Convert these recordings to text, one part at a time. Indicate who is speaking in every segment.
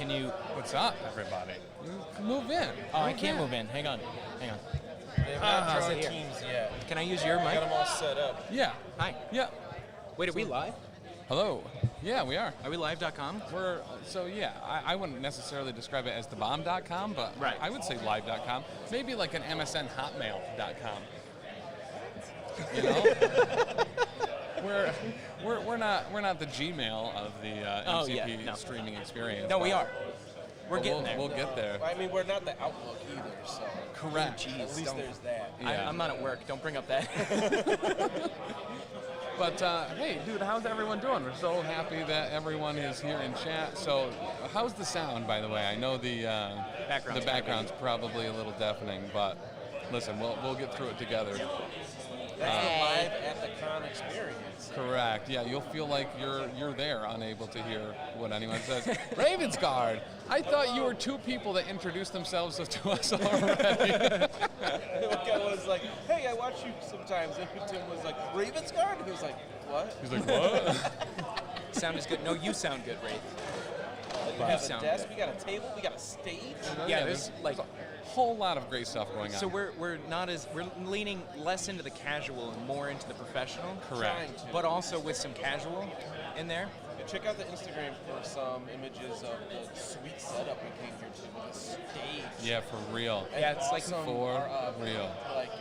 Speaker 1: Can you...
Speaker 2: What's up, everybody? Move in.
Speaker 1: Oh, I can't move in. Hang on.
Speaker 3: They've not drawn teams yet.
Speaker 1: Can I use your mic?
Speaker 3: Got them all set up.
Speaker 2: Yeah.
Speaker 1: Hi.
Speaker 2: Yeah.
Speaker 1: Wait, are we live?
Speaker 2: Hello. Yeah, we are.
Speaker 1: Are we live.com?
Speaker 2: I wouldn't necessarily describe it as thebomb.com, but
Speaker 1: right.
Speaker 2: I would say live.com. Maybe like an MSN hotmail.com. You know? we're not the Gmail of the MCP streaming experience.
Speaker 1: No, we are. We're getting there.
Speaker 2: We'll get there.
Speaker 3: I mean, we're not the Outlook either, so.
Speaker 2: Correct.
Speaker 3: At least there's that.
Speaker 2: Yeah.
Speaker 1: I'm not at work. Don't bring up that.
Speaker 2: But, hey, dude, how's everyone doing? We're so happy that everyone is here in chat. So, how's the sound, by the way? I know the background's probably a little deafening, but listen, we'll get through it together.
Speaker 3: That's the live at the con experience.
Speaker 2: Correct. Yeah, you'll feel like you're there, unable to hear what anyone says. Ravensguard, I thought you were two people that introduced themselves to us already.
Speaker 3: Luka was like, hey, I watch you sometimes. And Tim was like, Ravensguard? And he was like, what?
Speaker 2: He's like, what?
Speaker 1: Sound is good. No, you sound good, Wraith.
Speaker 3: We have a desk, we got a table, we got a stage.
Speaker 2: Yeah, there's like a whole lot of great stuff going on.
Speaker 1: So we're leaning less into the casual and more into the professional.
Speaker 2: Correct.
Speaker 1: But also with some casual in there.
Speaker 3: Yeah, check out the Instagram for some images of the sweet setup we came here to with a stage.
Speaker 2: Yeah, for real.
Speaker 3: And
Speaker 1: yeah, it's like
Speaker 2: for real.
Speaker 3: Like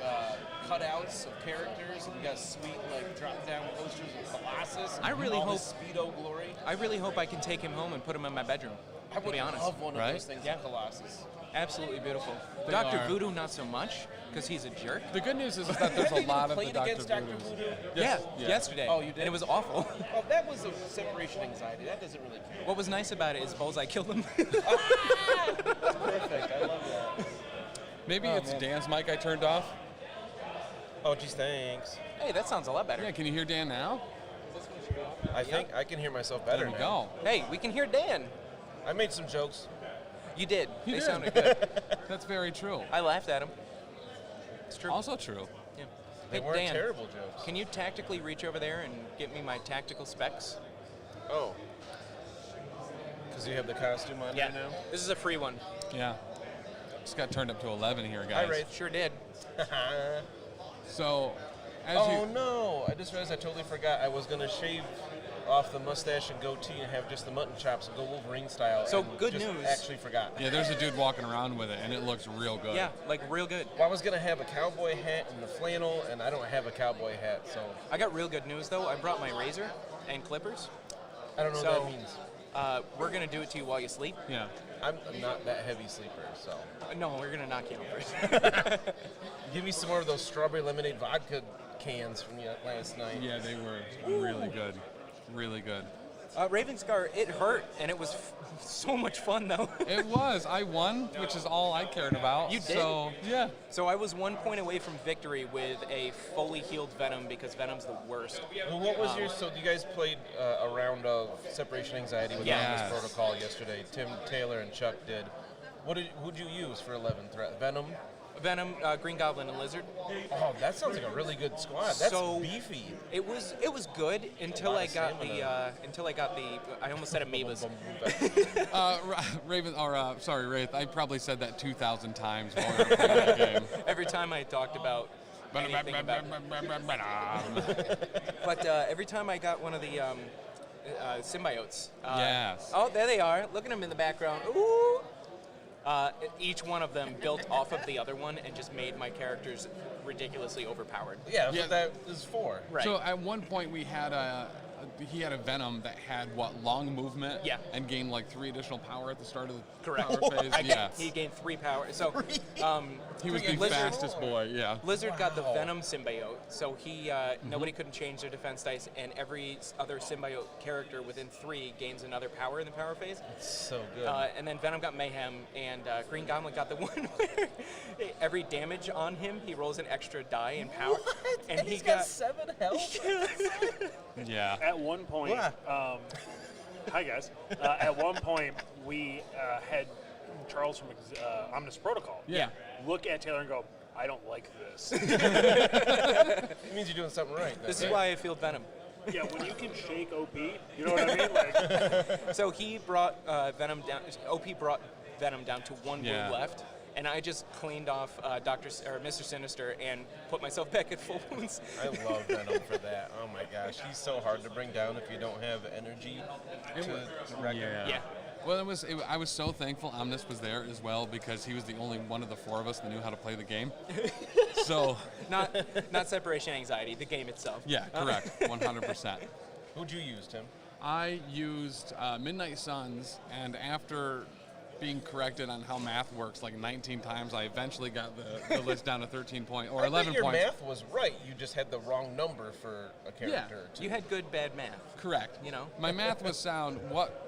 Speaker 3: cutouts of characters, and we got sweet like drop down posters of Colossus.
Speaker 1: I really hope
Speaker 3: Speedo glory.
Speaker 1: I really hope I can take him home and put him in my bedroom.
Speaker 3: I would
Speaker 1: be honest.
Speaker 3: love one
Speaker 2: right?
Speaker 3: of those things. Yeah, Colossus.
Speaker 1: Absolutely beautiful.
Speaker 2: They
Speaker 1: Dr.
Speaker 2: are.
Speaker 1: Voodoo, not so much, because he's a jerk.
Speaker 2: The good news is that there's a lot of the
Speaker 3: Played
Speaker 2: Dr.
Speaker 3: against Dr.
Speaker 2: Voodoo's.
Speaker 3: Voodoo?
Speaker 2: Yes.
Speaker 1: Yeah, yesterday.
Speaker 3: Oh, you did?
Speaker 1: And it was awful.
Speaker 3: Well, that was a separation anxiety. That doesn't really count.
Speaker 1: What was nice about it is Bullseye killed him.
Speaker 3: Perfect. I love that.
Speaker 2: Maybe it's Dan's mic I turned off.
Speaker 3: Oh, geez, thanks.
Speaker 1: Hey, that sounds a lot better.
Speaker 2: Yeah, can you hear Dan now?
Speaker 3: I think I can hear myself better
Speaker 2: There we
Speaker 3: now.
Speaker 2: go.
Speaker 1: Hey, we can hear Dan.
Speaker 3: I made some jokes.
Speaker 1: You did.
Speaker 2: You
Speaker 1: They
Speaker 2: did.
Speaker 1: sounded good.
Speaker 2: That's very true.
Speaker 1: I laughed at him. It's true.
Speaker 2: Also true.
Speaker 1: Yeah.
Speaker 3: They
Speaker 1: Hey,
Speaker 3: weren't
Speaker 1: Dan,
Speaker 3: terrible jokes.
Speaker 1: can you tactically reach over there and get me my tactical specs?
Speaker 3: Oh. Because you have the costume on there now?
Speaker 1: This is a free one.
Speaker 2: Yeah. Just got turned up to 11 here, guys.
Speaker 3: Hi, Wraith.
Speaker 1: Sure did.
Speaker 2: So, as
Speaker 3: Oh,
Speaker 2: you...
Speaker 3: no. I just realized I totally forgot. I was going to shave off the mustache and goatee and have just the mutton chops and go Wolverine style.
Speaker 1: So,
Speaker 3: and
Speaker 1: good
Speaker 3: just
Speaker 1: news.
Speaker 3: Actually forgot.
Speaker 2: Yeah, there's a dude walking around with it, and it looks real good.
Speaker 1: Yeah, like real good.
Speaker 3: Well, I was going to have a cowboy hat and the flannel, and I don't have a cowboy hat, so
Speaker 1: I got real good news, though. I brought my razor and clippers.
Speaker 3: I don't know
Speaker 1: So-
Speaker 3: what that means.
Speaker 1: We're going to do it to you while you sleep.
Speaker 2: Yeah.
Speaker 3: I'm not that heavy sleeper, so.
Speaker 1: No, we're going to knock you out first.
Speaker 3: Give me some more of those strawberry lemonade vodka cans from last night.
Speaker 2: Yeah, they were really good. Really good.
Speaker 1: Ravenscar, it hurt, and it was so much fun, though.
Speaker 2: It was. I won, which is all I cared about.
Speaker 1: You did?
Speaker 2: So, yeah.
Speaker 1: So I was 1 point away from victory with a fully healed Venom because Venom's the worst.
Speaker 3: Well, what was your? So you guys played a round of separation anxiety with
Speaker 2: Yes.
Speaker 3: Jonas Protocol yesterday. Tim Taylor and Chuck did. Who'd you use for 11th threat? Venom.
Speaker 1: Venom, Green Goblin, and Lizard.
Speaker 3: Oh, that sounds like a really good squad. That's
Speaker 1: So-
Speaker 3: beefy.
Speaker 1: It was good until I got the I almost said amoebas.
Speaker 2: Wraith, I probably said that 2,000 times while we were playing that game.
Speaker 1: Every time I talked about anything about but every time I got one of the symbiotes.
Speaker 2: Yes.
Speaker 1: Oh, there they are. Look at them in the background. Ooh. Each one of them built off of the other one and just made my characters ridiculously overpowered.
Speaker 3: Yeah, that's what that is for.
Speaker 1: Right.
Speaker 2: So at one point we had he had a Venom that had long movement.
Speaker 1: Yeah.
Speaker 2: And gained like 3 additional power at the start of the
Speaker 1: Correct.
Speaker 2: power phase. Yes.
Speaker 1: He gained 3 power. So
Speaker 2: He was the
Speaker 1: Lizard-
Speaker 2: fastest boy. Yeah.
Speaker 1: Lizard got the Venom symbiote, so he nobody couldn't change their defense dice, and every other symbiote character within 3 gains another power in the power phase.
Speaker 3: It's so good.
Speaker 1: And then Venom got Mayhem, and Green Goblin got the one where every damage on him, he rolls an extra die in power.
Speaker 3: What?
Speaker 1: And
Speaker 3: he's got 7 health?
Speaker 2: Yeah.
Speaker 4: At one point, hi guys. At one point, we had Charles from Omnis Protocol
Speaker 1: Yeah.
Speaker 4: look at Taylor and go, "I don't like this."
Speaker 3: It means you're doing something right.
Speaker 1: This is why I feel Venom.
Speaker 4: Yeah, when you can shake OP, you know what I mean? Like,
Speaker 1: So he brought Venom down. OP brought Venom down to one wound left, and I just cleaned off Mr. Sinister and put myself back at full wounds.
Speaker 3: I love Venom for that. Oh my gosh, he's so hard to bring down if you don't have energy to wreck him.
Speaker 1: Yeah.
Speaker 2: Well, I was so thankful Omnis was there as well because he was the only one of the four of us that knew how to play the game. So
Speaker 1: not separation anxiety, the game itself.
Speaker 2: Yeah, correct, 100%.
Speaker 3: Who'd you use, Tim?
Speaker 2: I used Midnight Suns, and after being corrected on how math works like 19 times, I eventually got the list down to 13 points or 11
Speaker 3: your
Speaker 2: points.
Speaker 3: math was right. You just had the wrong number for a character.
Speaker 1: Yeah, you had good, bad math.
Speaker 2: Correct.
Speaker 1: You know,
Speaker 2: my math was sound. What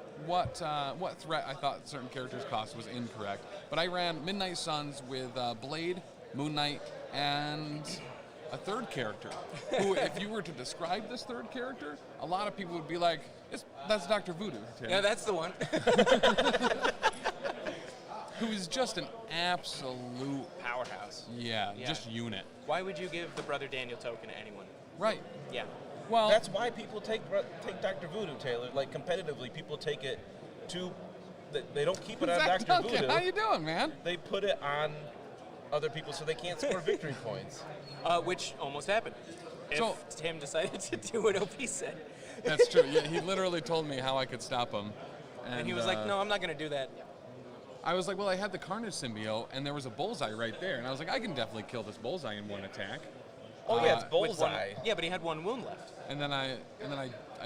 Speaker 2: threat I thought certain characters cost was incorrect. But I ran Midnight Suns with Blade, Moon Knight, and a third character. Who, if you were to describe this third character, a lot of people would be like, "That's Dr. Voodoo." Tim.
Speaker 1: Yeah, that's the one.
Speaker 2: Who is just an absolute
Speaker 1: powerhouse.
Speaker 2: Yeah, just unit.
Speaker 1: Why would you give the Brother Daniel token to anyone?
Speaker 2: Right.
Speaker 1: Yeah.
Speaker 3: Well, that's why people take Dr. Voodoo, Taylor. Like competitively, people take it to. They don't keep it on Dr. Voodoo.
Speaker 2: How you doing, man?
Speaker 3: They put it on other people so they can't score victory points.
Speaker 1: Which almost happened. If Tim decided to do what OP said.
Speaker 2: That's true. Yeah, he literally told me how I could stop him.
Speaker 1: And he was like, "No, I'm not going to do that."
Speaker 2: I was like, "Well, I had the Carnage symbiote, and there was a bullseye right there." And I was like, "I can definitely kill this bullseye in one attack."
Speaker 3: Oh yeah, it's bullseye.
Speaker 1: Yeah, but he had one wound left.
Speaker 2: And then I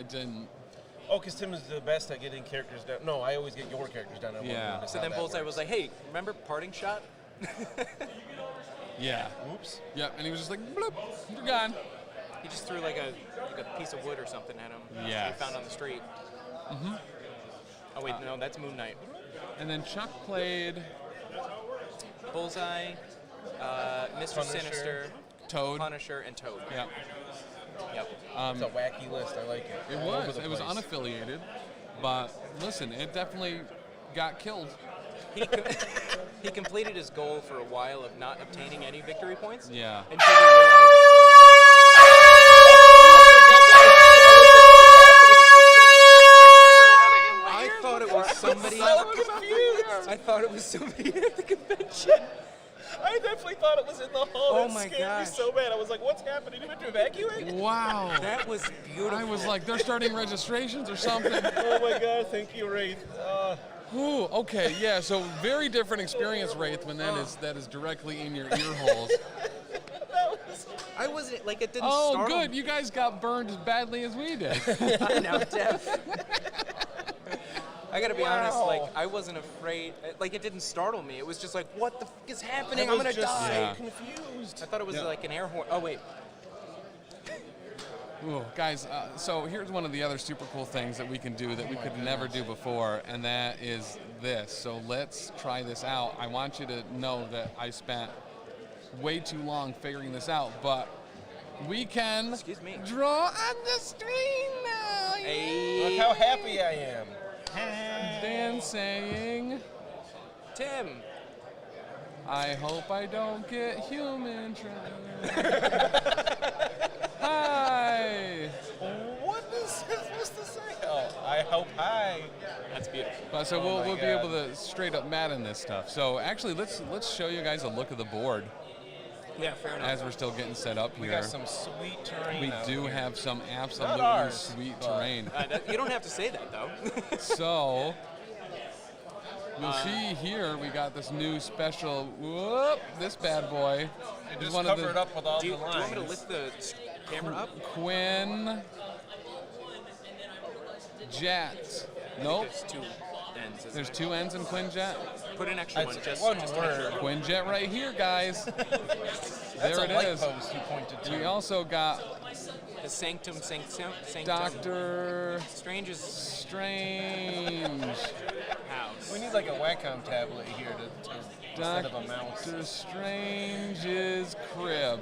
Speaker 2: didn't.
Speaker 3: Oh, because Tim is the best at getting characters down. No, I always get your characters down.
Speaker 2: Yeah.
Speaker 1: So then bullseye was like, "Hey, remember parting shot?"
Speaker 2: Yeah.
Speaker 3: Oops.
Speaker 2: Yep. And he was just like, "Bloop, you're gone."
Speaker 1: He just threw like a piece of wood or something at him.
Speaker 2: Yeah.
Speaker 1: He found on the street.
Speaker 2: Mm-hmm.
Speaker 1: Oh wait, no, that's Moon Knight.
Speaker 2: And then Chuck played
Speaker 1: Bullseye, Mr.
Speaker 3: Punisher.
Speaker 1: Sinister,
Speaker 2: Toad,
Speaker 1: Punisher, and Toad.
Speaker 2: Yep.
Speaker 1: Yep.
Speaker 3: It's a wacky list. I like it.
Speaker 2: It was. It was unaffiliated, but listen, it definitely got killed.
Speaker 1: He completed his goal for a while of not obtaining any victory points.
Speaker 2: Yeah.
Speaker 1: Until he realized. I thought it was somebody.
Speaker 3: So confused.
Speaker 1: I thought it was somebody at the convention.
Speaker 3: I definitely thought it was in the hall.
Speaker 1: Oh
Speaker 3: that
Speaker 1: my
Speaker 3: scared
Speaker 1: gosh.
Speaker 3: me so bad. I was like, "What's happening? You have to evacuate?"
Speaker 2: Wow.
Speaker 1: That was beautiful.
Speaker 2: I was like, they're starting registrations or something.
Speaker 3: Oh my God! Thank you, Wraith.
Speaker 2: Ooh, okay, yeah. So very different experience, Wraith, when that is directly in your ear holes.
Speaker 1: I wasn't like it didn't.
Speaker 2: Oh,
Speaker 1: startle
Speaker 2: good. You guys got burned as badly as we did.
Speaker 1: I know, Dev. I gotta be honest, like, I wasn't afraid. Like, it didn't startle me. It was just like, what the f is happening? I'm gonna die.
Speaker 3: So confused.
Speaker 1: I thought it was like an air horn. Oh, wait.
Speaker 2: Ooh, guys, so here's one of the other super cool things that we can do that we could never do before, and that is this. So let's try this out. I want you to know that I spent way too long figuring this out, but we can draw on the screen now.
Speaker 1: Hey.
Speaker 3: Look how happy I am.
Speaker 2: Dan saying,
Speaker 1: Tim.
Speaker 2: I hope I don't get human trial. Hi.
Speaker 3: What is this supposed to say? Oh, I hope hi.
Speaker 1: That's beautiful.
Speaker 2: But so we'll be able to straight up Madden this stuff. So actually, let's show you guys a look of the board.
Speaker 1: Yeah, fair enough.
Speaker 2: As we're still getting set up here.
Speaker 3: We got some sweet terrain.
Speaker 2: We
Speaker 3: out
Speaker 2: do
Speaker 3: here.
Speaker 2: have some
Speaker 3: Not
Speaker 2: absolutely
Speaker 3: ours,
Speaker 2: sweet
Speaker 3: but-
Speaker 2: terrain.
Speaker 1: You don't have to say that, though.
Speaker 2: So you'll see here we got this new special. Whoop! This bad boy.
Speaker 3: It
Speaker 2: is
Speaker 3: just
Speaker 2: one of
Speaker 3: covered
Speaker 2: the
Speaker 3: up with all
Speaker 1: do you
Speaker 3: the lines.
Speaker 1: want me to lift the camera up?
Speaker 2: Quinn Jet. Nope.
Speaker 1: There's two ends. isn't
Speaker 2: There's
Speaker 1: there?
Speaker 2: two ends in Quinn Jet.
Speaker 1: Put an extra
Speaker 3: That's
Speaker 1: one, just
Speaker 3: one
Speaker 1: to make
Speaker 3: word.
Speaker 1: sure.
Speaker 2: Quinn Jet right here, guys.
Speaker 3: That's
Speaker 2: There
Speaker 3: a
Speaker 2: it
Speaker 3: light
Speaker 2: is.
Speaker 3: post you pointed to.
Speaker 2: We also got
Speaker 1: The Sanctum.
Speaker 2: Doctor
Speaker 1: Strange's
Speaker 2: Strange.
Speaker 1: house.
Speaker 3: We need like a Wacom tablet here to instead of a mouse.
Speaker 2: Doctor Strange's crib.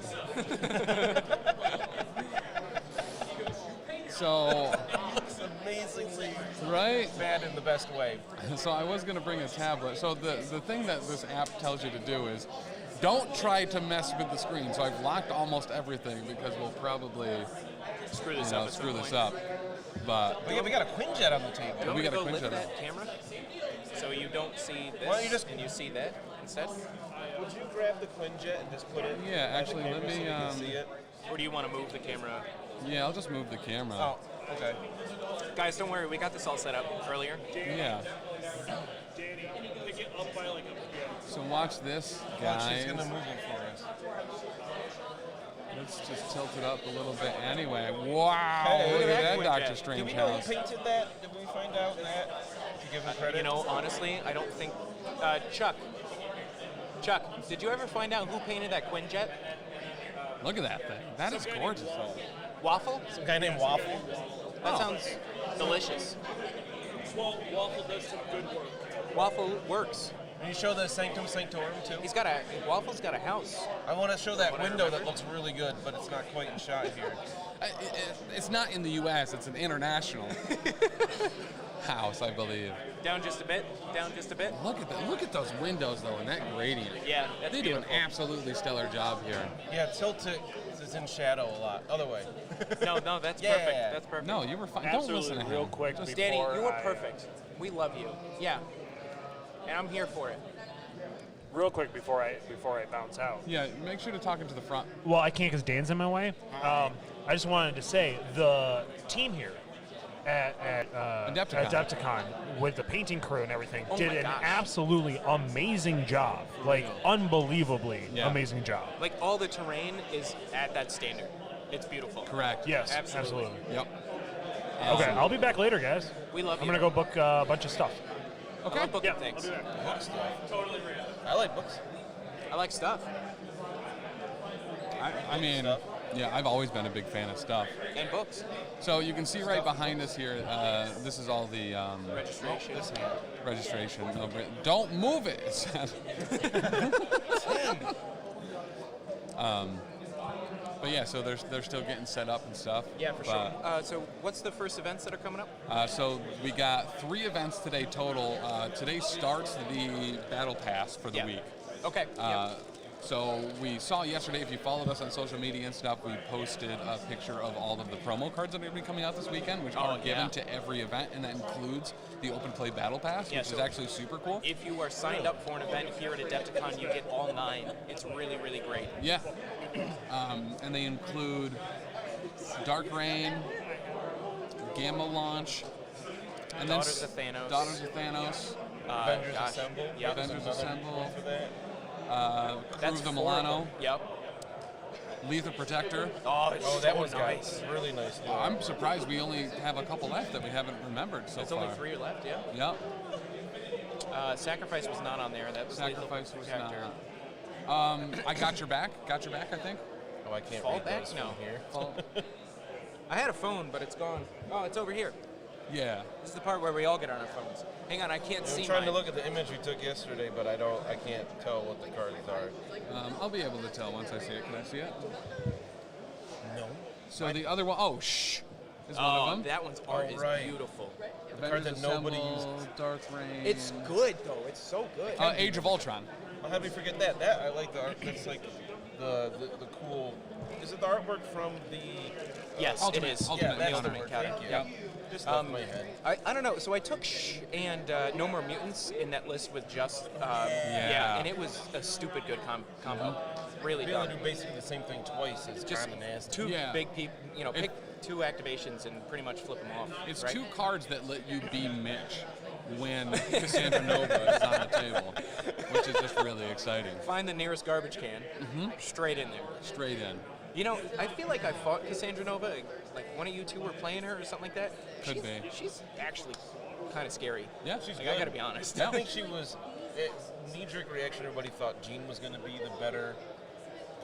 Speaker 2: So,
Speaker 3: It's amazingly
Speaker 2: right?
Speaker 3: bad in the best way.
Speaker 2: So I was going to bring a tablet. So the thing that this app tells you to do is don't try to mess with the screen. So I've locked almost everything because we'll probably
Speaker 1: Screw this up. at some
Speaker 2: screw this
Speaker 1: point.
Speaker 2: up. But
Speaker 3: Oh, yeah, we got a Quinjet on the table.
Speaker 1: You want
Speaker 2: we
Speaker 1: me to
Speaker 2: got a
Speaker 1: go lift
Speaker 2: Quinjet.
Speaker 1: that camera so you don't see this
Speaker 3: Why don't you just-
Speaker 1: and you see that instead?
Speaker 3: Would you grab the Quinjet and just put it?
Speaker 2: Yeah,
Speaker 3: by the
Speaker 2: actually, let
Speaker 3: camera so
Speaker 2: me,
Speaker 3: we can see it?
Speaker 1: Or do you want to move the camera?
Speaker 2: yeah, I'll just move the camera.
Speaker 3: Oh, okay.
Speaker 1: Guys, don't worry. We got this all set up earlier.
Speaker 2: Yeah.
Speaker 4: Danny, pick it up by like a.
Speaker 2: So watch this,
Speaker 3: Well,
Speaker 2: guys.
Speaker 3: she's gonna move it for us.
Speaker 2: Let's just tilt it up a little bit anyway. Wow,
Speaker 3: Hey,
Speaker 2: look
Speaker 3: look
Speaker 2: at
Speaker 3: at
Speaker 2: that
Speaker 1: that
Speaker 2: Doctor
Speaker 1: Quinjet.
Speaker 3: Did
Speaker 2: Strange
Speaker 3: we know
Speaker 2: house.
Speaker 3: who painted that? Did we find out that? To give him credit?
Speaker 1: You know, honestly, I don't think. Chuck, did you ever find out who painted that Quinjet?
Speaker 2: Look at that thing. That is gorgeous.
Speaker 1: Waffle?
Speaker 3: Some guy named Waffle.
Speaker 1: That sounds delicious.
Speaker 4: Well, Waffle does some good work.
Speaker 1: Waffle works.
Speaker 3: Can you show the Sanctum Sanctorum too?
Speaker 1: Waffle's got a house.
Speaker 3: I want to show that window that looks really good, but it's not quite in shot here.
Speaker 2: It's not in the U.S. It's an international house, I believe.
Speaker 1: Down just a bit.
Speaker 2: Look at that. Look at those windows though, and that gradient.
Speaker 1: Yeah, that's
Speaker 2: They do
Speaker 1: beautiful.
Speaker 2: an absolutely stellar job here.
Speaker 3: Yeah, tilt it. It's in shadow a lot. Other way.
Speaker 1: No, that's
Speaker 3: Yeah.
Speaker 1: perfect. That's perfect.
Speaker 2: No, you were fine. Don't
Speaker 4: Absolutely,
Speaker 2: listen to him.
Speaker 4: real quick.
Speaker 2: Just-
Speaker 1: Danny,
Speaker 4: before
Speaker 1: you were
Speaker 4: I,
Speaker 1: perfect. We love you. Yeah. And I'm here for it.
Speaker 4: Real quick before I bounce out.
Speaker 2: Yeah, make sure to talk into the front.
Speaker 5: Well, I can't because Dan's in my way. I just wanted to say the team here at Adepticon with the painting crew and everything
Speaker 1: Oh
Speaker 5: did
Speaker 1: my
Speaker 5: an
Speaker 1: gosh.
Speaker 5: absolutely amazing job. Like, unbelievably
Speaker 2: Yeah.
Speaker 5: amazing job.
Speaker 1: Like, all the terrain is at that standard. It's beautiful.
Speaker 2: Correct.
Speaker 5: Yes,
Speaker 1: Absolutely.
Speaker 5: absolutely.
Speaker 2: Yep.
Speaker 5: Okay, I'll be back later, guys.
Speaker 1: We love
Speaker 5: I'm
Speaker 1: you.
Speaker 5: going to go book a bunch of stuff.
Speaker 1: I love booking
Speaker 4: Yeah,
Speaker 1: things.
Speaker 4: I'll be back.
Speaker 3: Book stuff. Totally real. I like books.
Speaker 1: I like stuff.
Speaker 2: I mean,
Speaker 3: Stuff.
Speaker 2: yeah, I've always been a big fan of stuff.
Speaker 1: And books.
Speaker 2: So you can see right behind us here, this is all the
Speaker 1: Registration.
Speaker 2: registration. No, don't move it. it said. But yeah, so they're still getting set up and stuff.
Speaker 1: Yeah, for
Speaker 2: But,
Speaker 1: sure. So what's the first events that are coming up?
Speaker 2: So we got 3 events today total. Today starts the Battle Pass for the
Speaker 1: Yeah.
Speaker 2: week.
Speaker 1: Okay.
Speaker 2: So we saw yesterday, if you followed us on social media and stuff, we posted a picture of all of the promo cards that are going to be coming out this weekend, which are given
Speaker 1: yeah.
Speaker 2: to every event, and that includes the Open Play Battle Pass,
Speaker 1: Yeah,
Speaker 2: which
Speaker 1: so
Speaker 2: is actually super cool.
Speaker 1: If you are signed up for an event here at Adepticon, you get all 9. It's really, really great.
Speaker 2: Yeah. And they include Dark Reign, Gamma Launch, and
Speaker 1: Daughters of Thanos.
Speaker 2: Daughters of Thanos,
Speaker 3: Avengers
Speaker 1: gosh.
Speaker 3: Assemble.
Speaker 1: Yep.
Speaker 3: There's
Speaker 2: Avengers
Speaker 3: another
Speaker 2: Assemble.
Speaker 3: one for that.
Speaker 2: Crew of the
Speaker 1: 4 of
Speaker 2: Milano,
Speaker 1: them. Yep.
Speaker 2: Lethal Protector.
Speaker 1: Oh, it's
Speaker 3: Oh, that
Speaker 1: so
Speaker 3: one's
Speaker 1: nice.
Speaker 3: got really nice. look.
Speaker 2: I'm surprised we only have a couple left that we haven't remembered so
Speaker 1: There's
Speaker 2: far.
Speaker 1: only 3 left, yeah.
Speaker 2: Yep.
Speaker 1: Sacrifice was not on there. That was
Speaker 2: Sacrifice
Speaker 1: Lethal
Speaker 2: was
Speaker 1: Protector.
Speaker 2: not. I got your back. Got your back, I think.
Speaker 3: Oh, I can't
Speaker 1: Fall
Speaker 3: read
Speaker 1: back?
Speaker 3: those
Speaker 1: No.
Speaker 3: from here.
Speaker 2: Well,
Speaker 1: I had a phone, but it's gone. Oh, it's over here.
Speaker 2: yeah.
Speaker 1: This is the part where we all get on our phones. Hang on, I can't see
Speaker 3: I'm trying
Speaker 1: mine.
Speaker 3: to look at the image we took yesterday, but I can't tell what the cards are.
Speaker 2: I'll be able to tell once I see it. Can I see it?
Speaker 3: No.
Speaker 2: So the other one, is one
Speaker 1: Oh,
Speaker 2: of them.
Speaker 1: that one's art
Speaker 3: Oh,
Speaker 1: is
Speaker 3: right.
Speaker 1: beautiful.
Speaker 2: Avengers
Speaker 3: that nobody
Speaker 2: Assemble,
Speaker 3: uses.
Speaker 2: Dark Reign.
Speaker 1: It's good, though. It's so good.
Speaker 2: Age of Ultron.
Speaker 3: How did we forget that? That I like the art. That's like the cool. Is it the artwork from the?
Speaker 1: Yes,
Speaker 2: Ultimate-
Speaker 1: it is.
Speaker 2: Ultimate
Speaker 3: yeah, that's the
Speaker 2: Ultimate
Speaker 3: word.
Speaker 1: Counter.
Speaker 3: Thank you.
Speaker 2: Yep.
Speaker 3: Just left my head.
Speaker 1: I don't know. So I took Shh and No More Mutants in that list with just
Speaker 2: Yeah.
Speaker 1: and it was a stupid good combo. Really
Speaker 3: They
Speaker 1: done.
Speaker 3: only do basically the same thing twice. It's
Speaker 1: Just
Speaker 3: kind of nasty.
Speaker 1: 2
Speaker 2: Yeah.
Speaker 1: big people. Pick 2 activations and pretty much flip them off.
Speaker 2: It's
Speaker 1: right?
Speaker 2: 2 cards that let you be Mitch when Cassandra Nova is on the table, which is just really exciting.
Speaker 1: Find the nearest garbage can, straight in there.
Speaker 2: Straight in.
Speaker 1: I feel like I fought Cassandra Nova. Like one of you 2 were playing her or something like that.
Speaker 2: Could be.
Speaker 1: She's actually kind of scary.
Speaker 2: Yeah.
Speaker 3: She's
Speaker 1: Like,
Speaker 3: good.
Speaker 1: I gotta be honest.
Speaker 3: I think she was. Knee-jerk reaction. Everybody thought Jean was going to be the better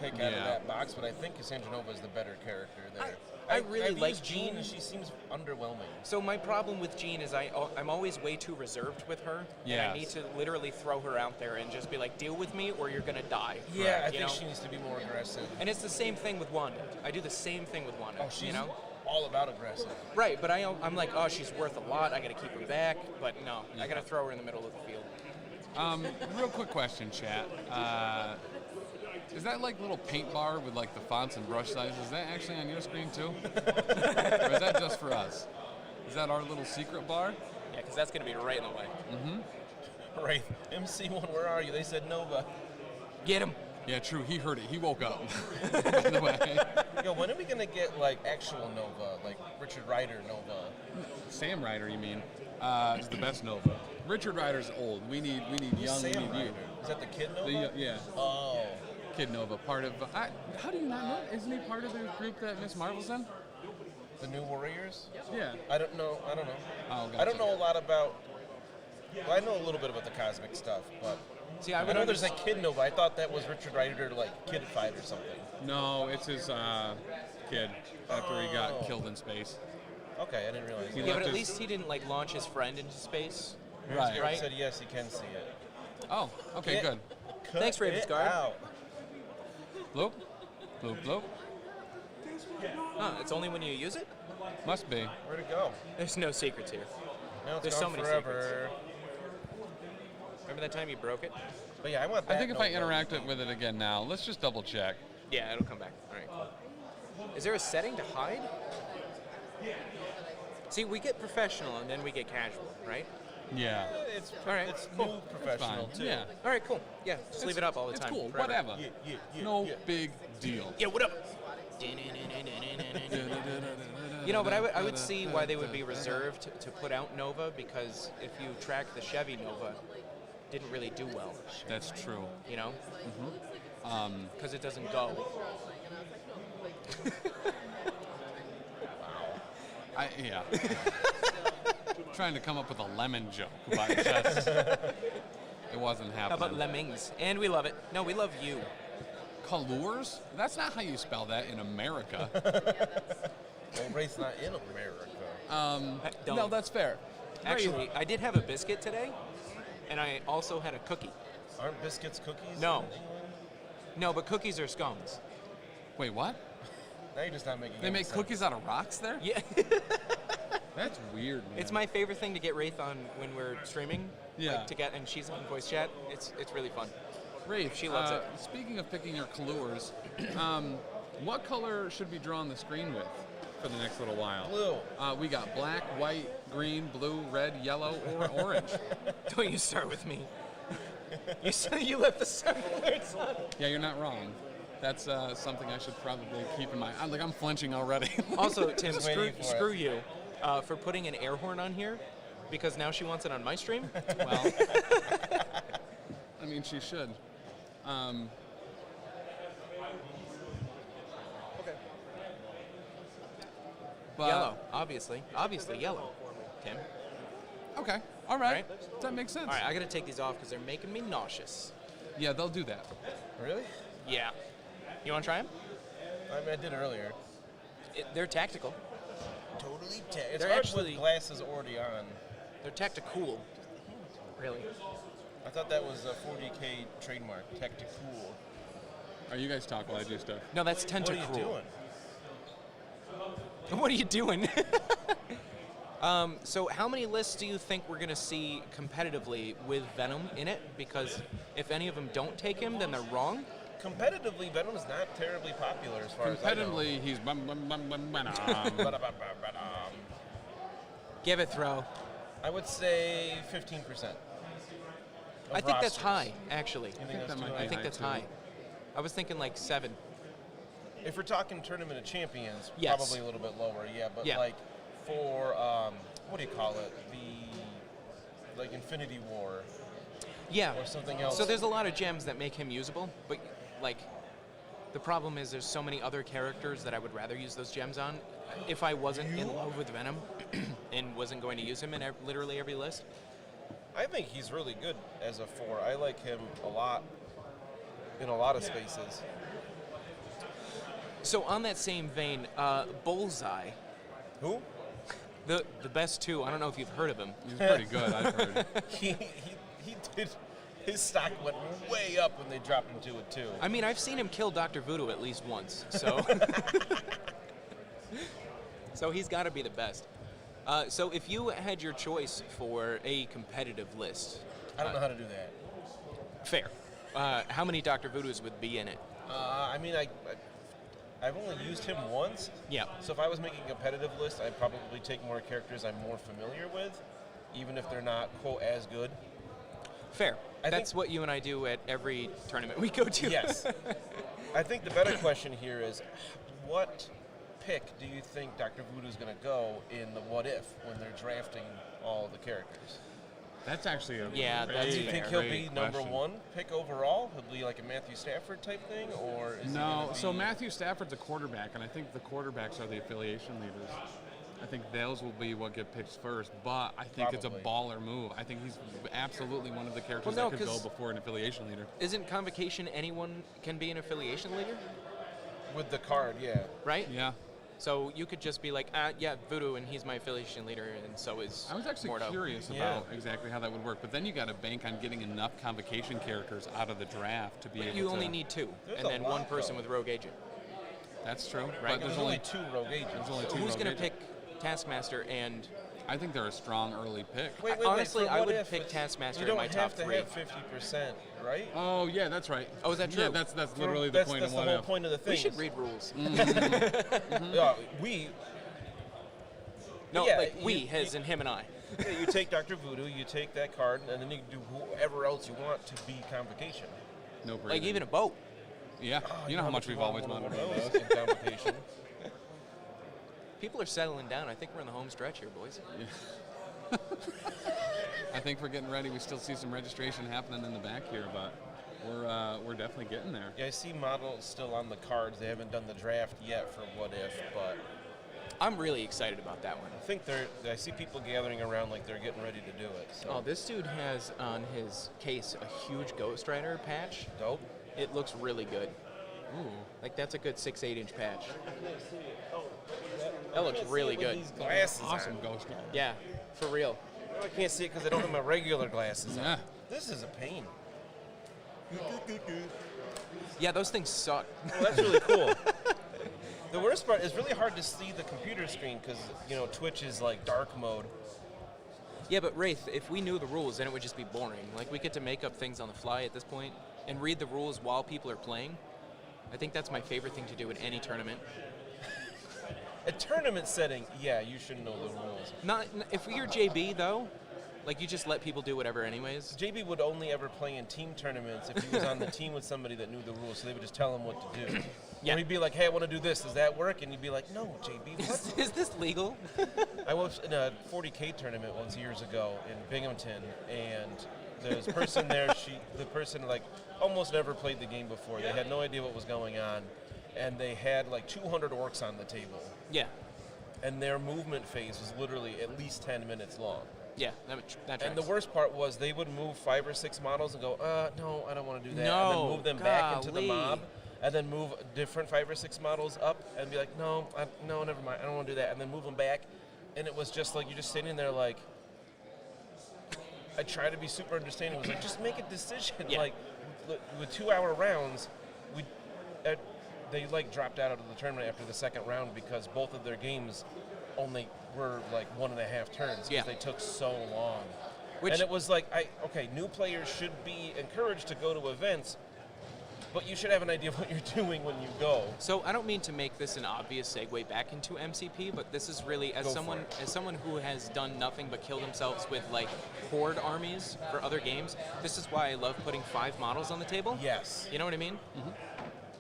Speaker 3: pick out of
Speaker 2: Yeah.
Speaker 3: that box, but I think Cassandra Nova is the better character there.
Speaker 1: I really
Speaker 3: I've
Speaker 1: like
Speaker 3: used
Speaker 1: Jean.
Speaker 3: and she seems underwhelming.
Speaker 1: So my problem with Jean is I'm always way too reserved with her. And
Speaker 2: Yes.
Speaker 1: I need to literally throw her out there and just be like, deal with me or you're gonna die.
Speaker 3: Yeah, I
Speaker 1: You
Speaker 3: think
Speaker 1: know?
Speaker 3: she needs to be more aggressive.
Speaker 1: And it's the same thing with Wanda. I do the same thing with Wanda.
Speaker 3: Oh, she's
Speaker 1: you know?
Speaker 3: all about aggressive.
Speaker 1: Right, but I'm like, oh, she's worth a lot. I gotta keep her back. But no, I gotta throw her in the middle of the field.
Speaker 2: Real quick question, chat. Is that like little paint bar with like the fonts and brush sizes? Is that actually on your screen too? Or is that just for us? Is that our little secret bar?
Speaker 1: Yeah, because that's going to be right in the way.
Speaker 3: Right. MC1, where are you? They said Nova.
Speaker 1: Get him.
Speaker 2: Yeah, true. He heard it. He woke up. By the way.
Speaker 3: Yo, when are we gonna get like actual Nova, like Richard Rider Nova?
Speaker 2: Sam Ryder, you mean? Is the best Nova. Richard Rider's old. We need young.
Speaker 3: Sam
Speaker 2: we need
Speaker 3: Ryder.
Speaker 2: you.
Speaker 3: Is that the kid Nova?
Speaker 2: Yeah.
Speaker 3: Oh.
Speaker 2: Kid Nova, part of. How do you not know? Isn't he part of the group that Miss Marvel's in?
Speaker 3: The New Warriors?
Speaker 2: Yeah.
Speaker 3: I don't know.
Speaker 2: Oh, gotcha.
Speaker 3: I don't know a lot about. Well, I know a little bit about the cosmic stuff, but
Speaker 1: See,
Speaker 3: I know there's a Kid Nova. I thought that was Richard Rider, like Kid Fight or something.
Speaker 2: No, it's his kid after he got killed in space.
Speaker 3: Okay, I didn't realize.
Speaker 2: He
Speaker 3: that.
Speaker 1: Yeah,
Speaker 2: left
Speaker 1: but at
Speaker 2: his-
Speaker 1: least he didn't like launch his friend into space.
Speaker 2: Right.
Speaker 3: Gareth
Speaker 1: Right.
Speaker 3: said yes, he can see it.
Speaker 2: Oh, okay,
Speaker 3: Get-
Speaker 2: good.
Speaker 3: Cut
Speaker 1: Thanks, Ravens
Speaker 3: it
Speaker 1: Guard.
Speaker 3: out.
Speaker 2: Bloop, bloop, bloop.
Speaker 1: Huh, it's only when you use it?
Speaker 2: Must be.
Speaker 3: Where'd it go?
Speaker 1: There's no secrets here.
Speaker 3: Now it's
Speaker 1: There's
Speaker 3: gone
Speaker 1: so many
Speaker 3: forever.
Speaker 1: Remember that time you broke it?
Speaker 3: But yeah, I want that.
Speaker 2: I think if I
Speaker 3: Nova.
Speaker 2: interact with it again now, let's just double check.
Speaker 1: Yeah, it'll come back. All right, cool. Is there a setting to hide? See, we get professional and then we get casual, right?
Speaker 2: Yeah.
Speaker 3: It's
Speaker 1: All right,
Speaker 3: it's
Speaker 1: cool.
Speaker 3: new professional
Speaker 2: Fine.
Speaker 3: too.
Speaker 2: Yeah.
Speaker 1: All right, cool. Yeah, just leave it up all the
Speaker 2: It's
Speaker 1: time.
Speaker 2: cool.
Speaker 1: forever.
Speaker 2: Whatever.
Speaker 3: Yeah,
Speaker 2: No
Speaker 3: yeah.
Speaker 2: big deal.
Speaker 1: Yeah, what up? You know, but I would see why they would be reserved to put out Nova, because if you track the Chevy Nova, didn't really do well,
Speaker 2: That's true.
Speaker 1: you know? Because it doesn't go.
Speaker 2: Yeah. Trying to come up with a lemon joke, but just it wasn't
Speaker 1: How
Speaker 2: happening.
Speaker 1: about lemmings? And we love it. No, we love you.
Speaker 2: Colors? That's not how you spell that in America.
Speaker 3: Well, Ray's not in America.
Speaker 1: Don't.
Speaker 2: No, that's fair.
Speaker 1: Actually, I did have a biscuit today, and I also had a cookie.
Speaker 3: Aren't biscuits cookies?
Speaker 1: No.
Speaker 3: in England?
Speaker 1: No, but cookies are scones.
Speaker 2: Wait, what?
Speaker 3: Now you're just not making.
Speaker 2: They
Speaker 3: any
Speaker 2: make
Speaker 3: sense.
Speaker 2: cookies out of rocks there?
Speaker 1: Yeah.
Speaker 2: That's weird, man.
Speaker 1: It's my favorite thing to get Wraith on when we're streaming.
Speaker 2: Yeah.
Speaker 1: Like, to get, and she's on voice chat. It's really fun.
Speaker 2: Wraith,
Speaker 1: She loves it.
Speaker 2: Speaking of picking your colors, what color should we draw on the screen with for the next little while?
Speaker 3: Blue.
Speaker 2: We got black, white, green, blue, red, yellow, or orange.
Speaker 1: Don't you start with me. You left the circulars on.
Speaker 2: Yeah, you're not wrong. That's something I should probably keep in mind. I'm flinching already.
Speaker 1: Also, Tim,
Speaker 3: Just waiting for
Speaker 1: screw you for putting an air horn on here, because now she wants it on my stream.
Speaker 2: Well, I mean, she should.
Speaker 1: Okay.
Speaker 2: But,
Speaker 1: Yellow, obviously yellow. Tim.
Speaker 2: Okay, all right.
Speaker 1: Right.
Speaker 2: That makes sense.
Speaker 1: All right, I gotta take these off because they're making me nauseous.
Speaker 2: Yeah, they'll do that.
Speaker 3: Really?
Speaker 1: Yeah. You want to try them?
Speaker 3: I mean, I did earlier.
Speaker 1: They're tactical.
Speaker 3: Totally. It's
Speaker 1: They're
Speaker 3: hard
Speaker 1: actually-
Speaker 3: with glasses already on.
Speaker 1: They're tactical. Really.
Speaker 3: I thought that was a 40K trademark. Tacticool.
Speaker 2: Are you guys talk while I do stuff?
Speaker 1: No, that's
Speaker 3: What are
Speaker 1: tentacruel.
Speaker 3: you doing?
Speaker 1: What are you doing? So how many lists do you think we're going to see competitively with Venom in it? Because if any of them don't take him, then they're wrong.
Speaker 3: Competitively, Venom's not terribly popular as far as I know.
Speaker 2: Competitively, he's
Speaker 1: Give it throw.
Speaker 3: I would say 15%.
Speaker 1: I think that's high, actually.
Speaker 3: You think
Speaker 2: that
Speaker 3: that's
Speaker 2: might
Speaker 3: too
Speaker 2: be
Speaker 1: I
Speaker 3: high?
Speaker 1: think that's
Speaker 2: too.
Speaker 1: high. I was thinking like 7.
Speaker 3: If we're talking Tournament of Champions,
Speaker 1: Yes.
Speaker 3: probably a little bit lower, yeah. But
Speaker 1: Yeah.
Speaker 3: like for what do you call it? Like Infinity War
Speaker 1: Yeah.
Speaker 3: or something else.
Speaker 1: So there's a lot of gems that make him usable, but like the problem is there's so many other characters that I would rather use those gems on. If I wasn't in love with Venom and wasn't going to use him in literally every list.
Speaker 3: I think he's really good as a 4. I like him a lot in a lot of spaces.
Speaker 1: So on that same vein, Bullseye,
Speaker 3: Who?
Speaker 1: the best 2. I don't know if you've heard of him.
Speaker 2: He's pretty good, I've heard.
Speaker 3: He did. His stock went way up when they dropped him to a 2.
Speaker 1: I mean, I've seen him kill Dr. Voodoo at least once, so so he's got to be the best. So if you had your choice for a competitive list,
Speaker 3: I don't know how to do that.
Speaker 1: fair. How many Dr. Voodoos would be in it?
Speaker 3: I mean, I've only used him once.
Speaker 1: Yeah.
Speaker 3: So if I was making a competitive list, I'd probably take more characters I'm more familiar with, even if they're not, quote, as good.
Speaker 1: Fair. That's what you and I do at every tournament we go to.
Speaker 3: Yes. I think the better question here is, what pick do you think Dr. Voodoo's going to go in the what if when they're drafting all the characters?
Speaker 2: That's actually a
Speaker 3: Do you think he'll be number one pick overall? He'll be like a Matthew Stafford type thing, or is he gonna be...
Speaker 2: So Matthew Stafford's a quarterback, and I think the quarterbacks are the affiliation leaders. I think those will be what get picked first, but I think it's a baller move. I think he's absolutely one of the characters that could go before an affiliation leader.
Speaker 1: Isn't Convocation anyone can be an affiliation leader?
Speaker 3: With the card, yeah.
Speaker 1: Right?
Speaker 2: Yeah.
Speaker 1: So you could just be like, yeah, Voodoo, and he's my affiliation leader, and so is
Speaker 2: I was actually
Speaker 1: Mordo.
Speaker 2: curious about exactly how that would work, but then you got to bank on getting enough Convocation characters out of the draft to be able to...
Speaker 1: You only need 2, and then one person with Rogue Agent.
Speaker 2: That's true.
Speaker 1: Right.
Speaker 2: But
Speaker 3: There's only 2 Rogue Agents.
Speaker 2: There's only 2
Speaker 1: Who's
Speaker 2: going to
Speaker 1: pick Taskmaster and...
Speaker 2: I think they're a strong early pick.
Speaker 3: Wait,
Speaker 1: honestly,
Speaker 3: for
Speaker 1: I
Speaker 3: what
Speaker 1: would
Speaker 3: if
Speaker 1: pick Taskmaster
Speaker 3: you
Speaker 1: in my top 3.
Speaker 3: You don't have to have 50%, right?
Speaker 2: Oh, yeah, that's right.
Speaker 1: Oh, is that true?
Speaker 2: Yeah, that's literally the point of what
Speaker 3: That's the whole point of the thing.
Speaker 1: We should read rules. No, his and him and I.
Speaker 3: Yeah, you take Dr. Voodoo, you take that card, and then you can do whoever else you want to be Convocation.
Speaker 2: No breathing.
Speaker 1: Like even a boat.
Speaker 2: Yeah, you know how much we've always wanted
Speaker 3: those in Convocation.
Speaker 1: People are settling down. I think we're in the home stretch here, boys.
Speaker 2: Yeah. I think we're getting ready. We still see some registration happening in the back here, but we're definitely getting there.
Speaker 3: Yeah, I see models still on the cards. They haven't done the draft yet for what if, but
Speaker 1: I'm really excited about that one.
Speaker 3: I think I see people gathering around like they're getting ready to do it. So.
Speaker 1: Oh, this dude has on his case a huge Ghost Rider patch.
Speaker 3: Dope.
Speaker 1: It looks really good.
Speaker 2: Ooh.
Speaker 1: Like that's a good 6-8 inch patch. That looks really good.
Speaker 3: These glasses
Speaker 2: Awesome
Speaker 3: on.
Speaker 2: Ghost Rider.
Speaker 1: Yeah, for real.
Speaker 3: I can't see it because I don't have my regular glasses on.
Speaker 2: Yeah.
Speaker 3: This is a pain.
Speaker 1: Yeah, those things suck.
Speaker 3: Well, that's really cool. The worst part is really hard to see the computer screen because, Twitch is like dark mode.
Speaker 1: Yeah, but Wraith, if we knew the rules, then it would just be boring. Like, we get to make up things on the fly at this point and read the rules while people are playing. I think that's my favorite thing to do in any tournament.
Speaker 3: A tournament setting, yeah, you should know the rules.
Speaker 1: Not if you're JB though, like you just let people do whatever anyways.
Speaker 3: JB would only ever play in team tournaments if he was on the team with somebody that knew the rules, so they would just tell him what to do.
Speaker 1: Yeah.
Speaker 3: Or he'd be like, hey, I want to do this. Does that work? And you'd be like, no, JB, what?
Speaker 1: Is this legal?
Speaker 3: I was in a 40K tournament once years ago in Binghamton, and there was a person there. The person like almost never played the game before. They had no idea what was going on, and they had like 200 orcs on the table.
Speaker 1: Yeah.
Speaker 3: And their movement phase was literally at least 10 minutes long.
Speaker 1: Yeah, that tracks.
Speaker 3: And the worst part was they would move 5 or 6 models and go, no, I don't want to do that.
Speaker 1: No,
Speaker 3: and then move them back into the
Speaker 1: golly.
Speaker 3: mob, and then move different 5 or 6 models up and be like, no, never mind, I don't want to do that. And then move them back. And it was just like, you're just sitting there like, I try to be super understanding. It was like, just make a decision.
Speaker 1: Yeah.
Speaker 3: Like, with 2-hour rounds, they like dropped out of the tournament after the second round because both of their games only were like 1.5 turns because they took so long. And it was like, new players should be encouraged to go to events, but you should have an idea of what you're doing when you go.
Speaker 1: So I don't mean to make this an obvious segue back into MCP, but this is really as someone who has done nothing but kill themselves with like horde armies for other games. This is why I love putting 5 models on the table.
Speaker 3: Yes.
Speaker 1: You know what I mean? Mm-hmm.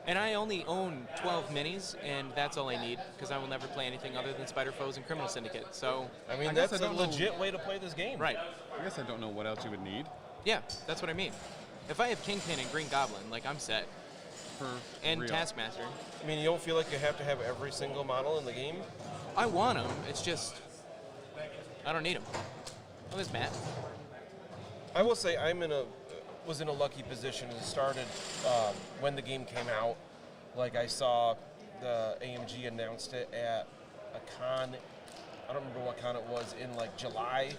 Speaker 1: And I only own 12 minis, and that's all I need because I will never play anything other than Spider Foes and Criminal Syndicate. So
Speaker 3: I mean, that's a legit way to play this game.
Speaker 1: Right.
Speaker 2: I guess I don't know what else you would need.
Speaker 1: Yeah, that's what I mean. If I have Kingpin and Green Goblin, like I'm set. And
Speaker 2: real.
Speaker 1: Taskmaster.
Speaker 3: I mean, you don't feel like you have to have every single model in the game?
Speaker 1: I want them. It's just I don't need them. Oh, there's Matt.
Speaker 3: I will say I was in a lucky position. It started when the game came out. Like I saw the AMG announced it at a con. I don't remember what con it was in like July,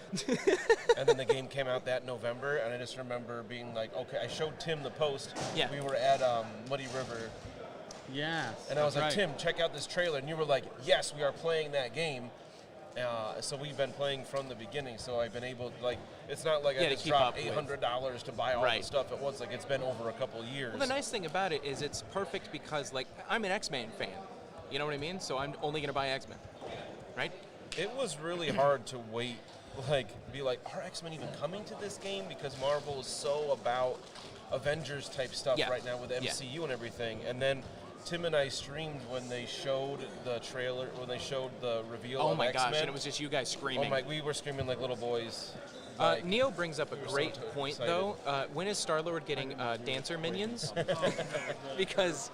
Speaker 3: and then the game came out that November. And I just remember being like, okay. I showed Tim the post.
Speaker 1: Yeah.
Speaker 3: We were at Muddy River.
Speaker 2: Yes.
Speaker 3: And I was like, Tim, check out this trailer. And you were like, yes, we are playing that game. So we've been playing from the beginning. So I've been able to, like, it's not like I just dropped $800 to buy all the stuff at once. Like, it's been over a couple years.
Speaker 1: Well, the nice thing about it is it's perfect because, like, I'm an X-Men fan. You know what I mean? So I'm only going to buy X-Men, right?
Speaker 3: It was really hard to wait, be like, are X-Men even coming to this game? Because Marvel is so about Avengers type stuff right now with MCU and everything. And then Tim and I streamed when they showed the trailer, when they showed the reveal of
Speaker 1: X-Men. Oh my gosh, and it was just you guys screaming.
Speaker 3: We were screaming like little boys.
Speaker 1: Neo brings up a great point, though. When is Star-Lord getting dancer minions? Because,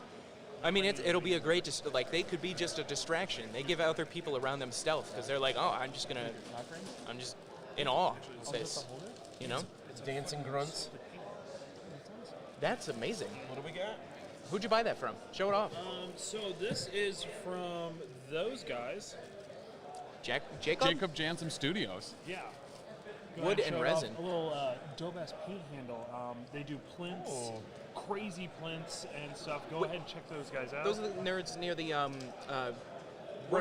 Speaker 1: I mean, it'll be a great, they could be just a distraction. They give other people around them stealth because they're like, oh, I'm just in awe of this, you know?
Speaker 3: It's dancing grunts.
Speaker 1: That's amazing.
Speaker 3: What do we got?
Speaker 1: Who'd you buy that from? Show it off.
Speaker 6: So this is from those guys.
Speaker 1: Jacob
Speaker 2: Jansen Studios.
Speaker 6: Yeah.
Speaker 1: Wood and resin.
Speaker 6: A little dope-ass paint handle. They do plinths, crazy plinths and stuff. Go ahead and check those guys out.
Speaker 1: Those are the nerds near the
Speaker 6: right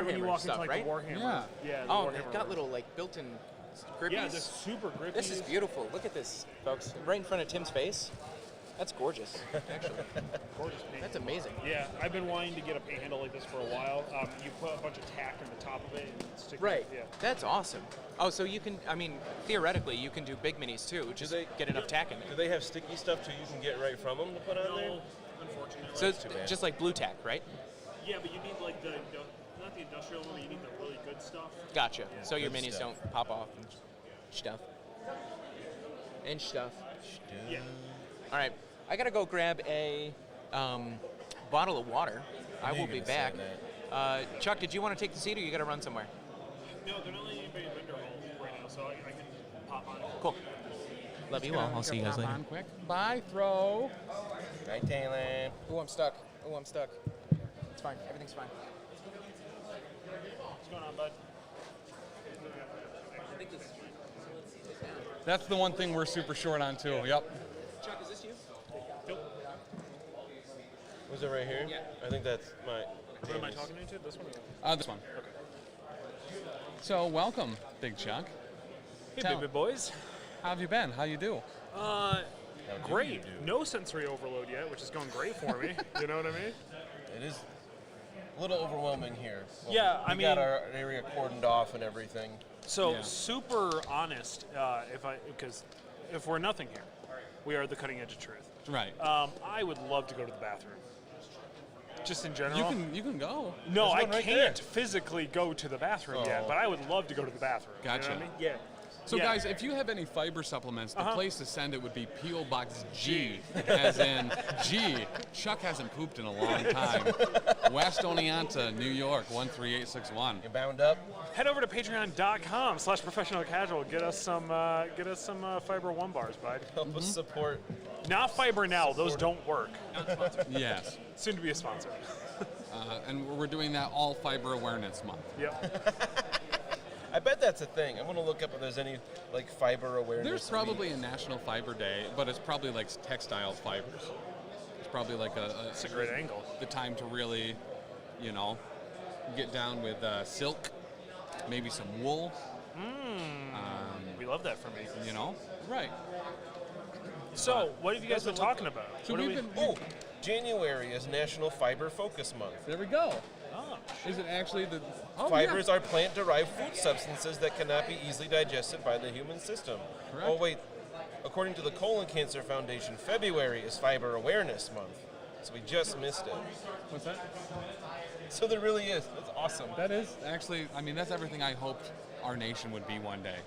Speaker 6: when you walk
Speaker 1: stuff,
Speaker 6: into,
Speaker 1: right?
Speaker 6: the Warhammer.
Speaker 2: Yeah.
Speaker 6: The
Speaker 1: Oh,
Speaker 6: Warhammer
Speaker 1: they've got
Speaker 6: room.
Speaker 1: little built-in grippies.
Speaker 6: Yeah, they're super grippy.
Speaker 1: This is beautiful. Look at this, folks. Right in front of Tim's face. That's gorgeous, actually.
Speaker 6: Gorgeous paint.
Speaker 1: That's amazing.
Speaker 6: Yeah, I've been wanting to get a paint handle like this for a while. You put a bunch of tack in the top of it and stick
Speaker 1: Right.
Speaker 6: it. Yeah.
Speaker 1: That's awesome. Oh, so you can, theoretically, you can do big minis too. Just get enough tack in
Speaker 3: Do
Speaker 1: there.
Speaker 3: they have sticky stuff too you can get right from them to put on there?
Speaker 6: No, unfortunately.
Speaker 1: So it's just like blue tack, right?
Speaker 6: Yeah, but you need not the industrial one, you need the really good stuff.
Speaker 1: Gotcha. So your
Speaker 3: Good
Speaker 1: minis
Speaker 3: stuff.
Speaker 1: don't pop off and stuff. And stuff.
Speaker 6: Yeah.
Speaker 1: All right. I got to go grab a bottle of water. I
Speaker 3: knew
Speaker 1: will
Speaker 3: you
Speaker 1: be
Speaker 3: were gonna
Speaker 1: back.
Speaker 3: say
Speaker 1: Chuck, did you want to take the seat or you got to run somewhere?
Speaker 6: No, they're not letting anybody in vendor hall right now, so I can pop on.
Speaker 1: Cool. Love you all. I'll see you guys later.
Speaker 2: On quick. Bye, throw.
Speaker 3: Right, Taylor.
Speaker 1: Oh, I'm stuck. It's fine. Everything's fine.
Speaker 6: What's going on, bud?
Speaker 2: That's the one thing we're super short on too. Yep.
Speaker 1: Chuck, is this you?
Speaker 3: Was it right here?
Speaker 1: Yeah.
Speaker 3: I think that's my.
Speaker 6: What am I talking into? This one?
Speaker 2: This one. Okay. So welcome, Big Chuck.
Speaker 6: Hey,
Speaker 2: Tell-
Speaker 6: baby boys.
Speaker 2: How have you been? How you do?
Speaker 6: Great. No sensory overload yet, which is going great for me. You know what I mean?
Speaker 3: It is a little overwhelming here.
Speaker 6: Yeah, I
Speaker 3: we got
Speaker 6: mean-
Speaker 3: our area cordoned off and everything.
Speaker 6: So
Speaker 2: Yeah.
Speaker 6: super honest, because if we're nothing here, we are the cutting edge of truth.
Speaker 2: Right.
Speaker 6: I would love to go to the bathroom. Just in general.
Speaker 2: You can go.
Speaker 6: No, I
Speaker 3: one right
Speaker 6: can't
Speaker 3: there.
Speaker 6: physically go to the bathroom yet,
Speaker 3: Oh.
Speaker 6: but I would love to go to the bathroom. You know
Speaker 2: Gotcha.
Speaker 6: what I mean? Yeah.
Speaker 2: So
Speaker 6: Yeah.
Speaker 2: guys, if you have any fiber supplements, the
Speaker 6: Uh-huh.
Speaker 2: place to send it would be P.O. Box G, as in G. Chuck hasn't pooped in a long time. West Oneonta, New York, 13861.
Speaker 3: You bound up?
Speaker 6: Head over to patreon.com/professionalcasual. Get us some Fiber One bars, bud.
Speaker 3: Help us support.
Speaker 6: Not Fiber Now. Those don't work.
Speaker 2: Yes.
Speaker 6: Soon to be a sponsor.
Speaker 2: And we're doing that all Fiber Awareness Month.
Speaker 6: Yep.
Speaker 3: I bet that's a thing. I'm gonna look up if there's any fiber awareness.
Speaker 2: There's probably a National Fiber Day, but it's probably like textile fibers. It's probably like
Speaker 6: It's a great angle.
Speaker 2: the time to really, get down with silk, maybe some wool.
Speaker 6: We love that for me.
Speaker 2: Right.
Speaker 6: So, what have you guys been talking about?
Speaker 2: So
Speaker 6: What do
Speaker 2: we've
Speaker 6: we-
Speaker 2: been.
Speaker 3: Oh, January is National Fiber Focus Month.
Speaker 2: There we go.
Speaker 6: Oh,
Speaker 2: Is it actually the
Speaker 3: Fibers are plant-derived food substances that cannot be easily digested by the human system.
Speaker 2: Correct.
Speaker 3: Oh wait, according to the Colon Cancer Foundation, February is Fiber Awareness Month, so we just missed it.
Speaker 2: What's that?
Speaker 3: So there really is. That's awesome.
Speaker 2: That is actually. I mean, that's everything I hoped our nation would be one day.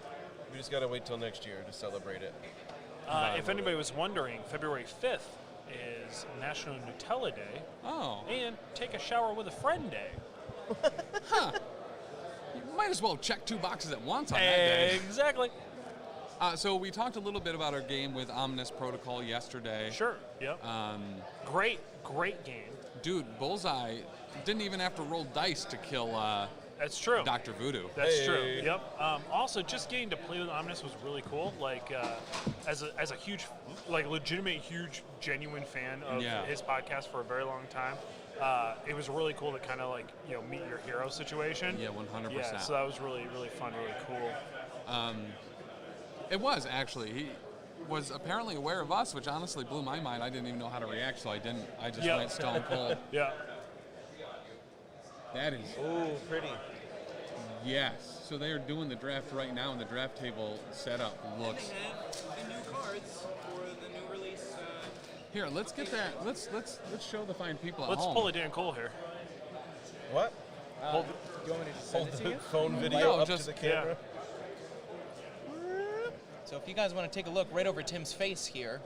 Speaker 3: We just gotta wait till next year to celebrate it.
Speaker 6: if anybody was wondering, February 5th is National Nutella Day
Speaker 2: Oh.
Speaker 6: and Take a Shower with a Friend Day.
Speaker 2: You might as well check 2 boxes at once on that day.
Speaker 6: Exactly.
Speaker 2: So we talked a little bit about our game with Ominous Protocol yesterday.
Speaker 6: Sure. Yep. Great game.
Speaker 2: Dude, Bullseye didn't even have to roll dice to kill
Speaker 6: That's true.
Speaker 2: Dr. Voodoo.
Speaker 6: That's true.
Speaker 3: Hey.
Speaker 6: Yep. Also, just getting to play with Omnis was really cool. As a huge, legitimate, huge, genuine fan of
Speaker 2: Yeah.
Speaker 6: his podcast for a very long time, it was really cool to kind of meet your hero situation.
Speaker 2: Yeah, 100%.
Speaker 6: Yeah. So that was really, really fun, really cool.
Speaker 2: It was actually. He was apparently aware of us, which honestly blew my mind. I didn't even know how to react, so I didn't. I just
Speaker 6: Yeah.
Speaker 2: went stone cold.
Speaker 6: Yeah.
Speaker 2: That is,
Speaker 3: Ooh, pretty.
Speaker 2: yes. So they are doing the draft right now, and the draft table setup looks.
Speaker 1: They have the new cards for the new release.
Speaker 2: Here, let's get that. Let's show the fine people at
Speaker 6: Let's
Speaker 2: home.
Speaker 6: pull a Dan Cole here.
Speaker 3: What?
Speaker 1: Do you want me to just send
Speaker 3: Hold
Speaker 1: it to
Speaker 3: the
Speaker 1: you?
Speaker 3: phone video
Speaker 2: No,
Speaker 3: up
Speaker 2: just-
Speaker 3: to the camera.
Speaker 1: So if you guys want to take a look right over Tim's face here.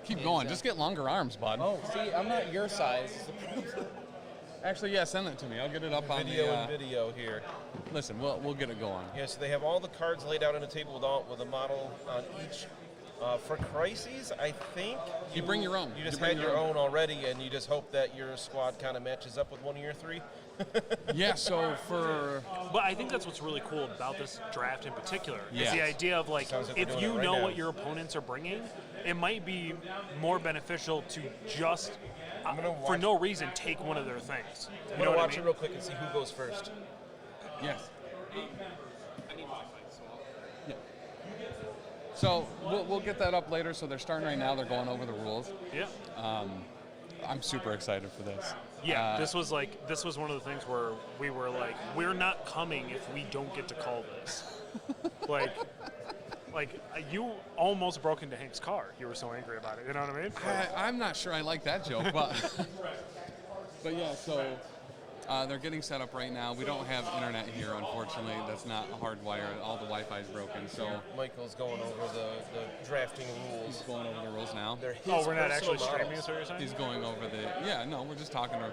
Speaker 2: Keep going. Just get longer arms, bud.
Speaker 1: Oh, see, I'm not your size.
Speaker 2: Actually, yeah, send that to me. I'll get it up on
Speaker 3: Video
Speaker 2: the.
Speaker 3: and video here.
Speaker 2: Listen, we'll get it going.
Speaker 3: Yeah, so they have all the cards laid out on a table with a model on each. For crises, I think
Speaker 2: You bring your own.
Speaker 3: You just
Speaker 2: You bring
Speaker 3: had
Speaker 2: your
Speaker 3: your
Speaker 2: own.
Speaker 3: own already, and you just hope that your squad kind of matches up with one of your three.
Speaker 2: Yeah. So for
Speaker 6: But I think that's what's really cool about this draft in particular
Speaker 2: Yes.
Speaker 6: is the idea of like
Speaker 3: Sounds like they're
Speaker 6: if
Speaker 3: doing
Speaker 6: you
Speaker 3: it right
Speaker 6: know
Speaker 3: now.
Speaker 6: what your opponents are bringing, it might be more beneficial to just
Speaker 3: I'm gonna
Speaker 6: for
Speaker 3: watch-
Speaker 6: no reason take one of their things.
Speaker 3: I'm
Speaker 6: You
Speaker 3: gonna
Speaker 6: know what I
Speaker 3: watch
Speaker 6: mean?
Speaker 3: it real quick and see who goes first.
Speaker 2: yes. Yeah. So we'll get that up later. So they're starting right now. They're going over the rules.
Speaker 6: Yeah.
Speaker 2: I'm super excited for this.
Speaker 6: Yeah, this was one of the things where we were like, we're not coming if we don't get to call this. like you almost broke into Hank's car. You were so angry about it. You know what I mean?
Speaker 2: I'm not sure I like that joke, but but yeah. So they're getting set up right now. We don't have internet here, unfortunately. That's not hardwired. All the Wi-Fi is broken. So
Speaker 3: Michael's going over the drafting
Speaker 2: he's
Speaker 3: rules.
Speaker 2: going over the rules now.
Speaker 3: They're his
Speaker 6: Oh, we're not
Speaker 3: personal
Speaker 6: actually streaming.
Speaker 3: models.
Speaker 6: Is what you're saying?
Speaker 2: He's going over the. Yeah, no, we're just talking to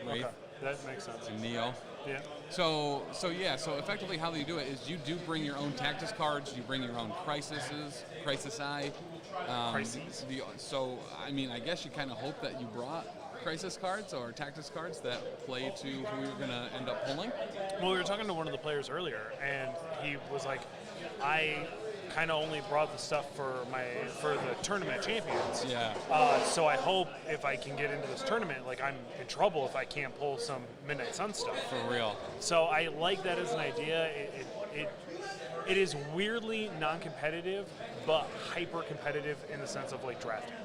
Speaker 2: Wraith
Speaker 6: Okay, that makes sense.
Speaker 2: and Neo.
Speaker 6: Yeah.
Speaker 2: So effectively how they do it is you do bring your own tactics cards, you bring your own crisis I.
Speaker 6: Crises.
Speaker 2: So I mean, I guess you kind of hope that you brought crisis cards or tactics cards that play to who you're going to end up pulling.
Speaker 6: Well, we were talking to one of the players earlier, and he was like, I kind of only brought the stuff for the tournament champions.
Speaker 2: Yeah.
Speaker 6: So I hope if I can get into this tournament, like I'm in trouble if I can't pull some Midnight Sun stuff.
Speaker 2: For real.
Speaker 6: So I like that as an idea. It is weirdly non-competitive, but hyper-competitive in the sense of like drafting.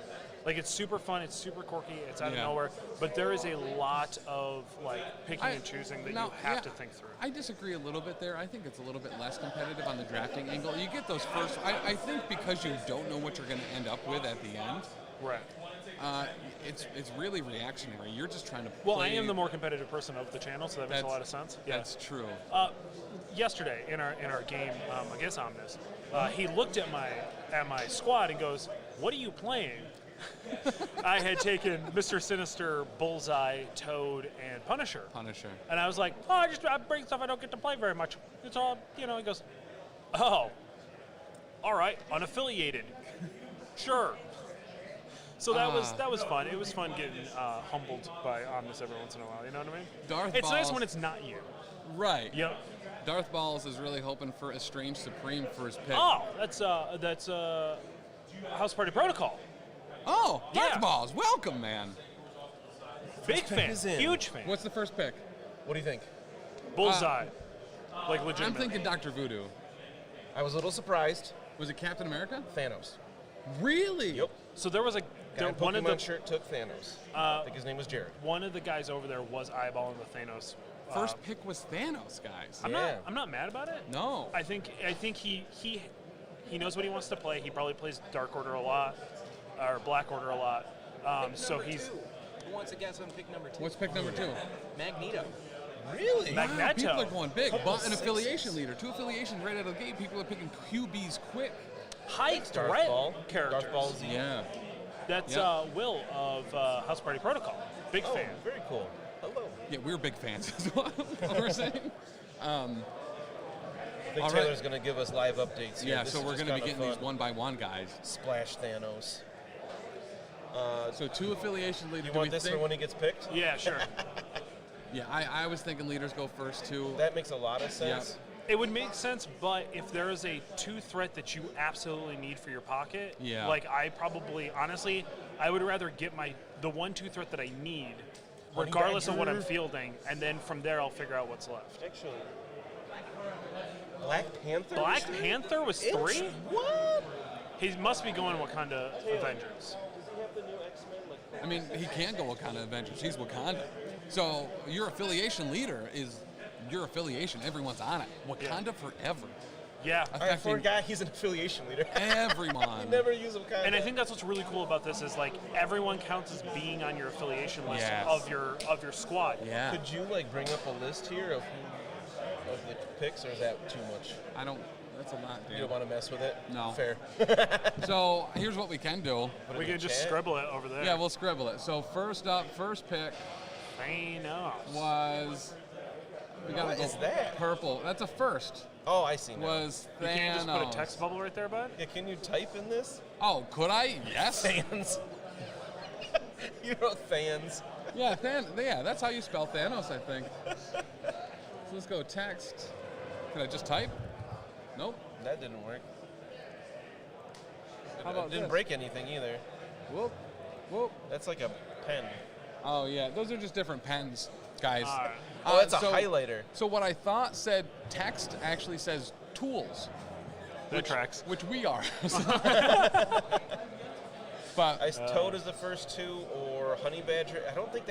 Speaker 6: Like it's super fun, it's super quirky, it's out of
Speaker 2: Yeah.
Speaker 6: nowhere, but there is a lot of like picking and choosing that you have to think through.
Speaker 2: I disagree a little bit there. I think it's a little bit less competitive on the drafting angle. You get those first. I think because you don't know what you're going to end up with at the end.
Speaker 6: Right.
Speaker 2: It's really reactionary. You're just trying to.
Speaker 6: Well, I
Speaker 2: play-
Speaker 6: am the more competitive person of the channel, so that makes a
Speaker 2: That's-
Speaker 6: lot of sense. Yeah.
Speaker 2: That's true.
Speaker 6: Yesterday in our game against Omnis, he looked at my squad and goes, "What are you playing?" I had taken Mr. Sinister, Bullseye, Toad, and Punisher. And I was like, "Oh, I bring stuff I don't get to play very much. It's all, you know." He goes, "Oh, all right, unaffiliated, sure." So that was fun. It was fun getting humbled by Omnis every once in a while. You know what I mean? It's nice
Speaker 2: Balls-
Speaker 6: when it's not you.
Speaker 2: Right.
Speaker 6: Yep.
Speaker 2: Darth Balls is really hoping for a Strange Supreme for his pick.
Speaker 6: Oh, that's House Party Protocol.
Speaker 2: Oh, Darth
Speaker 6: Yeah.
Speaker 2: Balls, welcome, man.
Speaker 6: Big
Speaker 3: pick
Speaker 6: fan,
Speaker 3: is in.
Speaker 6: huge fan.
Speaker 2: What's the first pick?
Speaker 3: What do you think?
Speaker 6: Bullseye, like legitimate.
Speaker 2: I'm thinking Dr. Voodoo.
Speaker 3: I was a little surprised.
Speaker 2: Was it Captain America?
Speaker 3: Thanos.
Speaker 2: Really?
Speaker 3: Yep.
Speaker 6: So there was
Speaker 3: Guy in
Speaker 6: one of
Speaker 3: Pokemon
Speaker 6: the
Speaker 3: shirt took Thanos. I think his name was Jared.
Speaker 6: one of the guys over there was eyeballing the Thanos.
Speaker 2: First pick was Thanos, guys.
Speaker 6: I'm
Speaker 3: Yeah.
Speaker 6: not mad about it.
Speaker 2: No.
Speaker 6: I think he knows what he wants to play. He probably plays Dark Order a lot, or Black Order a lot. So he's
Speaker 1: Who wants to guess on pick number 2?
Speaker 2: What's pick number 2?
Speaker 1: Magneto.
Speaker 3: Really?
Speaker 6: Magneto.
Speaker 2: People are going big,
Speaker 3: Couple
Speaker 2: but an
Speaker 3: sixes.
Speaker 2: affiliation leader. 2 affiliations right out of the gate. People are picking QBs quick.
Speaker 6: high
Speaker 3: Darth
Speaker 6: threat
Speaker 3: Ball.
Speaker 6: characters.
Speaker 3: Darth Ball Z.
Speaker 2: Yeah.
Speaker 6: That's
Speaker 2: Yep.
Speaker 6: Will of House Party Protocol. Big
Speaker 3: Oh,
Speaker 6: fan.
Speaker 3: very cool. Hello.
Speaker 2: Yeah, we're big fans is what we're saying.
Speaker 3: I think
Speaker 2: All right.
Speaker 3: Taylor's going to give us live updates here.
Speaker 2: Yeah,
Speaker 3: This
Speaker 2: so
Speaker 3: is
Speaker 2: we're
Speaker 3: just
Speaker 2: going to be
Speaker 3: kinda
Speaker 2: getting these
Speaker 3: fun.
Speaker 2: one-by-one guys.
Speaker 3: Splash Thanos.
Speaker 2: So 2 affiliation leaders.
Speaker 3: You
Speaker 2: do
Speaker 3: want
Speaker 2: we
Speaker 3: this
Speaker 2: think?
Speaker 3: one when he gets picked?
Speaker 6: Yeah, sure.
Speaker 2: Yeah, I was thinking leaders go first too.
Speaker 3: That makes a lot of sense.
Speaker 6: It would make sense, but if there is a 2 threat that you absolutely need for your pocket,
Speaker 2: Yeah.
Speaker 6: like I probably, honestly, I would rather get the 1-2 threat that I need,
Speaker 3: Honey
Speaker 6: regardless of what I'm
Speaker 3: Badger.
Speaker 6: fielding, and then from there I'll figure out what's left.
Speaker 3: Actually, Black Panther?
Speaker 6: Black Panther was 3?
Speaker 3: What?
Speaker 6: He must be going Wakanda Avengers.
Speaker 2: I mean, he can go Wakanda Avengers. He's Wakanda. So your affiliation leader is your affiliation. Everyone's on it. Wakanda forever.
Speaker 6: Yeah.
Speaker 3: I forgot he's an affiliation leader.
Speaker 2: Everyone.
Speaker 3: You never use Wakanda.
Speaker 6: And I think that's what's really cool about this is like everyone counts as being on your affiliation list of your squad.
Speaker 2: Yeah.
Speaker 3: Could you like bring up a list here of the picks, or is that too much?
Speaker 2: I don't. That's a lot, dude.
Speaker 3: You don't want to mess with it?
Speaker 2: No.
Speaker 3: Fair.
Speaker 2: So here's what we can do.
Speaker 6: We can just scribble it over there.
Speaker 2: Yeah, we'll scribble it. So first pick was. We got
Speaker 3: What is that?
Speaker 2: Purple. That's a first.
Speaker 3: Oh, I see now.
Speaker 2: Was
Speaker 6: You
Speaker 2: Thanos.
Speaker 6: can't just put a text bubble right there, bud?
Speaker 3: Yeah, can you type in this?
Speaker 2: Oh, could I? Yes.
Speaker 3: Fans. You wrote fans.
Speaker 2: Yeah, that's how you spell Thanos, I think. So let's go text. Can I just type? Nope.
Speaker 3: That didn't work.
Speaker 2: How about
Speaker 3: Didn't
Speaker 2: this?
Speaker 3: break anything either.
Speaker 2: Whoop. Whoop.
Speaker 3: That's like a pen.
Speaker 2: Oh, yeah. Those are just different pens, guys.
Speaker 6: All right.
Speaker 3: Oh, that's a highlighter.
Speaker 2: So what I thought said text actually says tools.
Speaker 6: That tracks.
Speaker 2: Which we are. But
Speaker 3: Toad is the first two, or Honey Badger. I don't think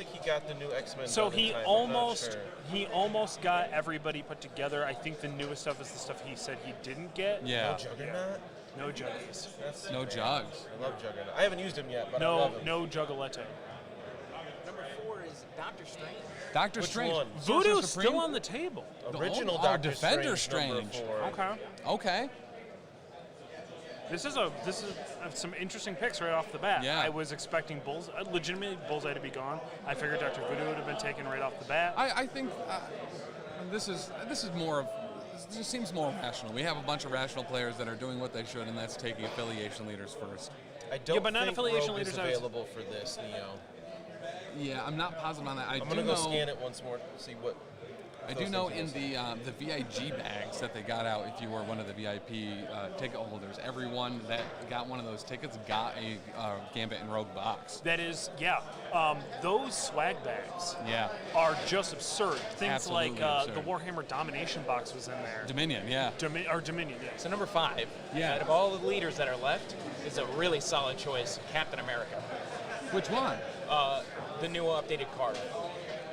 Speaker 3: he got the new X-Men.
Speaker 6: So
Speaker 3: done in
Speaker 6: he
Speaker 3: time. I'm not
Speaker 6: almost
Speaker 3: sure.
Speaker 6: he almost got everybody put together. I think the newest stuff is the stuff he said he didn't get.
Speaker 2: yeah,
Speaker 3: No Juggernaut.
Speaker 6: No juggies.
Speaker 3: That's
Speaker 2: no jugs.
Speaker 3: I love Juggernaut. I haven't used him yet, but I love him.
Speaker 6: No Juggaletto.
Speaker 1: Number 4 is Doctor Strange.
Speaker 2: Doctor
Speaker 3: Which
Speaker 2: Strange.
Speaker 3: one?
Speaker 2: Sorcerer
Speaker 6: Voodoo's
Speaker 2: Supreme?
Speaker 6: still on the table.
Speaker 3: Original
Speaker 2: Oh,
Speaker 3: Doctor
Speaker 2: Defender
Speaker 3: Strange. Number
Speaker 2: Strange.
Speaker 3: 4.
Speaker 6: Okay.
Speaker 2: Okay.
Speaker 6: This is some interesting picks right off the bat.
Speaker 2: Yeah.
Speaker 6: I was expecting legitimately Bullseye to be gone. I figured Dr. Voodoo would have been taken right off the bat.
Speaker 2: I think this is more of. This just seems more rational. We have a bunch of rational players that are doing what they should, and that's taking affiliation leaders first.
Speaker 3: I don't
Speaker 6: but not
Speaker 3: think
Speaker 6: affiliation
Speaker 3: Rogue
Speaker 6: leaders
Speaker 3: is
Speaker 6: are-
Speaker 3: available for this, Neo.
Speaker 2: Yeah, I'm not positive on that.
Speaker 3: I'm gonna go scan it once more to see what.
Speaker 2: I do know in the VIG bags that they got out, if you were one of the VIP ticket holders, everyone that got one of those tickets got a Gambit and Rogue box.
Speaker 6: That is, those swag bags
Speaker 2: Yeah.
Speaker 6: are just absurd. Things
Speaker 2: Absolutely
Speaker 6: like
Speaker 2: absurd.
Speaker 6: the Warhammer Domination box was in there.
Speaker 2: Dominion, yeah.
Speaker 6: Dominion, yes.
Speaker 1: So number 5,
Speaker 2: Yeah.
Speaker 1: out of all the leaders that are left, is a really solid choice, Captain America.
Speaker 2: Which one?
Speaker 1: The new updated card.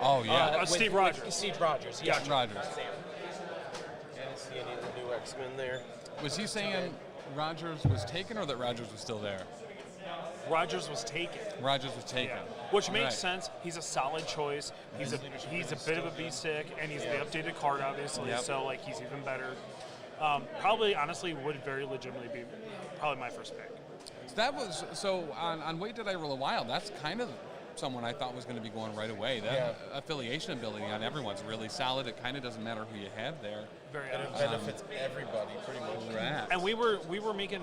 Speaker 2: Oh, yeah.
Speaker 6: Steve Rogers.
Speaker 1: Steve Rogers, yeah.
Speaker 2: Rogers.
Speaker 1: Sam.
Speaker 3: I didn't see any of the new X-Men there.
Speaker 2: Was he saying Rogers was taken or that Rogers was still there?
Speaker 6: Rogers was taken.
Speaker 2: Rogers was taken.
Speaker 6: Which makes
Speaker 2: Right.
Speaker 6: sense. He's a solid choice. He's a bit of a beast stick, and he's the updated card, obviously.
Speaker 2: Yep.
Speaker 6: So like he's even better. Probably, honestly, would very legitimately be probably my first pick.
Speaker 2: So that was on Wait Did I Roll a Wild? That's kind of someone I thought was going to be going right away. That affiliation ability on everyone's really solid. It kind of doesn't matter who you have there.
Speaker 6: Very
Speaker 3: And it benefits everybody pretty much.
Speaker 2: Right.
Speaker 6: And we were making.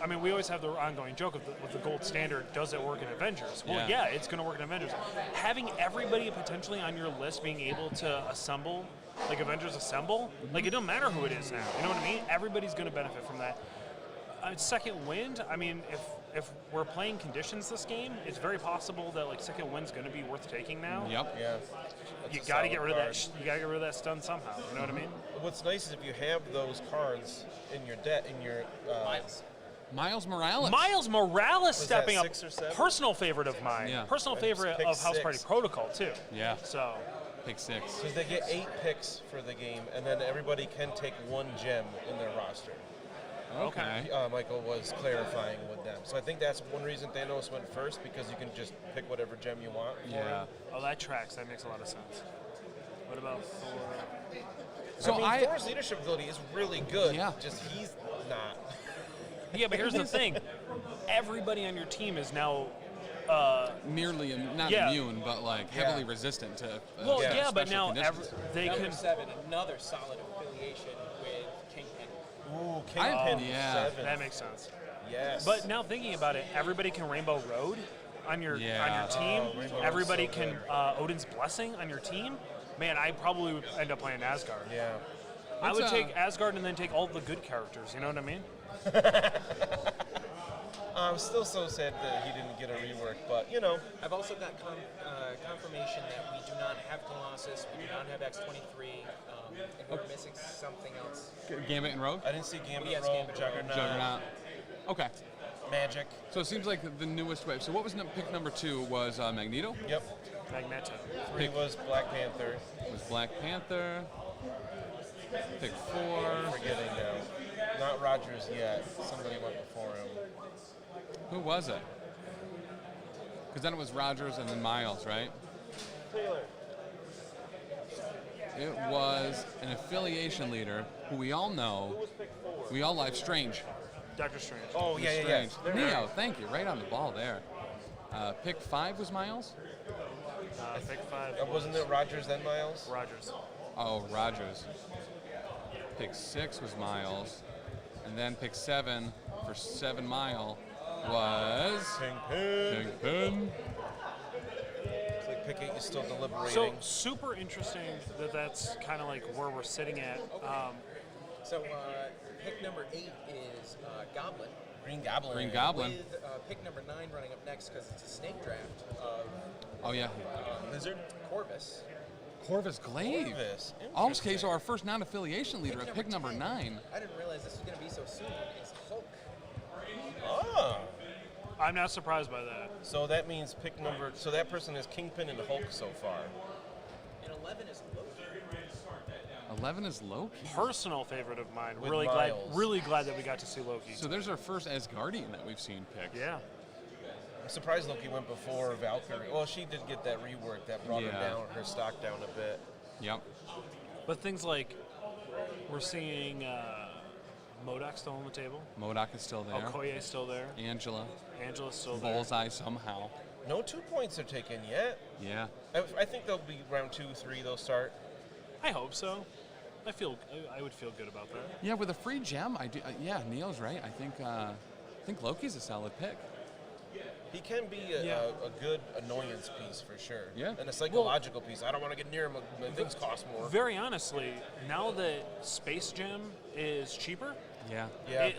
Speaker 6: I mean, we always have the ongoing joke of the gold standard. Does it work in Avengers? Well,
Speaker 2: Yeah.
Speaker 6: it's going to work in Avengers. Having everybody potentially on your list being able to assemble, like Avengers Assemble, like it doesn't matter who it is now. You know what I mean? Everybody's going to benefit from that. Second Wind. I mean, if we're playing conditions this game, it's very possible that like Second Wind's going to be worth taking now.
Speaker 2: Yep.
Speaker 3: Yeah.
Speaker 6: You got to get rid of that. You got to get rid of that stun somehow. You know what I mean?
Speaker 3: What's nice is if you have those cards in your
Speaker 2: Miles Morales.
Speaker 6: Miles Morales stepping
Speaker 3: that
Speaker 6: up.
Speaker 3: 6 or 7?
Speaker 6: Personal favorite of mine.
Speaker 2: Yeah.
Speaker 6: Personal
Speaker 3: I
Speaker 6: favorite
Speaker 3: just
Speaker 6: of
Speaker 3: picked
Speaker 6: House
Speaker 3: 6.
Speaker 6: Party Protocol too.
Speaker 2: Yeah.
Speaker 6: So
Speaker 2: Pick 6.
Speaker 3: because they get 8 picks for the game, and then everybody can take 1 gem in their roster.
Speaker 2: Okay.
Speaker 3: Michael was clarifying with them. So I think that's one reason Thanos went first, because you can just pick whatever gem you want. for
Speaker 2: Yeah.
Speaker 3: him.
Speaker 6: oh, that tracks. That makes a lot of sense. What about Thor?
Speaker 2: So
Speaker 3: I mean, Thor's leadership ability is really good.
Speaker 2: Yeah.
Speaker 3: Just he's not.
Speaker 6: Yeah, but here's the thing. Everybody on your team is now.
Speaker 2: Nearly not
Speaker 6: Yeah.
Speaker 2: immune, but like heavily resistant to.
Speaker 6: Well,
Speaker 3: Yeah.
Speaker 6: yeah, but
Speaker 2: special
Speaker 6: now
Speaker 2: conditions.
Speaker 6: they
Speaker 1: Number
Speaker 6: can.
Speaker 1: 7, another solid affiliation with Kingpin.
Speaker 3: Ooh, Kingpin
Speaker 2: yeah.
Speaker 3: 7.
Speaker 6: That makes sense.
Speaker 3: Yes.
Speaker 6: But now thinking about it, everybody can Rainbow Road on your
Speaker 2: Yeah.
Speaker 6: team.
Speaker 3: Rainbow Road's
Speaker 6: Everybody
Speaker 3: so
Speaker 6: can
Speaker 3: good.
Speaker 6: Odin's Blessing on your team. Man, I probably would end up playing Asgard.
Speaker 3: Yeah.
Speaker 6: I would
Speaker 2: Let's,
Speaker 6: take Asgard and then take all the good characters. You know what I mean?
Speaker 3: I'm still so sad that he didn't get a rework, but you know.
Speaker 1: I've also got confirmation that we do not have Colossus, we do not have X-23, and we're missing something else.
Speaker 2: Gambit and Rogue.
Speaker 3: I didn't see Gambit
Speaker 1: Yes,
Speaker 3: Rogue,
Speaker 1: Gambit Rogue.
Speaker 3: Juggernaut,
Speaker 2: Juggernaut. Okay.
Speaker 3: Magic.
Speaker 2: So it seems like the newest wave. So what was pick number 2 was Magneto?
Speaker 3: Yep.
Speaker 6: Magneto.
Speaker 3: 3 was Black Panther.
Speaker 2: Was Black Panther. Pick 4.
Speaker 3: Forgetting now. Not Rogers yet. Somebody went before him.
Speaker 2: Who was it? Because then it was Rogers and then Miles, right? It was an affiliation leader who we all know. We all like Strange.
Speaker 6: Doctor Strange.
Speaker 3: Oh, yeah.
Speaker 2: Strange. Neo, thank you. Right on the ball there. Pick 5 was Miles?
Speaker 6: Pick 5.
Speaker 3: Wasn't it Rogers then Miles?
Speaker 6: Rogers.
Speaker 2: Oh, Rogers. Pick 6 was Miles. And then pick 7 for 7 Mile was... Kingpin.
Speaker 3: It's like pick 8 is still deliberating.
Speaker 6: So super interesting that's kind of like where we're sitting at.
Speaker 7: So pick number 8 is Goblin.
Speaker 3: Green Goblin.
Speaker 2: Green Goblin.
Speaker 7: With pick number 9 running up next because it's a snake draft of
Speaker 2: Oh, yeah.
Speaker 7: Lizard, Corvus.
Speaker 2: Corvus Glaive.
Speaker 3: Corvus.
Speaker 2: Okay, so our first non-affiliation leader at pick number
Speaker 7: 10.
Speaker 2: 9.
Speaker 7: I didn't realize this was going to be so soon. Is Hulk.
Speaker 3: Oh.
Speaker 6: I'm not surprised by that.
Speaker 3: So that means pick number... So that person is Kingpin and Hulk so far.
Speaker 7: And 11 is Loki.
Speaker 2: 11 is Loki.
Speaker 6: Personal favorite of mine.
Speaker 3: With
Speaker 6: Really
Speaker 3: Miles.
Speaker 6: glad that we got to see Loki.
Speaker 2: So there's our first Asgardian that we've seen picked.
Speaker 6: Yeah.
Speaker 3: I'm surprised Loki went before Valkyrie. Well, she did get that rework that brought her stock down a bit.
Speaker 2: Yep.
Speaker 6: But things like we're seeing MODOK still on the table.
Speaker 2: MODOK is still there.
Speaker 6: Okoye's still there.
Speaker 2: Angela's
Speaker 6: still there.
Speaker 2: Bullseye somehow.
Speaker 3: No 2 points are taken yet.
Speaker 2: Yeah.
Speaker 3: I think they'll be round 2, 3. They'll start.
Speaker 6: I hope so. I would feel good about that.
Speaker 2: Yeah, with a free gem, I do. Neil's right. I think Loki's a solid pick.
Speaker 3: He can be a good annoyance piece for sure.
Speaker 2: Yeah.
Speaker 3: And a psychological piece. I don't want to get near him. Things cost more.
Speaker 6: Very honestly, now that Space Gem is cheaper,
Speaker 2: Yeah.
Speaker 3: Yeah.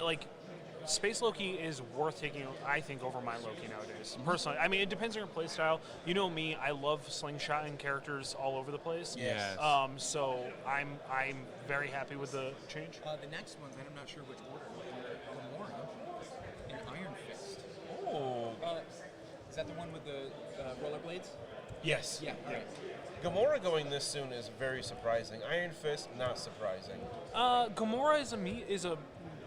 Speaker 6: Space Loki is worth taking, I think, over my Loki nowadays. Personally, I mean, it depends on your play style. You know me, I love slingshotting characters all over the place.
Speaker 3: Yes.
Speaker 6: So I'm very happy with the change.
Speaker 7: The next one, and I'm not sure which order. Gamora and Iron Fist.
Speaker 3: Oh.
Speaker 7: Is that the one with the rollerblades?
Speaker 3: Yes.
Speaker 7: Yeah. Right.
Speaker 3: Gamora going this soon is very surprising. Iron Fist, not surprising.
Speaker 6: Gamora is a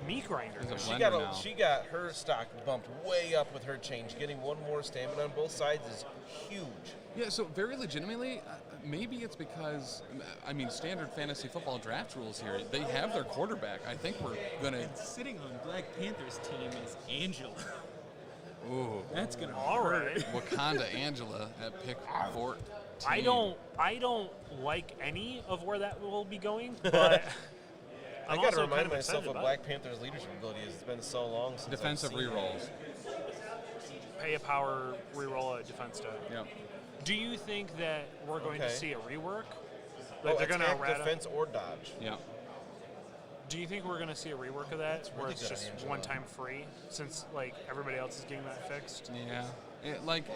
Speaker 6: meat grinder.
Speaker 2: He's a
Speaker 3: She
Speaker 2: blender now.
Speaker 3: she got her stock bumped way up with her change. Getting 1 more stamina on both sides is huge.
Speaker 2: Yeah, so very legitimately, maybe it's because, standard fantasy football draft rules here, they have their quarterback. I think we're going to...
Speaker 7: Sitting on Black Panther's team is Angela.
Speaker 2: Ooh.
Speaker 7: That's gonna
Speaker 6: All right.
Speaker 2: Wakanda Angela at pick 14.
Speaker 6: I don't like any of where that will be going, but
Speaker 3: I
Speaker 6: I'm
Speaker 3: got to
Speaker 6: also
Speaker 3: remind
Speaker 6: kind of
Speaker 3: myself
Speaker 6: excited
Speaker 3: of
Speaker 6: about
Speaker 3: Black Panther's leadership ability. It's been so long since
Speaker 2: Defensive
Speaker 3: I've seen
Speaker 2: rerolls.
Speaker 6: it. Pay a power, reroll a defense die.
Speaker 2: Yep.
Speaker 6: Do you think that we're going to
Speaker 3: Okay.
Speaker 6: see a rework?
Speaker 3: Like
Speaker 6: they're going to
Speaker 3: attack,
Speaker 6: errata?
Speaker 3: defense, or dodge.
Speaker 2: Yep.
Speaker 6: Do you think we're going to see a rework of that, where
Speaker 3: really
Speaker 6: it's
Speaker 3: good,
Speaker 6: just
Speaker 3: Angela.
Speaker 6: one time free, since everybody else is getting that fixed?
Speaker 2: Yeah.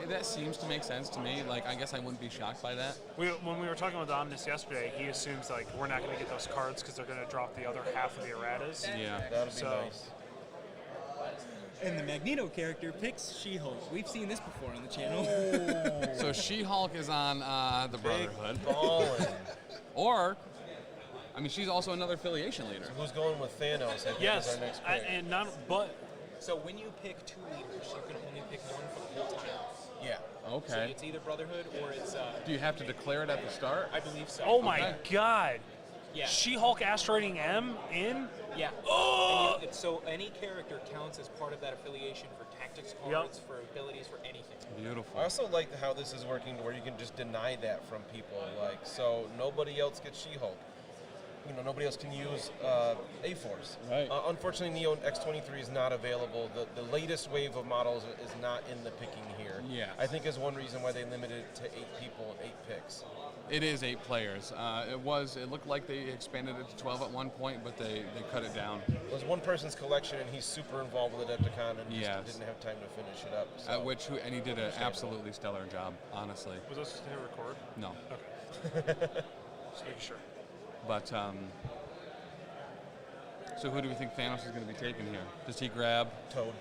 Speaker 2: That seems to make sense to me. I guess I wouldn't be shocked by that.
Speaker 6: When we were talking with Omnis yesterday, he assumes we're not going to get those cards because they're going to drop the other half of the erratas.
Speaker 2: Yeah.
Speaker 3: That'll be
Speaker 6: So-
Speaker 3: nice.
Speaker 7: And the Magneto character picks She-Hulk. We've seen this before on the channel.
Speaker 2: So She-Hulk is on the Brotherhood.
Speaker 3: Ballin'.
Speaker 2: Or, she's also another affiliation leader.
Speaker 3: Who's going with Thanos? I think
Speaker 6: Yes,
Speaker 3: is our next pick.
Speaker 6: and not but
Speaker 7: So when you pick 2 leaders, you can only pick one for the whole time.
Speaker 3: Yeah.
Speaker 7: So
Speaker 2: Okay.
Speaker 7: it's either Brotherhood or it's,
Speaker 2: Do you have to declare it at the start?
Speaker 7: I believe so.
Speaker 6: oh my
Speaker 2: Okay.
Speaker 6: god,
Speaker 7: Yeah.
Speaker 6: She-Hulk asteroiding M in.
Speaker 7: Yeah.
Speaker 6: Oh!
Speaker 7: And so any character counts as part of that affiliation for tactics cards, for abilities, for anything.
Speaker 2: Beautiful.
Speaker 3: I also like how this is working to where you can just deny that from people. So nobody else gets She-Hulk. Nobody else can use A-Force.
Speaker 2: Right.
Speaker 3: Unfortunately, Neo X-23 is not available. The latest wave of models is not in the picking here.
Speaker 2: Yes.
Speaker 3: I think is one reason why they limited it to 8 people and 8 picks.
Speaker 2: It is 8 players. It looked like they expanded it to 12 at one point, but they cut it down.
Speaker 3: It was one person's collection, and he's super involved with Adepticon and
Speaker 2: Yes.
Speaker 3: just didn't have time to finish it up. So.
Speaker 2: And he did an absolutely stellar job, honestly.
Speaker 6: Was this to record?
Speaker 2: No.
Speaker 6: Okay. Just making sure.
Speaker 2: But, so who do we think Thanos is going to be taking here? Does he grab?
Speaker 3: Toad.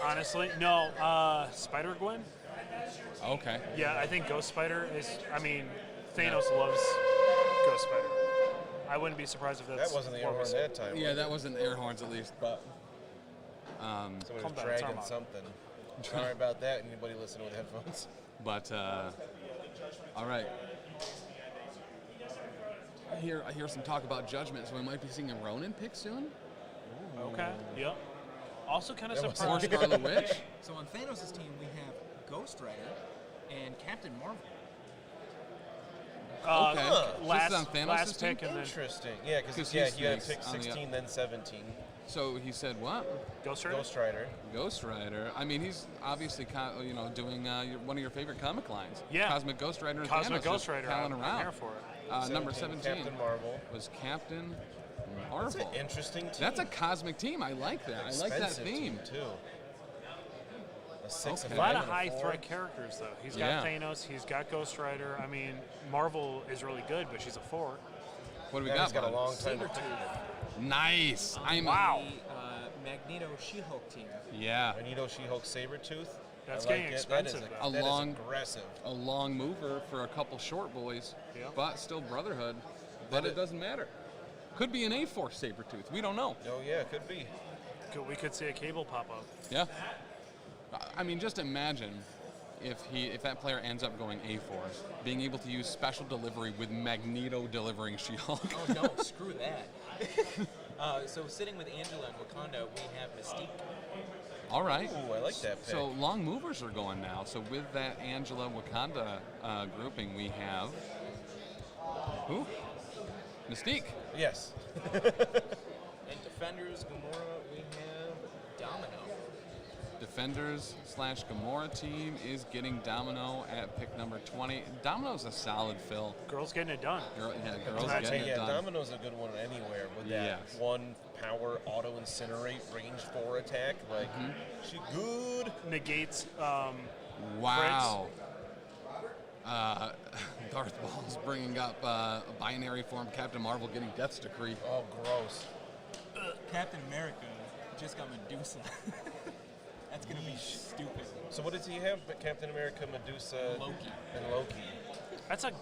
Speaker 6: Honestly, no. Spider-Gwen.
Speaker 2: Okay.
Speaker 6: Yeah, I think Ghost Spider is. I mean, Thanos loves Ghost Spider. I wouldn't be surprised if that's.
Speaker 3: That wasn't the air horn that time.
Speaker 2: Yeah, that wasn't air horns at least, but.
Speaker 3: Somebody
Speaker 6: Calm
Speaker 3: was
Speaker 6: down,
Speaker 3: dragging
Speaker 6: time out.
Speaker 3: something. Sorry about that. Anybody listening with headphones?
Speaker 2: But all right. I hear some talk about Judgment, so we might be seeing a Ronin pick soon.
Speaker 6: Okay. Yep. Also, kind of
Speaker 3: That was-
Speaker 2: Or
Speaker 6: surprised.
Speaker 2: Scarlet Witch.
Speaker 7: So on Thanos' team, we have Ghost Rider and Captain Marvel.
Speaker 2: Okay. This is
Speaker 6: Last,
Speaker 2: on Thanos'
Speaker 6: last
Speaker 2: team?
Speaker 6: pick, and then
Speaker 3: Interesting. Yeah,
Speaker 2: 'Cause
Speaker 3: because
Speaker 2: he
Speaker 3: you got to
Speaker 2: sneaks
Speaker 3: pick
Speaker 2: on the
Speaker 3: 16, then 17.
Speaker 2: So he said what?
Speaker 6: Ghost Rider.
Speaker 3: Ghost Rider.
Speaker 2: Ghost Rider. I mean, he's obviously doing one of your favorite comic lines.
Speaker 6: Yeah.
Speaker 2: Cosmic Ghost Rider. And
Speaker 6: Cosmic
Speaker 2: Thanos
Speaker 6: Ghost
Speaker 2: just
Speaker 6: Rider.
Speaker 2: palling
Speaker 6: I'm
Speaker 2: around.
Speaker 6: here for it.
Speaker 2: Number 17
Speaker 3: Captain Marvel.
Speaker 2: was Captain
Speaker 3: That's
Speaker 2: Marvel.
Speaker 3: an interesting team.
Speaker 2: That's a cosmic team. I like that. I like that
Speaker 3: Expensive
Speaker 2: theme.
Speaker 3: team, too. A 6
Speaker 2: Okay.
Speaker 6: A lot
Speaker 3: and
Speaker 6: of
Speaker 3: a 4.
Speaker 6: high threat characters, though. He's got
Speaker 2: Yeah.
Speaker 6: Thanos. He's got Ghost Rider. I mean, Marvel is really good, but she's a 4.
Speaker 2: What do we
Speaker 3: Yeah,
Speaker 2: got?
Speaker 3: he's got a
Speaker 2: bud?
Speaker 3: long time to
Speaker 7: Sabretooth.
Speaker 2: Nice. I'm
Speaker 6: Wow.
Speaker 7: The Magneto She-Hulk team.
Speaker 2: Yeah.
Speaker 3: Magneto, She-Hulk, Sabretooth.
Speaker 6: That's
Speaker 3: I like
Speaker 6: getting
Speaker 3: it.
Speaker 6: expensive,
Speaker 3: That is,
Speaker 6: though.
Speaker 3: that is
Speaker 2: Long-
Speaker 3: aggressive.
Speaker 2: A long mover for a couple short boys,
Speaker 6: Yeah.
Speaker 2: but still Brotherhood. But it doesn't matter. Could be an A-Force Sabretooth. We don't know.
Speaker 3: Oh, yeah, could be.
Speaker 6: We could see a Cable pop up.
Speaker 2: Yeah. I mean, just imagine if that player ends up going A-Force, being able to use special delivery with Magneto delivering She-Hulk.
Speaker 7: Oh no, screw that. So sitting with Angela and Wakanda, we have Mystique.
Speaker 2: All right.
Speaker 3: Ooh, I like that pick.
Speaker 2: So long movers are going now. So with that Angela Wakanda grouping, we have who? Mystique.
Speaker 3: Yes.
Speaker 7: And Defenders, Gamora, we have Domino.
Speaker 2: Defenders/Gamora team is getting Domino at pick number 20. Domino's a solid fill.
Speaker 6: Girls getting it done.
Speaker 2: Girls
Speaker 3: I'd
Speaker 2: getting
Speaker 3: say,
Speaker 2: it done.
Speaker 3: Domino's a good one anywhere with that
Speaker 2: Yes.
Speaker 3: 1 power auto incinerate range 4 attack. Like, she good.
Speaker 6: Negates.
Speaker 2: Wow. Darth Maul's bringing up a binary form Captain Marvel getting Death's Decree.
Speaker 3: Oh, gross.
Speaker 7: Captain America just got Medusa. That's gonna be stupid.
Speaker 3: So what does he have? Captain America, Medusa,
Speaker 7: Loki.
Speaker 3: and Loki.
Speaker 6: That's a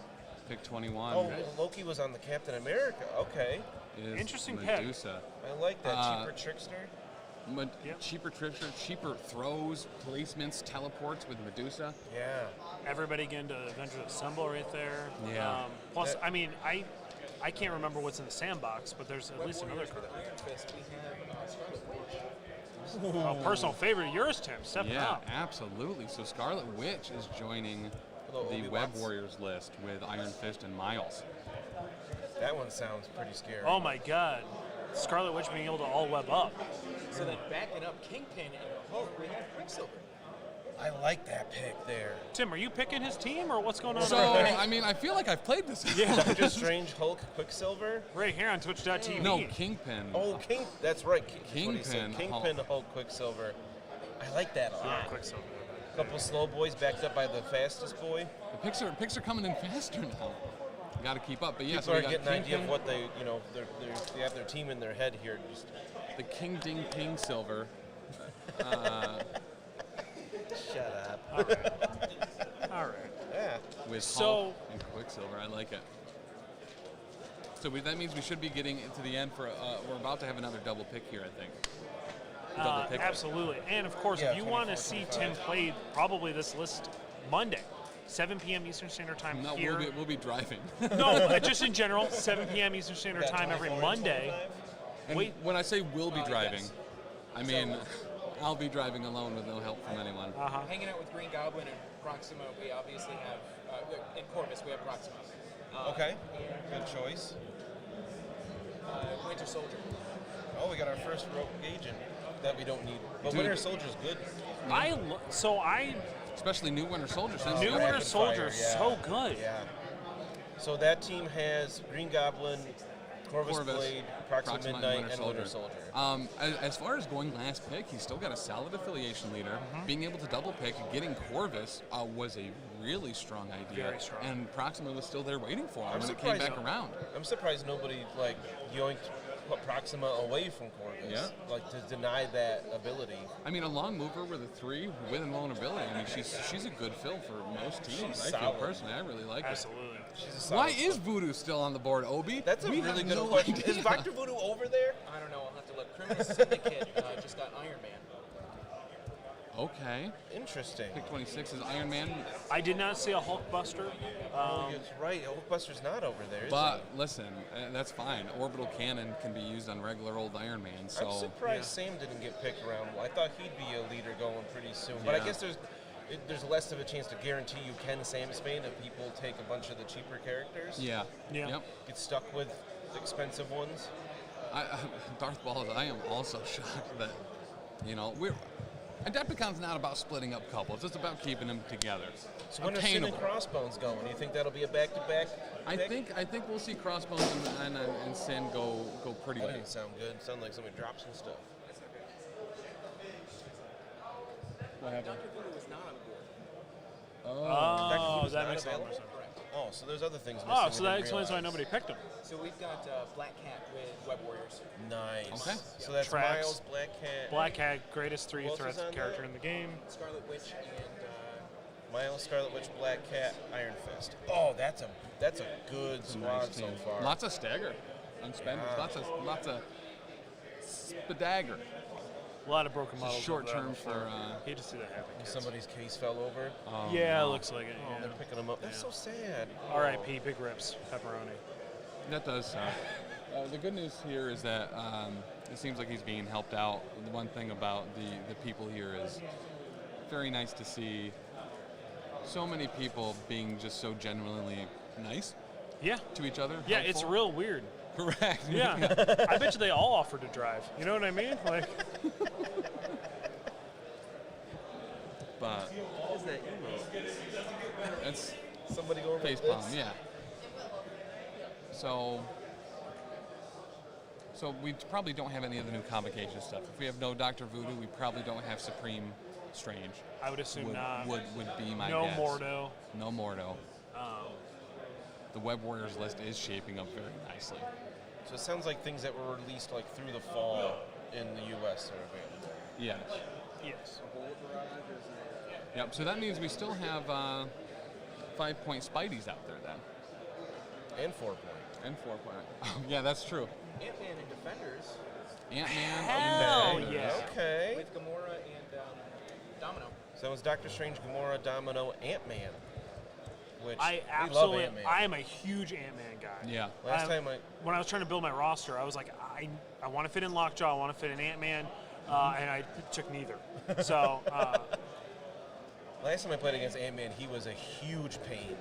Speaker 2: Pick 21
Speaker 3: Oh, Loki was on the Captain America. Okay.
Speaker 2: is
Speaker 6: interesting pick.
Speaker 2: Medusa.
Speaker 3: I like that.
Speaker 2: Uh,
Speaker 3: Cheaper trickster.
Speaker 6: Yep.
Speaker 2: Cheaper trickster, cheaper throws, placements, teleports with Medusa.
Speaker 3: Yeah.
Speaker 6: everybody getting to Avengers Assemble right there.
Speaker 2: Yeah.
Speaker 6: Plus,
Speaker 3: That-
Speaker 6: I mean, I can't remember what's in the sandbox, but there's at least another card.
Speaker 7: Iron Fist, we have Scarlet Witch.
Speaker 6: A personal favorite of yours, Tim. Stepping
Speaker 2: Yeah,
Speaker 6: up.
Speaker 2: absolutely. So Scarlet Witch is joining
Speaker 3: Hello,
Speaker 2: the
Speaker 3: Obi-Wans.
Speaker 2: Web Warriors list with Iron Fist and Miles.
Speaker 3: That one sounds pretty scary.
Speaker 6: Oh my God. Scarlet Witch being able to all web up.
Speaker 7: So then backing up Kingpin and Hulk, we have Quicksilver.
Speaker 3: I like that pick there.
Speaker 6: Tim, are you picking his team or what's going on?
Speaker 2: So,
Speaker 6: right there?
Speaker 2: I mean, I feel like I've played this.
Speaker 3: Doctor Strange, Hulk, Quicksilver.
Speaker 6: Right here on Twitch.tv.
Speaker 2: No, Kingpin.
Speaker 3: Oh, That's right. That's what he said.
Speaker 2: Kingpin,
Speaker 3: Kingpin, Hulk, Quicksilver. I like that a
Speaker 6: Yeah,
Speaker 3: lot.
Speaker 6: Quicksilver.
Speaker 3: Couple slow boys backed up by the fastest boy.
Speaker 2: The picks are coming in faster now. Got to keep up. But yeah,
Speaker 3: People
Speaker 2: so we
Speaker 3: are
Speaker 2: got
Speaker 3: getting an idea of
Speaker 2: Kingpin,
Speaker 3: what they, they have their team in their head here. Just
Speaker 2: the King Ding Ping Silver.
Speaker 3: shut up.
Speaker 6: All right.
Speaker 3: Yeah.
Speaker 2: With
Speaker 6: So-
Speaker 2: Hulk and Quicksilver. I like it. So that means we should be getting into the end for. We're about to have another double pick here, I think. Double pick.
Speaker 6: Absolutely. And of course,
Speaker 3: Yeah,
Speaker 6: if you want to
Speaker 3: 24,
Speaker 6: see Tim play probably this list Monday, 7 p.m. Eastern Standard Time
Speaker 2: No,
Speaker 6: here.
Speaker 2: we'll be driving.
Speaker 6: No, just in general, 7 p.m. Eastern Standard Time every Monday.
Speaker 2: And
Speaker 6: Wait.
Speaker 2: when I say we'll be driving,
Speaker 7: yes.
Speaker 2: I mean I'll be driving alone with no help from anyone.
Speaker 6: Uh-huh.
Speaker 7: Hanging out with Green Goblin and Proxima, we obviously have, in Corvus, we have Proxima.
Speaker 3: Okay. Good choice.
Speaker 7: Winter Soldier.
Speaker 3: Oh, we got our first rogue agent that we don't need. But
Speaker 2: Dude.
Speaker 3: Winter Soldier's good.
Speaker 2: Especially New Winter Soldier. Since
Speaker 6: New
Speaker 2: we got-
Speaker 6: Winter
Speaker 3: Rapid
Speaker 6: Soldier
Speaker 3: fire,
Speaker 6: is so good.
Speaker 3: Yeah. So that team has Green Goblin, Corvus Blade, Proxima Midnight, and Winter Soldier.
Speaker 2: As far as going last pick, he's still got a solid affiliation leader.
Speaker 6: Mm-hmm.
Speaker 2: Being able to double pick, getting Corvus was a really strong idea.
Speaker 6: Very strong.
Speaker 2: And Proxima was still there waiting for him
Speaker 3: I'm
Speaker 2: when it came
Speaker 3: surprised-
Speaker 2: back around.
Speaker 3: I'm surprised nobody yoinked put Proxima away from Corvus.
Speaker 2: Yeah.
Speaker 3: Like, to deny that ability.
Speaker 2: I mean, a long mover with a 3 with invulnerability. I mean, she's a good fill for most teams.
Speaker 3: She's
Speaker 2: I feel
Speaker 3: solid.
Speaker 2: personally, I really like
Speaker 6: Absolutely.
Speaker 3: She's a solid
Speaker 2: Why
Speaker 3: fill.
Speaker 2: is Voodoo still on the board, Obi?
Speaker 3: That's a
Speaker 2: We
Speaker 3: really
Speaker 2: have
Speaker 3: good
Speaker 2: no
Speaker 3: question.
Speaker 2: idea.
Speaker 3: Is Dr. Voodoo over there?
Speaker 8: I don't know. I'll have to look. Criminal Syndicate just got Iron Man.
Speaker 2: Okay.
Speaker 3: Interesting.
Speaker 2: Pick 26 is Iron Man.
Speaker 6: I did not see a Hulkbuster.
Speaker 3: That's right. Hulkbuster's not over there, is
Speaker 2: But listen, that's fine. Orbital cannon can be used on regular old Iron Man.
Speaker 3: he?
Speaker 2: So
Speaker 3: I'm surprised Sam didn't get picked around. I thought he'd be a leader going pretty soon. But I
Speaker 2: Yeah.
Speaker 3: guess there's less of a chance to guarantee you can Sam Spain if people take a bunch of the cheaper characters.
Speaker 2: yeah.
Speaker 6: Yeah.
Speaker 2: Yep.
Speaker 3: Get stuck with the expensive ones.
Speaker 2: Darth Balls, I am also shocked that, Adepticon's not about splitting up couples. It's about keeping them together.
Speaker 3: So when are Sin and
Speaker 2: Obtainable.
Speaker 3: Crossbones going? Do you think that'll be a back-to-back?
Speaker 2: I
Speaker 3: pick?
Speaker 2: think we'll see Crossbones and Sin go pretty
Speaker 3: That
Speaker 2: good.
Speaker 3: didn't sound good. It sounded like somebody dropped some stuff.
Speaker 2: What happened?
Speaker 8: Dr. Voodoo is not on board.
Speaker 6: Oh,
Speaker 3: Voodoo's
Speaker 6: that
Speaker 3: not
Speaker 6: makes a lot more
Speaker 3: available?
Speaker 6: sense.
Speaker 3: Oh, so there's other things missing.
Speaker 6: Oh,
Speaker 3: I
Speaker 6: so that
Speaker 3: didn't
Speaker 6: explains why
Speaker 3: realize.
Speaker 6: nobody picked him.
Speaker 8: So we've got Black Cat with Web Warriors.
Speaker 3: Nice.
Speaker 2: Okay.
Speaker 3: So that's
Speaker 6: Traps.
Speaker 3: Miles, Black Cat,
Speaker 6: Black Cat, greatest
Speaker 3: Who
Speaker 6: 3
Speaker 3: else
Speaker 6: threats
Speaker 3: is on
Speaker 6: character
Speaker 3: that?
Speaker 6: in the game.
Speaker 8: Scarlet Witch and
Speaker 3: Miles, Scarlet Witch, Black Cat, Iron Fist. Oh, that's a good squad so far.
Speaker 2: Lots of stagger. Unspenders.
Speaker 3: Yeah.
Speaker 2: Lots of spedagger.
Speaker 6: A lot of broken models.
Speaker 2: Short
Speaker 6: of that
Speaker 2: term
Speaker 6: before.
Speaker 2: for.
Speaker 6: Hate to see that happen. kids.
Speaker 3: Somebody's case fell over.
Speaker 6: Yeah,
Speaker 2: no.
Speaker 6: it looks like it.
Speaker 3: Oh, they're picking them up. That's so sad.
Speaker 6: R.I.P. Big rips. Pepperoni.
Speaker 2: That does suck. The good news here is that it seems like he's being helped out. The one thing about the people here is very nice to see so many people being just so genuinely nice
Speaker 6: Yeah.
Speaker 2: to each other.
Speaker 6: Yeah, it's
Speaker 2: helpful.
Speaker 6: real weird.
Speaker 2: Correct.
Speaker 6: Yeah. I bet you they all offered to drive. You know what I mean? Like,
Speaker 2: But
Speaker 3: What is that emo?
Speaker 2: it's
Speaker 3: Somebody going
Speaker 2: face
Speaker 3: with
Speaker 2: palm,
Speaker 3: this?
Speaker 2: yeah. So we probably don't have any of the new convocation stuff. If we have no Dr. Voodoo, we probably don't have Supreme Strange.
Speaker 6: I would assume not.
Speaker 2: Would be my
Speaker 6: No
Speaker 2: guess.
Speaker 6: Mordo.
Speaker 2: No Mordo. The Web Warriors list is shaping up very nicely.
Speaker 3: So it sounds like things that were released like through the fall in the U.S. are available.
Speaker 2: Yeah.
Speaker 6: Yes.
Speaker 2: Yep. So that means we still have 5-point Spideys out there then,
Speaker 3: And 4-point.
Speaker 2: and 4-point. Oh, yeah, that's true.
Speaker 8: Ant-Man and Defenders
Speaker 2: Ant-Man.
Speaker 6: Hell
Speaker 3: Okay.
Speaker 6: yeah.
Speaker 3: Okay.
Speaker 8: with Gamora and Domino.
Speaker 3: So it was Doctor Strange, Gamora, Domino, Ant-Man. Which
Speaker 6: I
Speaker 3: we love
Speaker 6: absolutely,
Speaker 3: Ant-Man.
Speaker 6: I am a huge Ant-Man guy.
Speaker 2: Yeah.
Speaker 3: Last time
Speaker 6: when I was trying to build my roster, I was like, I want to fit in Lockjaw, I want to fit in Ant-Man, and I took neither. So,
Speaker 3: Last time I played against Ant-Man, he was a huge pain.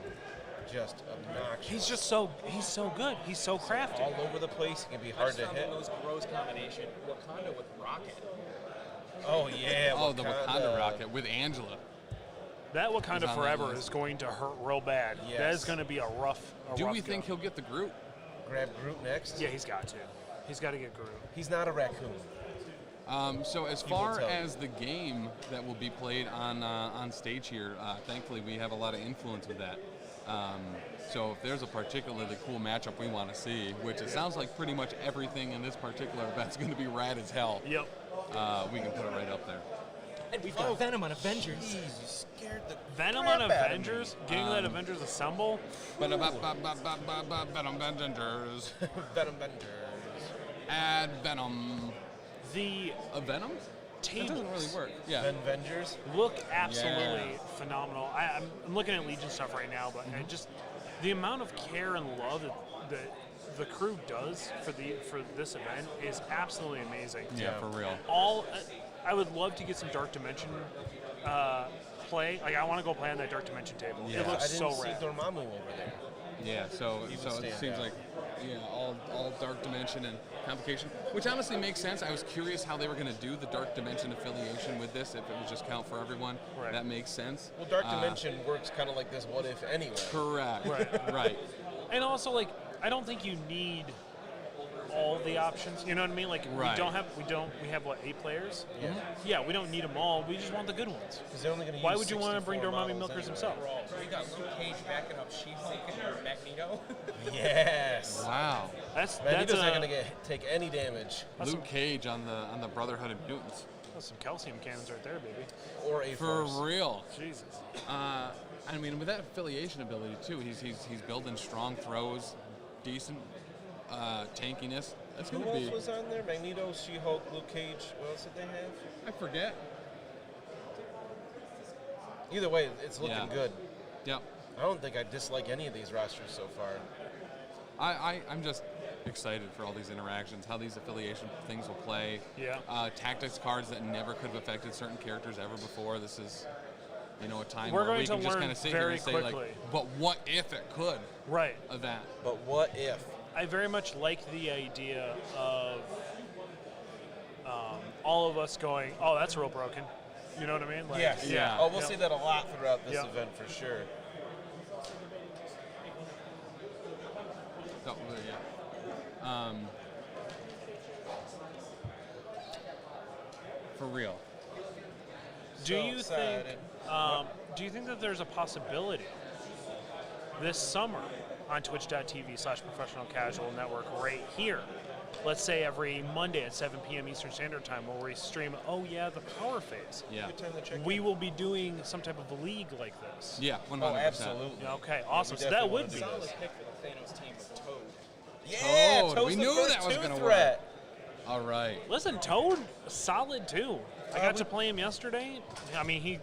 Speaker 3: Just obnoxious.
Speaker 6: he's so good. He's so crafty.
Speaker 3: all over the place. He can be
Speaker 8: I
Speaker 3: hard
Speaker 8: just
Speaker 3: to
Speaker 8: found
Speaker 3: hit.
Speaker 8: the most gross combination. Wakanda with Rocket.
Speaker 3: Oh, yeah.
Speaker 2: Oh, the Wakanda rocket with Angela.
Speaker 6: That
Speaker 2: He's
Speaker 6: Wakanda
Speaker 2: on
Speaker 6: Forever
Speaker 2: that list.
Speaker 6: is going to hurt real bad. That
Speaker 3: Yes.
Speaker 6: is going to be a rough.
Speaker 2: Do
Speaker 6: rough
Speaker 2: we think
Speaker 6: go.
Speaker 2: he'll get the Groot?
Speaker 3: Grab Groot next.
Speaker 6: Yeah, he's got to. He's got to get Groot.
Speaker 3: He's not a raccoon.
Speaker 2: So as
Speaker 3: He will
Speaker 2: far
Speaker 3: tell you.
Speaker 2: as the game that will be played on stage here, thankfully we have a lot of influence with that. So if there's a particularly cool matchup we want to see, which it sounds like pretty much everything in this particular event's going to be rad as hell,
Speaker 6: Yep.
Speaker 2: we can put it right up there.
Speaker 8: And we've got Venom on Avengers.
Speaker 3: Jeez, you scared the
Speaker 6: Venom
Speaker 3: crap
Speaker 6: on
Speaker 3: out of
Speaker 6: Avengers, getting that Avengers assemble.
Speaker 2: Avengers.
Speaker 3: me. Venom Avengers.
Speaker 2: Add Venom.
Speaker 6: The
Speaker 2: A Venom? That doesn't really work. Yeah.
Speaker 3: Ven Avengers.
Speaker 6: look absolutely phenomenal. I'm looking at Legion stuff right now, but I just the amount of care and love that the crew does for this event is absolutely amazing.
Speaker 2: Yeah, for real.
Speaker 6: I would love to get some Dark Dimension play. Like I want to go play on that Dark Dimension table.
Speaker 2: Yeah.
Speaker 6: It
Speaker 3: I
Speaker 6: looks
Speaker 3: didn't
Speaker 6: so
Speaker 3: see
Speaker 6: rad.
Speaker 3: Dormammu over there.
Speaker 2: Yeah, so
Speaker 3: He would
Speaker 2: it
Speaker 3: stand
Speaker 2: seems
Speaker 3: out.
Speaker 2: like all Dark Dimension and Complication, which honestly makes sense. I was curious how they were going to do the Dark Dimension affiliation with this, if it was just count for everyone.
Speaker 6: Right.
Speaker 2: That makes sense.
Speaker 3: Well, Dark Dimension works kind of like this what if anyway.
Speaker 2: Correct.
Speaker 6: Right.
Speaker 2: Right.
Speaker 6: And also, like, I don't think you need all the options. You know what I mean? Like
Speaker 2: Right.
Speaker 6: we have what, 8 players? Yeah, we don't need them all. We just want the good ones.
Speaker 3: Because they're only going to
Speaker 6: Why
Speaker 3: use
Speaker 6: would you want to bring
Speaker 3: 64
Speaker 6: Dormammu
Speaker 3: models
Speaker 6: Milkers
Speaker 3: anyway.
Speaker 6: himself?
Speaker 8: So you got Luke Cage backing up She-Hulk and Magneto.
Speaker 3: Yes.
Speaker 2: Wow.
Speaker 6: That's
Speaker 3: Magneto's not going to take any damage.
Speaker 2: Luke Cage on the Brotherhood of Mutants.
Speaker 6: that's some calcium cannons right there, baby.
Speaker 3: Or a
Speaker 2: For real.
Speaker 6: Jesus.
Speaker 2: I mean, with that affiliation ability too, he's building strong throws, decent tankiness. That's
Speaker 3: Who
Speaker 2: gonna
Speaker 3: else
Speaker 2: be.
Speaker 3: was on there? Magneto, She-Hulk, Luke Cage. What else did they have?
Speaker 2: I forget.
Speaker 3: Either way, it's looking
Speaker 2: Yeah.
Speaker 3: good.
Speaker 2: Yep.
Speaker 3: I don't think I dislike any of these rosters so far.
Speaker 2: I'm just excited for all these interactions, how these affiliation things will play.
Speaker 6: Yeah.
Speaker 2: Tactics cards that never could have affected certain characters ever before. This is, a time
Speaker 6: We're
Speaker 2: where
Speaker 6: going
Speaker 2: we
Speaker 6: to
Speaker 2: can just
Speaker 6: learn
Speaker 2: kind of sit here
Speaker 6: very
Speaker 2: and say
Speaker 6: quickly.
Speaker 2: like, but what if it could?
Speaker 6: Right.
Speaker 2: Event.
Speaker 3: But what if?
Speaker 6: I very much like the idea of all of us going, oh, that's real broken. You know what I mean? Like,
Speaker 3: Yes.
Speaker 2: Yeah.
Speaker 3: Oh, we'll see that a lot throughout this
Speaker 6: Yeah.
Speaker 3: event for sure.
Speaker 2: So, yeah. For real.
Speaker 6: Do
Speaker 3: So
Speaker 6: you
Speaker 3: excited.
Speaker 6: do you think that there's a possibility this summer on twitch.tv/professional casual network right here, let's say every Monday at 7 p.m. Eastern Standard Time, where we stream, the power phase.
Speaker 2: Yeah.
Speaker 3: Good time to check
Speaker 6: We
Speaker 3: in.
Speaker 6: will be doing some type of a league like this.
Speaker 2: Yeah. 100%.
Speaker 3: Oh, absolutely.
Speaker 6: Yeah, okay, awesome.
Speaker 3: we
Speaker 6: So that
Speaker 3: definitely
Speaker 6: would
Speaker 3: wanna
Speaker 6: be.
Speaker 3: do
Speaker 8: Solid pick for the Thanos team with Toad.
Speaker 3: Yeah,
Speaker 2: Toad.
Speaker 3: Toad's
Speaker 2: We
Speaker 3: the
Speaker 2: knew
Speaker 3: first
Speaker 2: that was
Speaker 3: two
Speaker 2: gonna
Speaker 3: threat.
Speaker 2: All right.
Speaker 6: Listen, Toad, solid too. I got to play him yesterday. I mean, he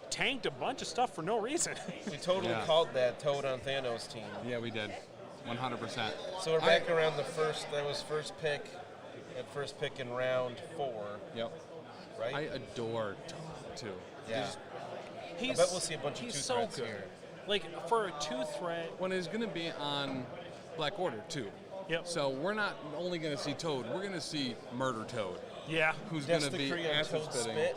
Speaker 6: tanked a bunch of stuff for no reason.
Speaker 3: We totally
Speaker 2: Yeah.
Speaker 3: called that Toad on Thanos team.
Speaker 2: Yeah, we did. 100%.
Speaker 3: So we're back around the first. That was first pick. That first pick in round 4,
Speaker 2: Yep.
Speaker 3: right?
Speaker 2: I adore Toad too.
Speaker 3: yeah.
Speaker 6: He's,
Speaker 3: I bet we'll see a bunch of
Speaker 6: he's
Speaker 3: two
Speaker 6: so
Speaker 3: threats
Speaker 6: good.
Speaker 3: here.
Speaker 6: Like for a 2-threat.
Speaker 2: When it's going to be on Black Order too.
Speaker 6: Yep.
Speaker 2: So we're not only going to see Toad, we're going to see Murder Toad,
Speaker 6: Yeah.
Speaker 2: who's
Speaker 3: That's
Speaker 2: going to
Speaker 3: the
Speaker 2: be
Speaker 3: Korean
Speaker 2: acid
Speaker 3: Toad
Speaker 2: spitting.
Speaker 3: spit.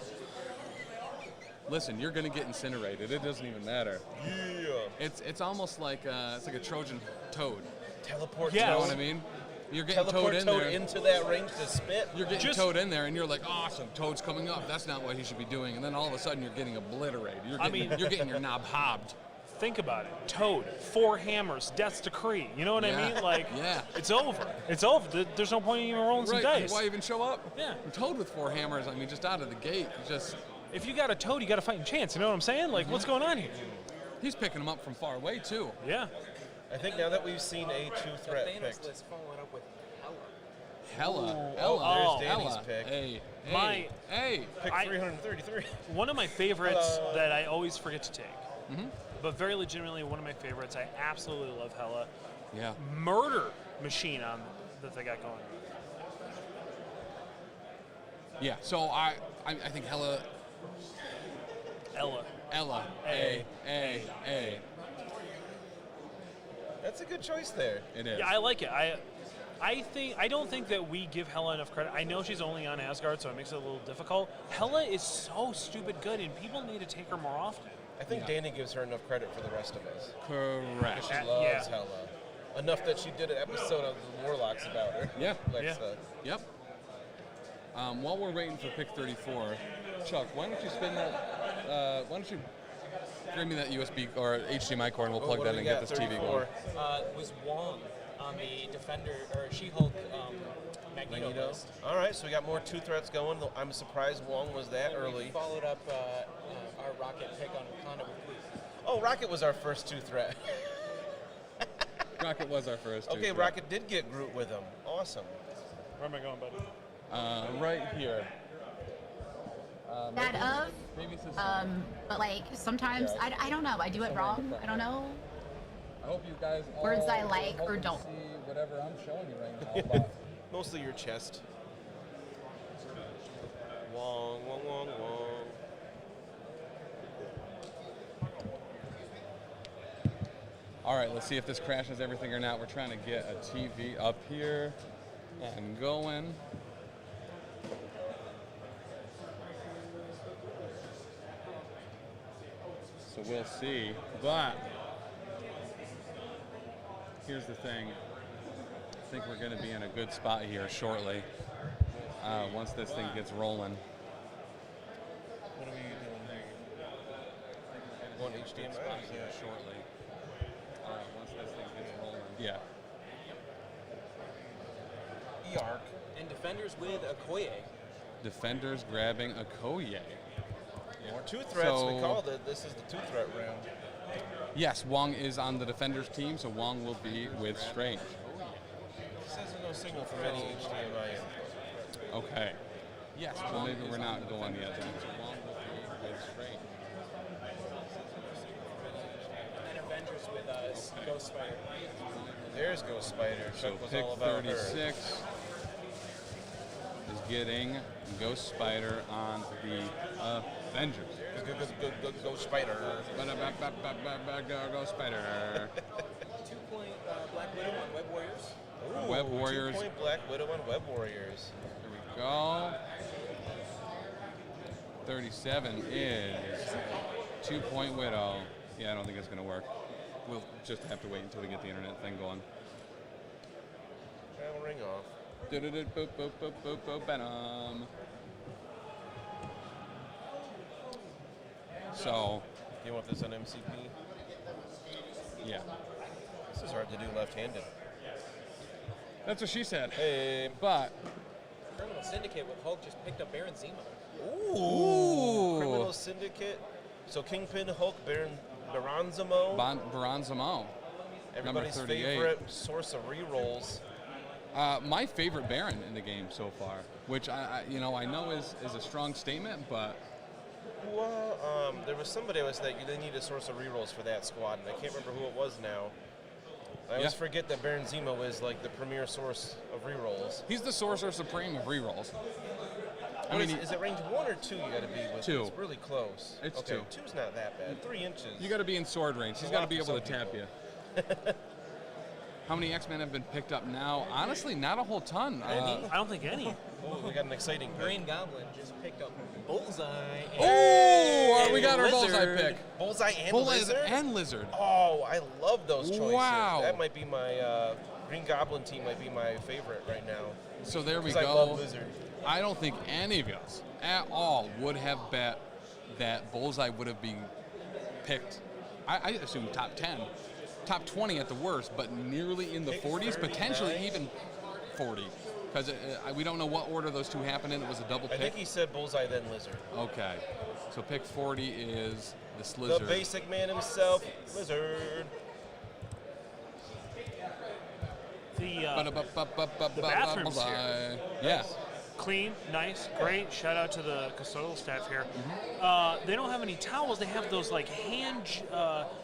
Speaker 2: Listen, you're going to get incinerated. It doesn't even matter.
Speaker 3: Yeah.
Speaker 2: It's almost like it's like a Trojan Toad.
Speaker 3: Teleport
Speaker 6: Yeah.
Speaker 2: You know
Speaker 3: Toad.
Speaker 2: what I mean? You're getting
Speaker 3: Teleport
Speaker 2: Toad in
Speaker 3: Toad
Speaker 2: there.
Speaker 3: into that range to spit.
Speaker 2: You're getting
Speaker 6: Just-
Speaker 2: Toad in there, and you're like, awesome, Toad's coming up. That's not what he should be doing. And then all of a sudden, you're getting obliterated. You're getting, you're getting your knob hobbed.
Speaker 6: Think about it. Toad, 4 hammers, death's decree. You know what I
Speaker 2: Yeah.
Speaker 6: mean? Like,
Speaker 2: Yeah.
Speaker 6: it's over. It's over. There's no point in even rolling some
Speaker 2: Right?
Speaker 6: dice.
Speaker 2: Why even show up?
Speaker 6: Yeah.
Speaker 2: And Toad with 4 hammers. I mean, just out of the gate, just
Speaker 6: If you got a Toad, you got a fighting chance. You know what I'm saying? Like, what's going on here?
Speaker 2: he's picking them up from far away too.
Speaker 6: Yeah.
Speaker 3: I think now that we've seen a
Speaker 8: The
Speaker 3: two-threat
Speaker 8: Thanos
Speaker 3: picked.
Speaker 8: list following up with Hella.
Speaker 2: Hella,
Speaker 3: Oh,
Speaker 2: Ella,
Speaker 3: there's Danny's
Speaker 2: Ella.
Speaker 3: pick.
Speaker 2: Hey,
Speaker 6: My-
Speaker 2: hey.
Speaker 3: Pick
Speaker 6: I-
Speaker 3: 333.
Speaker 6: One of my favorites that I always forget to take,
Speaker 2: Mm-hmm.
Speaker 6: but very legitimately one of my favorites. I absolutely love Hella.
Speaker 2: Yeah.
Speaker 6: Murder machine on that they got going.
Speaker 2: Yeah. So I think Hella,
Speaker 6: Ella.
Speaker 2: A.
Speaker 3: That's a good choice there.
Speaker 2: It is.
Speaker 6: Yeah, I like it. I don't think that we give Hella enough credit. I know she's only on Asgard, so it makes it a little difficult. Hella is so stupid good, and people need to take her more often.
Speaker 3: I think Danny gives her enough credit for the rest of us.
Speaker 2: Correct.
Speaker 3: She
Speaker 6: Yeah.
Speaker 3: loves Hella. Enough that she did an episode of the Warlocks about her.
Speaker 2: Yeah.
Speaker 3: Lexa.
Speaker 2: Yep. While we're waiting for pick 34, Chuck, why don't you spin that? Why don't you bring me that USB or HDMI cord, and we'll plug
Speaker 3: what
Speaker 2: that
Speaker 3: do
Speaker 2: in
Speaker 3: we
Speaker 2: and
Speaker 3: got?
Speaker 2: get this TV
Speaker 3: 34.
Speaker 2: going.
Speaker 8: Was Wong on the Defender or She-Hulk Magneto
Speaker 3: Magneto.
Speaker 8: list.
Speaker 3: All right, so we got more two threats going. I'm surprised Wong was that
Speaker 8: And we
Speaker 3: early.
Speaker 8: followed up our Rocket pick on Wakanda with Groot.
Speaker 3: Oh, Rocket was our first two threat.
Speaker 2: Rocket was our first.
Speaker 3: Okay, Rocket did get Groot with him. Awesome.
Speaker 6: Where am I going, buddy?
Speaker 2: Right here.
Speaker 9: That of,
Speaker 2: Maybe this is,
Speaker 9: but like sometimes I don't know. I do it wrong. I don't know.
Speaker 2: I hope you guys all
Speaker 9: Words I like
Speaker 2: hope
Speaker 9: or
Speaker 2: to
Speaker 9: don't.
Speaker 2: see whatever I'm showing you right now. But
Speaker 3: Mostly your chest. Wong, Wong, Wong, Wong.
Speaker 2: all right, let's see if this crashes everything or not. We're trying to get a TV up here and going. So we'll see. But here's the thing. think we're going to be in a good spot here shortly. Once this thing gets rolling.
Speaker 3: What are we doing here? Going HDMI
Speaker 2: here shortly. Once this thing gets rolling. Yeah.
Speaker 3: E-Arc.
Speaker 8: And defenders with Okoye.
Speaker 2: Defenders grabbing Okoye.
Speaker 3: More two threats. We called it. This is the two threat round.
Speaker 2: Yes, Wong is on the defenders team, so Wong will be with Strange.
Speaker 3: It says there's no signal from any HDMI input.
Speaker 2: Okay. Yes, so maybe we're not going yet then. So Wong will be with Strange.
Speaker 8: And Avengers with Ghost Spider.
Speaker 3: There's Ghost Spider.
Speaker 2: So
Speaker 3: Chuck was
Speaker 2: pick
Speaker 3: all about
Speaker 2: 36
Speaker 3: her.
Speaker 2: is getting Ghost Spider on the Avengers.
Speaker 3: Ghost Spider.
Speaker 2: Ghost Spider.
Speaker 8: 2-point Black Widow on Web Warriors.
Speaker 3: Ooh,
Speaker 2: Web Warriors.
Speaker 3: 2-point Black Widow on Web Warriors.
Speaker 2: Here we go. 37 is 2-point Widow. Yeah, I don't think it's going to work. We'll just have to wait until we get the internet thing going.
Speaker 3: I'll ring off.
Speaker 2: Boop, boop, boop, boop, boop, Venom. So.
Speaker 3: You want this on MCP?
Speaker 2: Yeah.
Speaker 3: This is hard to do left-handed.
Speaker 2: That's what she said.
Speaker 3: Hey.
Speaker 2: But.
Speaker 8: Criminal Syndicate with Hulk just picked up Baron Zemo.
Speaker 3: Ooh. Criminal Syndicate. So Kingpin, Hulk, Baranzamo.
Speaker 2: Baranzamo.
Speaker 3: Everybody's
Speaker 2: number 38.
Speaker 3: favorite source of rerolls.
Speaker 2: My favorite Baron in the game so far, which I know is a strong statement, but
Speaker 3: Well, there was somebody that they need a source of rerolls for that squad, and I can't remember who it was now. I always forget that Baron Zemo is like the premier source of rerolls.
Speaker 2: He's the sorcerer supreme of rerolls.
Speaker 3: Is it range 1 or 2 you got to be with?
Speaker 2: 2.
Speaker 3: It's really close.
Speaker 2: It's
Speaker 3: okay,
Speaker 2: 2.
Speaker 3: 2's not that bad. 3 inches.
Speaker 2: You got to be in sword range. He's got to be able to tap you. How many X-Men have been picked up now? Honestly, not a whole ton.
Speaker 6: I don't think any.
Speaker 3: Ooh, we got an exciting pick.
Speaker 8: Green Goblin just picked up Bullseye.
Speaker 2: Oh, we got our Bullseye pick.
Speaker 3: Bullseye and
Speaker 2: Bullseye
Speaker 3: Lizard?
Speaker 2: and Lizard.
Speaker 3: Oh, I love those choices.
Speaker 2: Wow.
Speaker 3: That might be my Green Goblin team might be my favorite right now.
Speaker 2: So there we
Speaker 3: 'Cause
Speaker 2: go.
Speaker 3: I love Lizard.
Speaker 2: I don't think any of us at all would have bet that Bullseye would have been picked. I assume top 10, top 20 at the worst, but nearly in the 40s, potentially even 40. Because we don't know what order those two happened in. It was a double pick.
Speaker 3: I think he said Bullseye, then Lizard.
Speaker 2: Okay. So pick 40 is this Lizard.
Speaker 3: The basic man himself, Lizard.
Speaker 6: The bathrooms here.
Speaker 2: Yeah.
Speaker 6: Clean, nice, great. Shout out to the custodial staff here. They don't have any towels. They have those like hand.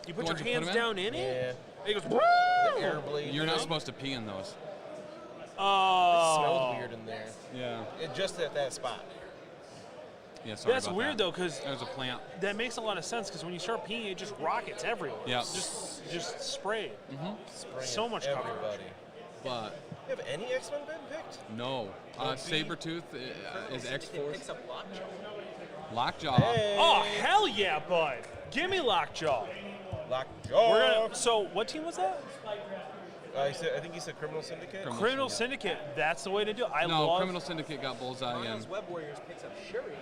Speaker 6: You put your hands down in it.
Speaker 3: Yeah.
Speaker 6: It goes.
Speaker 3: The air blade.
Speaker 2: You're not supposed to pee in those.
Speaker 3: It smells weird in there.
Speaker 2: Yeah.
Speaker 3: Just at that spot.
Speaker 2: Yeah, sorry
Speaker 6: That's
Speaker 2: about
Speaker 6: weird
Speaker 2: that.
Speaker 6: though, because
Speaker 2: there's a plant.
Speaker 6: That makes a lot of sense because when you start peeing, it just rockets everywhere.
Speaker 2: Yeah.
Speaker 6: Just spray.
Speaker 3: Spraying
Speaker 6: So much coverage.
Speaker 3: everybody.
Speaker 2: But
Speaker 3: Have any X-Men been picked?
Speaker 2: no. Sabretooth is X-Force.
Speaker 8: Picks up Lockjaw.
Speaker 2: Lockjaw.
Speaker 3: Hey.
Speaker 6: Oh hell yeah, bud! Give me Lockjaw.
Speaker 3: Lockjaw.
Speaker 6: We're gonna. So what team was that?
Speaker 3: I think he said Criminal Syndicate.
Speaker 6: Criminal Syndicate. That's the way to do it. I
Speaker 2: No,
Speaker 6: love.
Speaker 2: Criminal Syndicate got Bullseye in.
Speaker 8: Miles Web Warriors picks up Shuri.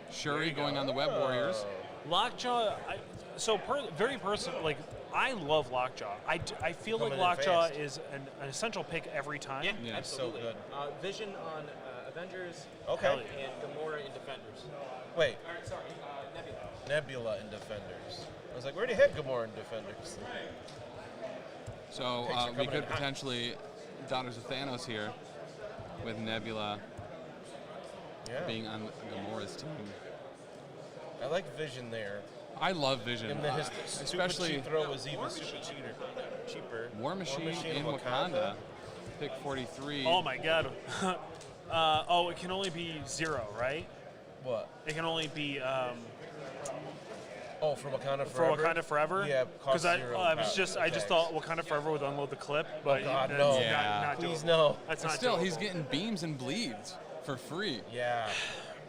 Speaker 2: Shuri going on the Web Warriors.
Speaker 6: Lockjaw. Very personal. Like I love Lockjaw. I feel
Speaker 3: Coming in
Speaker 6: like Lockjaw
Speaker 3: fast.
Speaker 6: is an essential pick every time.
Speaker 2: Yeah.
Speaker 8: Absolutely.
Speaker 3: So good.
Speaker 8: Vision on Avengers.
Speaker 3: Okay.
Speaker 8: And Gamora in Defenders.
Speaker 3: Wait,
Speaker 8: Or, sorry, Nebula.
Speaker 3: Nebula in Defenders. I was like, where do you have Gamora in Defenders?
Speaker 2: So
Speaker 3: Picks are
Speaker 2: we
Speaker 3: coming
Speaker 2: could
Speaker 3: in hot.
Speaker 2: potentially Daughters of Thanos here with Nebula
Speaker 3: Yeah.
Speaker 2: being on Gamora's team.
Speaker 3: I like Vision there.
Speaker 2: I love Vision.
Speaker 3: And then his
Speaker 2: especially
Speaker 3: super cheap throw was even cheaper.
Speaker 2: War Machine in Wakanda. Pick 43.
Speaker 6: Oh my god. It can only be 0, right?
Speaker 3: What?
Speaker 6: It can only be
Speaker 3: For Wakanda
Speaker 6: for
Speaker 3: Forever?
Speaker 6: Wakanda Forever.
Speaker 3: Yeah,
Speaker 6: because
Speaker 3: cost
Speaker 6: I
Speaker 3: 0
Speaker 6: I just
Speaker 3: tax.
Speaker 6: thought Wakanda Forever would unload the clip, but
Speaker 3: God,
Speaker 6: that's
Speaker 3: no.
Speaker 6: not
Speaker 3: Please
Speaker 6: doable.
Speaker 3: no.
Speaker 6: That's
Speaker 2: But
Speaker 6: not
Speaker 2: still,
Speaker 6: doable.
Speaker 2: he's getting beams and bleeds for free.
Speaker 3: Yeah.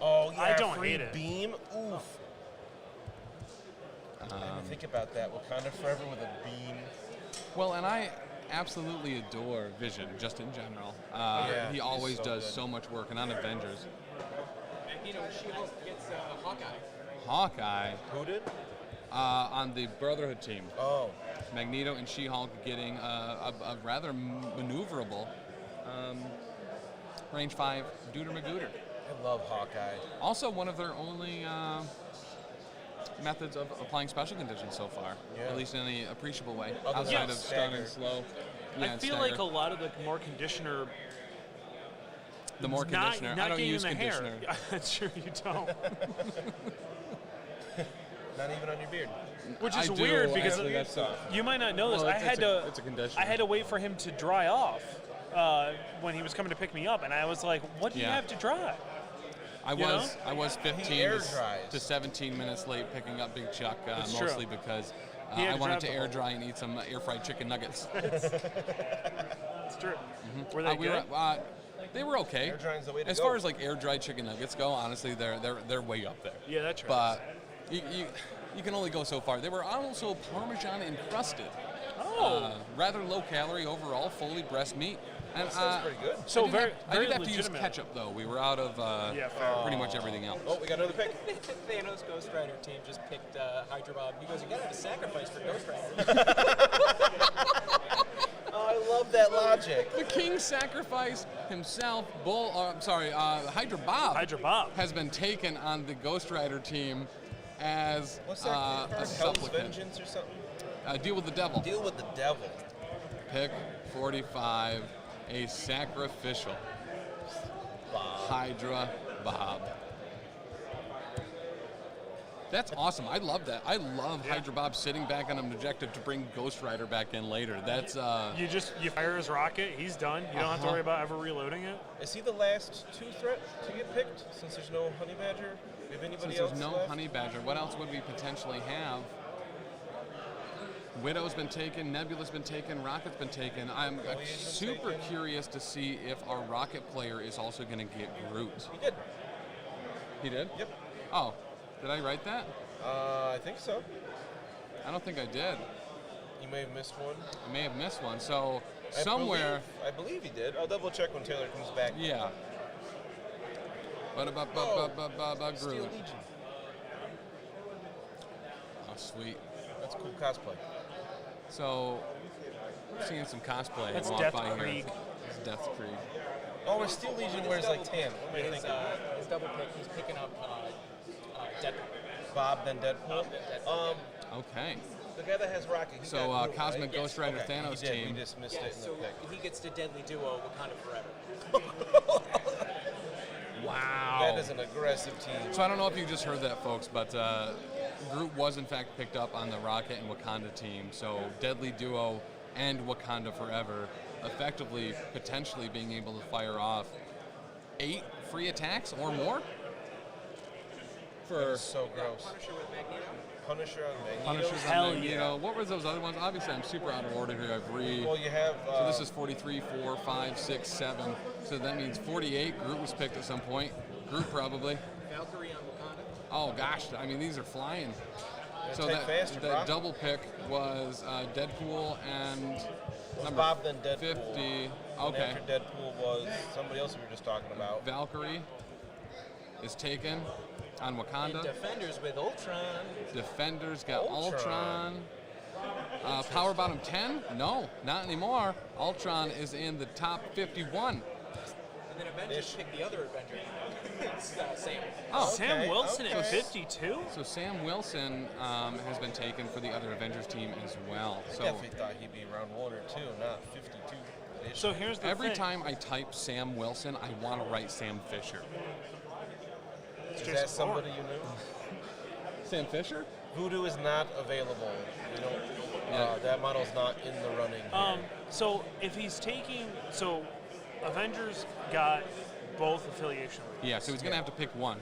Speaker 3: Oh, yeah.
Speaker 6: I don't
Speaker 3: free
Speaker 6: hate it.
Speaker 3: beam? Oof. I didn't think about that. Wakanda Forever with a beam.
Speaker 2: Well, and absolutely adore Vision, just in general. He always does so much work, and on Avengers.
Speaker 8: Magneto and She-Hulk gets Hawkeye.
Speaker 2: Hawkeye.
Speaker 3: Who did?
Speaker 2: On the Brotherhood team.
Speaker 3: Oh.
Speaker 2: Magneto and She-Hulk getting a rather maneuverable range 5 Dooter Magooter.
Speaker 3: I love Hawkeye.
Speaker 2: Also one of their only methods of applying special conditions so far, at least in any appreciable way, outside of stun and slow. Yeah,
Speaker 6: I feel like a lot of the more conditioner.
Speaker 2: The more conditioner.
Speaker 6: Not
Speaker 2: I don't
Speaker 6: getting
Speaker 2: use
Speaker 6: in the
Speaker 2: conditioner.
Speaker 6: hair. I'm sure you don't.
Speaker 3: Not even on your beard.
Speaker 6: Which is
Speaker 2: I do,
Speaker 6: weird because
Speaker 2: actually, that's
Speaker 6: you might not know this.
Speaker 2: Well,
Speaker 6: I
Speaker 2: it's a conditioner.
Speaker 6: I had to wait for him to dry off when he was coming to pick me up, and I was like, "What do you have to dry?"
Speaker 2: I was 15
Speaker 3: air
Speaker 2: to
Speaker 3: dries.
Speaker 2: 17 minutes late picking up Big Chuck,
Speaker 6: It's
Speaker 2: mostly
Speaker 6: true.
Speaker 2: because
Speaker 6: He had
Speaker 2: I
Speaker 6: to
Speaker 2: wanted
Speaker 6: drive
Speaker 2: to
Speaker 6: the
Speaker 2: air
Speaker 6: whole-
Speaker 2: dry and eat some air fried chicken nuggets.
Speaker 6: It's true. Were they good?
Speaker 2: They were okay.
Speaker 3: Air drying's the way to
Speaker 2: as
Speaker 3: go.
Speaker 2: far as like air dried chicken nuggets go, honestly, they're way up there.
Speaker 6: Yeah, that's right.
Speaker 2: But you can only go so far. They were also Parmesan encrusted.
Speaker 6: Oh.
Speaker 2: Rather low calorie overall, fully breast meat. And
Speaker 3: Sounds pretty good.
Speaker 6: So
Speaker 2: I
Speaker 6: very
Speaker 2: did have to use
Speaker 6: legitimate.
Speaker 2: ketchup though. We were out of pretty much everything else.
Speaker 3: Oh, we got another pick.
Speaker 8: Thanos Ghost Rider team just picked Hydra Bob. He goes, you gotta have a sacrifice for Ghost Rider.
Speaker 3: Oh, I love that logic.
Speaker 2: The king sacrificed himself. Hydra Bob.
Speaker 6: Hydra Bob.
Speaker 2: has been taken on the Ghost Rider team as
Speaker 3: What's that?
Speaker 2: a
Speaker 3: Hell's
Speaker 2: supplicant.
Speaker 3: Vengeance or something?
Speaker 2: Deal with the devil.
Speaker 3: Deal with the devil.
Speaker 2: Pick 45, a sacrificial Hydra Bob. That's awesome. I love that. I love Hydra Bob sitting back on an objective to bring Ghost Rider back in later. That's
Speaker 6: You fire his rocket, he's done. You don't have to worry about ever reloading it.
Speaker 3: Is he the last 2 threat to get picked since there's no Honey Badger? Do we have anybody
Speaker 2: Since
Speaker 3: else
Speaker 2: there's no
Speaker 3: left?
Speaker 2: Honey Badger, what else would we potentially have? Widow's been taken, Nebula's been taken, Rocket's been taken. I'm super curious to see if our Rocket player is also going to get Groot.
Speaker 3: He did.
Speaker 2: He did?
Speaker 3: Yep.
Speaker 2: Oh, did I write that?
Speaker 3: I think so.
Speaker 2: I don't think I did.
Speaker 3: You may have missed one.
Speaker 2: I may have missed one. So somewhere.
Speaker 3: I believe he did. I'll double check when Taylor comes back.
Speaker 2: Yeah. Groot.
Speaker 3: Steel Legion.
Speaker 2: Oh, sweet.
Speaker 3: That's cool cosplay.
Speaker 2: So, I'm seeing some cosplay.
Speaker 6: That's
Speaker 2: walk
Speaker 6: Death
Speaker 2: by
Speaker 6: Krieg.
Speaker 2: Here. It's Death Krieg.
Speaker 3: Oh, a Steel Legion wears like tan. What am I thinking?
Speaker 8: His double pick, he's picking up Deadpool.
Speaker 3: Bob, then Deadpool.
Speaker 2: Okay.
Speaker 3: The guy that has Rocket. He
Speaker 2: So,
Speaker 3: got Groot,
Speaker 2: Cosmic
Speaker 3: right?
Speaker 2: Ghost Rider
Speaker 3: Okay,
Speaker 2: Thanos
Speaker 3: he did.
Speaker 2: team.
Speaker 3: We just missed
Speaker 8: Yeah,
Speaker 3: it in
Speaker 8: so
Speaker 3: the pick.
Speaker 8: he gets the deadly duo Wakanda Forever.
Speaker 2: Wow.
Speaker 3: That is an aggressive team.
Speaker 2: So I don't know if you just heard that, folks, but Groot was in fact picked up on the Rocket and Wakanda team. So Deadly Duo and Wakanda Forever, effectively, potentially being able to fire off 8 free attacks or more.
Speaker 3: That is so gross. Punisher on Magneto.
Speaker 2: Punisher's
Speaker 6: Hell
Speaker 2: on Magneto. What were those other ones? Obviously, I'm super out of order here.
Speaker 3: Well, you have.
Speaker 2: So this is 43, 4, 5, 6, 7. So that means 48. Groot was picked at some point. Groot probably.
Speaker 8: Valkyrie on Wakanda.
Speaker 2: Oh gosh, I mean these are flying. So
Speaker 3: type
Speaker 2: that,
Speaker 3: faster,
Speaker 2: that
Speaker 3: Brock.
Speaker 2: double pick was Deadpool and number
Speaker 3: Bob, then Deadpool.
Speaker 2: 50.
Speaker 3: And
Speaker 2: Okay.
Speaker 3: after Deadpool was somebody else we were just talking about.
Speaker 2: Valkyrie is taken on Wakanda.
Speaker 8: Defenders with Ultron.
Speaker 2: Defenders got
Speaker 3: Ultron.
Speaker 2: Ultron. Power bottom 10? No, not anymore. Ultron is in the top 51.
Speaker 8: And then Avengers pick the other Avenger. It's Sam.
Speaker 2: Oh,
Speaker 6: Sam Wilson at
Speaker 3: okay.
Speaker 6: 52?
Speaker 2: So Sam Wilson has been taken for the other Avengers team as well.
Speaker 3: I
Speaker 2: So
Speaker 3: definitely thought he'd be around 1 or 2, not 52.
Speaker 6: So here's the
Speaker 2: every
Speaker 6: thing.
Speaker 2: time I type Sam Wilson, I want to write Sam Fisher.
Speaker 3: Is that somebody you know?
Speaker 2: Sam Fisher?
Speaker 3: Voodoo is not available. We don't. That model's not in the running.
Speaker 6: So if he's taking, so Avengers got both affiliation leagues,
Speaker 2: Yeah, so he's going to have to pick one,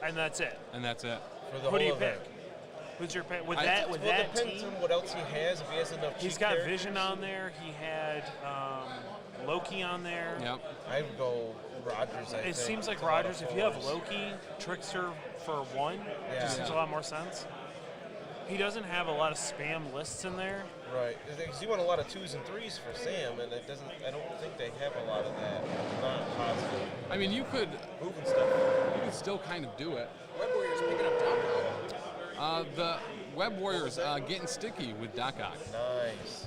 Speaker 6: and that's it.
Speaker 2: and that's it.
Speaker 3: For the
Speaker 6: Who do you
Speaker 3: whole
Speaker 6: pick?
Speaker 3: event.
Speaker 6: Who's your pick? With
Speaker 2: I-
Speaker 6: that,
Speaker 3: Well,
Speaker 6: with
Speaker 3: it
Speaker 6: that
Speaker 3: depends
Speaker 6: team,
Speaker 3: on what else he has. If he has enough.
Speaker 6: he's
Speaker 3: cheap
Speaker 6: got
Speaker 3: characters.
Speaker 6: Vision on there. He had Loki on there.
Speaker 2: Yep.
Speaker 3: I would go Rogers. I think.
Speaker 6: It seems like
Speaker 3: It's a lot of
Speaker 6: Rogers. If you have
Speaker 3: fours.
Speaker 6: Loki, Trickster for 1,
Speaker 3: Yeah.
Speaker 6: just seems a lot more sense. He doesn't have a lot of spam lists in there.
Speaker 3: Right. Because you want a lot of 2s and 3s for Sam, and it doesn't. I don't think they have a lot of that. Not positive.
Speaker 2: I mean, you could
Speaker 3: Moving stuff.
Speaker 2: you could still kind of do it.
Speaker 8: Web Warriors picking up Doc.
Speaker 2: The Web Warriors getting sticky with Doc Ock.
Speaker 3: Nice.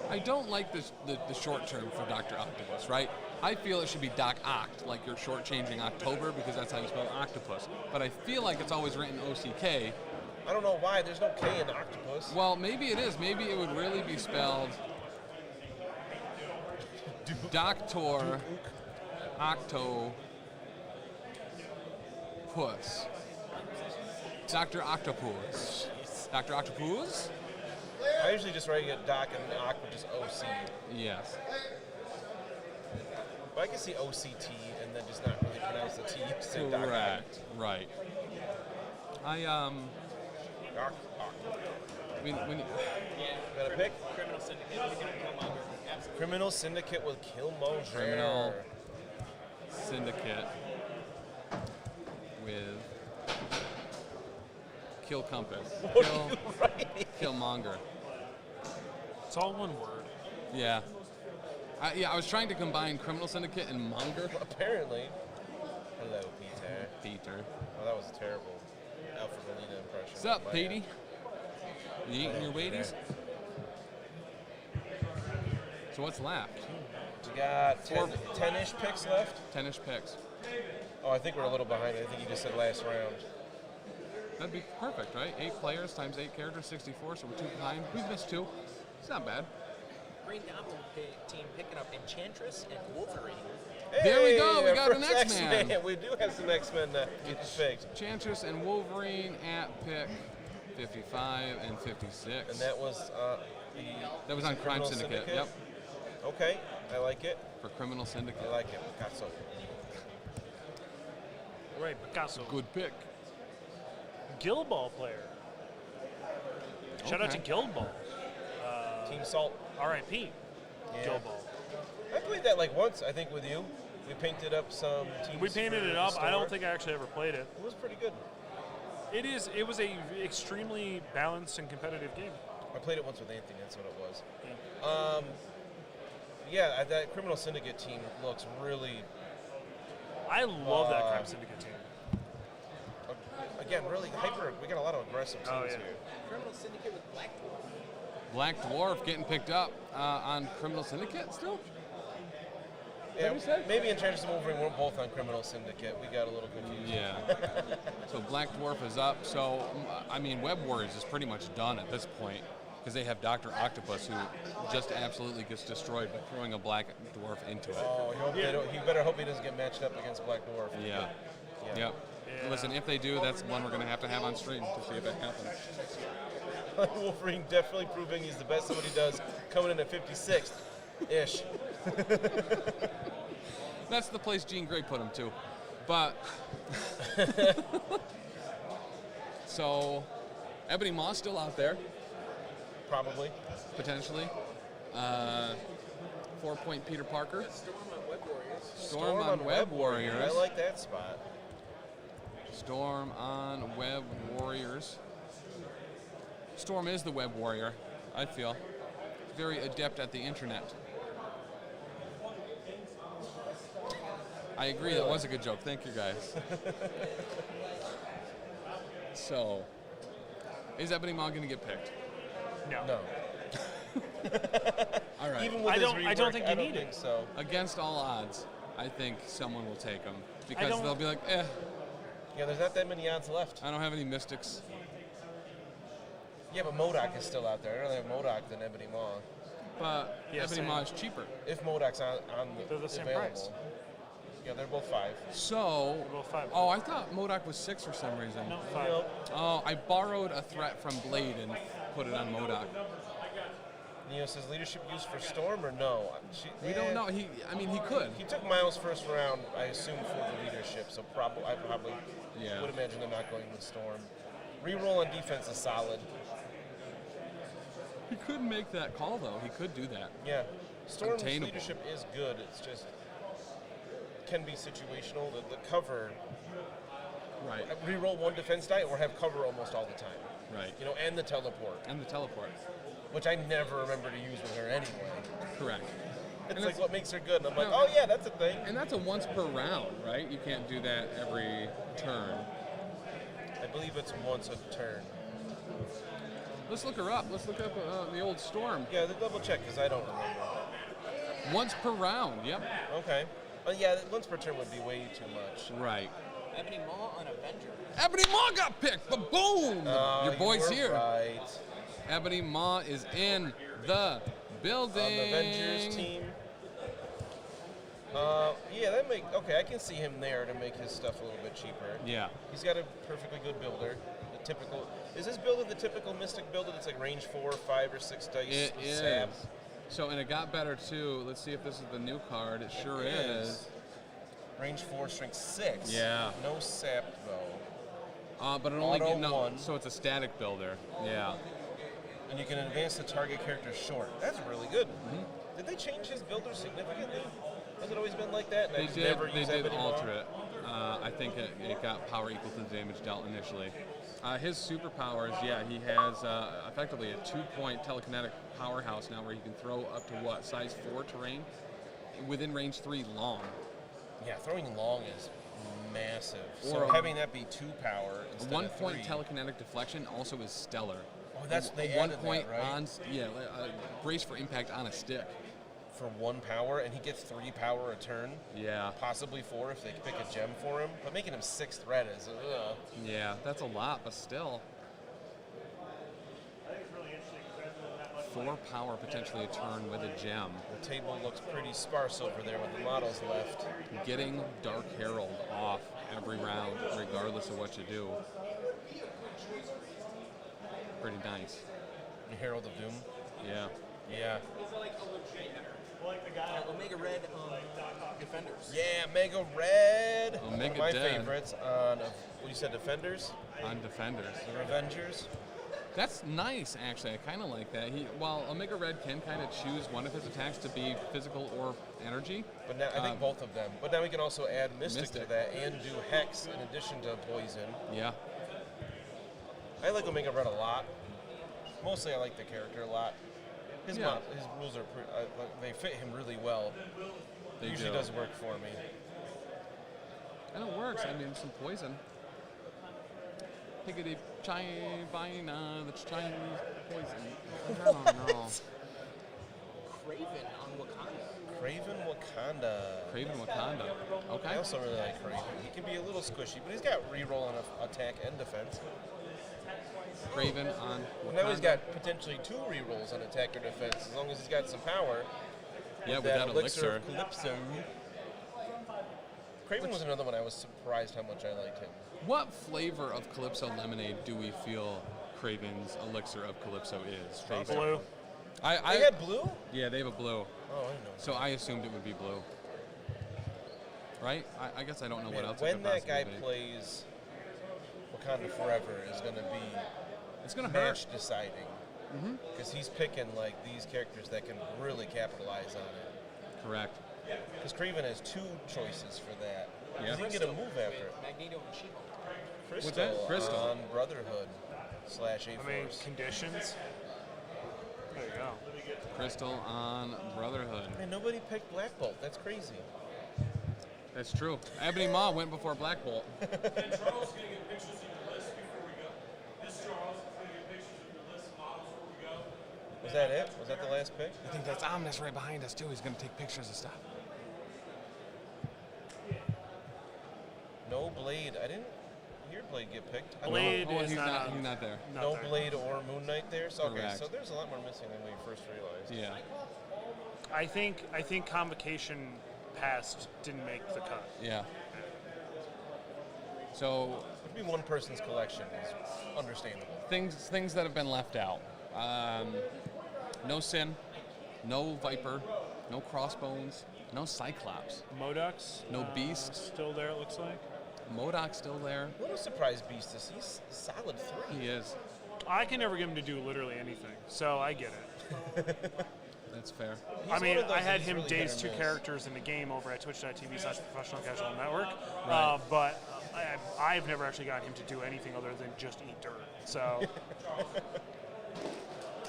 Speaker 2: I don't like the short term for Dr. Octopus, right? I feel it should be Doc Oct, like you're shortchanging October because that's how you spell octopus. But I feel like it's always written OCK.
Speaker 3: I don't know why. There's no K in octopus.
Speaker 2: Well, maybe it is. Maybe it would really be spelled Doctor Octopus. Dr. Octopus. Dr. Octopus?
Speaker 3: I usually just write it Doc and Ock with just OC.
Speaker 2: Yes.
Speaker 3: But I can see OCT and then just not really pronounce the T. Just say Doc.
Speaker 2: Correct. Right. I
Speaker 3: Doc.
Speaker 2: when
Speaker 3: Got a pick?
Speaker 8: Criminal Syndicate picking up Killmonger. Absolutely.
Speaker 3: Criminal Syndicate with Killmonger.
Speaker 2: Criminal Syndicate with Kill Compass. Killmonger.
Speaker 6: It's all one word.
Speaker 2: Yeah. I was trying to combine Criminal Syndicate and Monger.
Speaker 3: Apparently. Hello, Peter.
Speaker 2: Peter.
Speaker 3: Oh, that was a terrible Alfred Molina impression.
Speaker 2: What's up,
Speaker 3: My
Speaker 2: Petey?
Speaker 3: bad.
Speaker 2: You eating your Wheaties? So what's left?
Speaker 3: You got 10-ish picks left?
Speaker 2: 10-ish picks.
Speaker 3: Oh, I think we're a little behind. I think you just said last round.
Speaker 2: That'd be perfect, right? 8 players times 8 characters, 64, so we're 2 behind. We've missed 2. It's not bad.
Speaker 8: Green Goblin team picking up Enchantress and Wolverine.
Speaker 2: There we go, we
Speaker 3: our
Speaker 2: got an
Speaker 3: first
Speaker 2: X-Man.
Speaker 3: We do have some X-Men getting picked.
Speaker 2: Enchantress and Wolverine at pick 55 and 56.
Speaker 3: And that was
Speaker 2: That was on Crime
Speaker 3: Criminal
Speaker 2: Syndicate. Yep.
Speaker 3: Okay, I like it.
Speaker 2: For Criminal Syndicate.
Speaker 3: I like it. Picasso.
Speaker 6: Right, Picasso.
Speaker 2: Good pick.
Speaker 6: Guild Ball player. Shout out to Guild Ball.
Speaker 3: Team Salt.
Speaker 6: R.I.P.
Speaker 3: Yeah.
Speaker 6: Guild Ball.
Speaker 3: I played that like once, I think, with you. We painted up some teams.
Speaker 6: We painted
Speaker 3: for
Speaker 6: it
Speaker 3: the
Speaker 6: up. I don't
Speaker 3: store.
Speaker 6: think I actually ever played it.
Speaker 3: It was pretty good.
Speaker 6: It was a extremely balanced and competitive game.
Speaker 3: I played it once with Anthony. That's what it was. Yeah, that Criminal Syndicate team looks really.
Speaker 6: I love that Crime Syndicate team.
Speaker 3: Again, really hyper. We got a lot of aggressive teams here.
Speaker 8: Criminal Syndicate with Black Dwarf.
Speaker 2: Black Dwarf getting picked up on Criminal Syndicate still?
Speaker 3: Yeah, maybe Enchantress and Wolverine weren't both on Criminal Syndicate. We got a little confused.
Speaker 2: Yeah. So Black Dwarf is up. So, I mean, Web Warriors is pretty much done at this point because they have Dr. Octopus who just absolutely gets destroyed by throwing a Black Dwarf into it.
Speaker 3: Oh, he better hope he doesn't get matched up against Black Dwarf.
Speaker 2: Yeah. Yep.
Speaker 6: Yeah.
Speaker 2: Listen, if they do, that's one we're going to have on stream to see if it happens.
Speaker 3: Wolverine definitely proving he's the best at what he does, coming in at 56th-ish.
Speaker 2: That's the place Jean Grey put him to. But, so, Ebony Maw's still out there,
Speaker 3: Probably.
Speaker 2: potentially. 4-point Peter Parker.
Speaker 8: Storm on Web Warriors.
Speaker 2: Storm on Web Warriors.
Speaker 3: I like that spot.
Speaker 2: Storm on Web Warriors. Storm is the Web Warrior, I feel. Very adept at the internet. I agree, that was a good joke. Thank you, guys. So, is Ebony Maw going to get picked?
Speaker 3: No.
Speaker 2: All right.
Speaker 3: Even with
Speaker 6: I
Speaker 3: his
Speaker 6: don't
Speaker 3: rework,
Speaker 6: think you need
Speaker 3: think
Speaker 6: it.
Speaker 3: so.
Speaker 2: Against all odds, I think someone will take him. Because
Speaker 6: don't-
Speaker 2: they'll be like,
Speaker 3: Yeah, there's not that many odds left.
Speaker 2: I don't have any mystics.
Speaker 3: Yeah, but MODOK is still out there. I'd rather have MODOK than Ebony Maw.
Speaker 2: But
Speaker 6: Yeah,
Speaker 2: Ebony
Speaker 6: same.
Speaker 2: Maw is cheaper.
Speaker 3: If MODOK's on
Speaker 6: They're the same
Speaker 3: available.
Speaker 6: price.
Speaker 3: Yeah, they're both 5.
Speaker 2: So,
Speaker 6: Well, 5.
Speaker 2: oh, I thought MODOK was 6 for some reason.
Speaker 6: No, 5.
Speaker 3: Nope.
Speaker 2: Oh, I borrowed a threat from Blade and put it on MODOK.
Speaker 3: Neo says leadership used for Storm or no?
Speaker 2: We don't know. He could.
Speaker 3: He took Miles first round, I assume, for the leadership. So I probably
Speaker 2: Yeah.
Speaker 3: would imagine them not going with Storm. Reroll on defense is solid.
Speaker 2: He could make that call though. He could do that.
Speaker 3: Yeah, Storm's
Speaker 2: Obtainable.
Speaker 3: leadership is good. It's just can be situational. The cover
Speaker 2: Right.
Speaker 3: Reroll 1 defense die or have cover almost all the time.
Speaker 2: Right.
Speaker 3: You know, and the teleport. Which I never remember to use with her anyway.
Speaker 2: Correct.
Speaker 3: It's like what makes her good. And I'm like, oh yeah, that's a thing.
Speaker 2: And that's a once per round, right? You can't do that every turn.
Speaker 3: I believe it's once a turn.
Speaker 2: Let's look her up. Let's look up the old Storm.
Speaker 3: Yeah, double check because I don't remember.
Speaker 2: Once per round, yep.
Speaker 3: Okay. Yeah, once per turn would be way too much.
Speaker 2: Right.
Speaker 8: Ebony Maw on Avengers.
Speaker 2: Ebony Maw got picked. Boom! Your boy's here.
Speaker 3: Right.
Speaker 2: Ebony Maw is in the building.
Speaker 3: On the Avengers team. Yeah, okay, I can see him there to make his stuff a little bit cheaper.
Speaker 2: Yeah.
Speaker 3: He's got a perfectly good builder. The typical. Is this builder the typical Mystic builder that's like range 4, 5, or 6 dice?
Speaker 2: It is.
Speaker 3: Sap?
Speaker 2: So, and it got better too. Let's see if this is the new card. It sure is.
Speaker 3: Range 4, strength 6.
Speaker 2: Yeah.
Speaker 3: No sap though.
Speaker 2: But it only
Speaker 3: Auto 1.
Speaker 2: So it's a static builder. Yeah.
Speaker 3: And you can advance the target character short. That's really good. Did they change his builder significantly? Has it always been like that?
Speaker 2: They did alter it. I think it got power equal to the damage dealt initially. His superpowers, yeah, he has effectively a 2-point telekinetic powerhouse now where he can throw up to what, size 4 terrain? Within range 3 long.
Speaker 3: Yeah, throwing long is massive.
Speaker 2: Or
Speaker 3: so having that be 2 power instead
Speaker 2: 1-point
Speaker 3: of 3.
Speaker 2: telekinetic deflection also is stellar.
Speaker 3: Oh, that's they
Speaker 2: one
Speaker 3: added
Speaker 2: point
Speaker 3: that, right?
Speaker 2: on, brace for impact on a stick.
Speaker 3: For 1 power, and he gets 3 power a turn.
Speaker 2: Yeah.
Speaker 3: Possibly 4 if they pick a gem for him. But making him 6th threat is,
Speaker 2: Yeah, that's a lot, but still. 4 power potentially a turn with a gem.
Speaker 3: The table looks pretty sparse over there with the models left.
Speaker 2: Getting Dark Herald off every round, regardless of what you do. Pretty nice.
Speaker 3: Herald of Doom.
Speaker 2: Yeah.
Speaker 3: Yeah.
Speaker 8: Omega Red on Defenders.
Speaker 3: Yeah, Mega Red.
Speaker 2: Omega
Speaker 3: One of my
Speaker 2: Dead.
Speaker 3: favorites on, what you said, Defenders?
Speaker 2: On Defenders.
Speaker 3: The Revengers.
Speaker 2: That's nice, actually. I kind of like that. While Omega Red can kind of choose one of his attacks to be physical or energy.
Speaker 3: But now I think both of them. But now we can also add Mystic to that and do Hex in addition to Poison.
Speaker 2: Yeah.
Speaker 3: I like Omega Red a lot. Mostly I like the character a lot. His rules are they fit him really well.
Speaker 2: They
Speaker 3: usually does work for me.
Speaker 2: And it works. I mean, some poison. Piggity China, that's Chinese poison. I don't know.
Speaker 8: Craven on Wakanda.
Speaker 3: Craven Wakanda.
Speaker 2: Okay.
Speaker 3: I also really like Craven. He can be a little squishy, but he's got reroll on attack and defense.
Speaker 2: Craven on Wakanda.
Speaker 3: Now he's got potentially 2 rerolls on attack or defense, as long as he's got some power.
Speaker 2: Yeah, with that elixir.
Speaker 3: Of Calypso. Craven was another one I was surprised how much I liked him.
Speaker 2: What flavor of Calypso lemonade do we feel Craven's elixir of Calypso is?
Speaker 6: Blue.
Speaker 3: They had blue?
Speaker 2: Yeah, they have a blue.
Speaker 3: Oh, I didn't know.
Speaker 2: So I assumed it would be blue. Right? I guess I don't know what else.
Speaker 3: When that guy plays Wakanda Forever is going to be match deciding. Because he's picking like these characters that can really capitalize on it.
Speaker 2: Correct.
Speaker 3: Because Craven has 2 choices for that.
Speaker 2: Yeah.
Speaker 3: He can get a move after it.
Speaker 8: Magneto and She-Hulk.
Speaker 3: Crystal,
Speaker 2: What's that? Crystal.
Speaker 3: On Brotherhood / A-Force.
Speaker 6: I mean, conditions. There you go.
Speaker 2: Crystal on Brotherhood.
Speaker 3: Man, nobody picked Black Bolt. That's crazy.
Speaker 2: That's true. Ebony Maw went before Black Bolt.
Speaker 3: Was that it? Was that the last pick?
Speaker 2: I think that's Omnis right behind us, too. He's going to take pictures of stuff.
Speaker 3: No Blade. I didn't hear Blade get picked.
Speaker 6: Blade
Speaker 2: Oh,
Speaker 6: is
Speaker 2: he's
Speaker 6: not.
Speaker 2: not there.
Speaker 3: No
Speaker 6: there.
Speaker 3: Blade or Moon Knight there. So, okay,
Speaker 2: Correct.
Speaker 3: so there's a lot more missing than we first realized.
Speaker 2: Yeah.
Speaker 6: I think Convocation Past didn't make the cut.
Speaker 2: Yeah. So
Speaker 3: It would be one person's collection is understandable.
Speaker 2: things that have been left out. No Sin, no Viper, no Crossbones, no Cyclops,
Speaker 6: Modoc's
Speaker 2: no Beast.
Speaker 6: still there. It looks like.
Speaker 2: MODOK's still there.
Speaker 3: A little surprised Beast is he's solid 3.
Speaker 2: He is.
Speaker 6: I can never get him to do literally anything, so I get it.
Speaker 2: That's fair.
Speaker 6: I mean,
Speaker 3: one of those
Speaker 6: I had
Speaker 3: that's
Speaker 6: him
Speaker 3: really
Speaker 6: daze
Speaker 3: hit
Speaker 6: 2
Speaker 3: or miss.
Speaker 6: characters in the game over at twitch.tv/professional casual network,
Speaker 2: Right.
Speaker 6: but I've never actually got him to do anything other than just eat dirt. So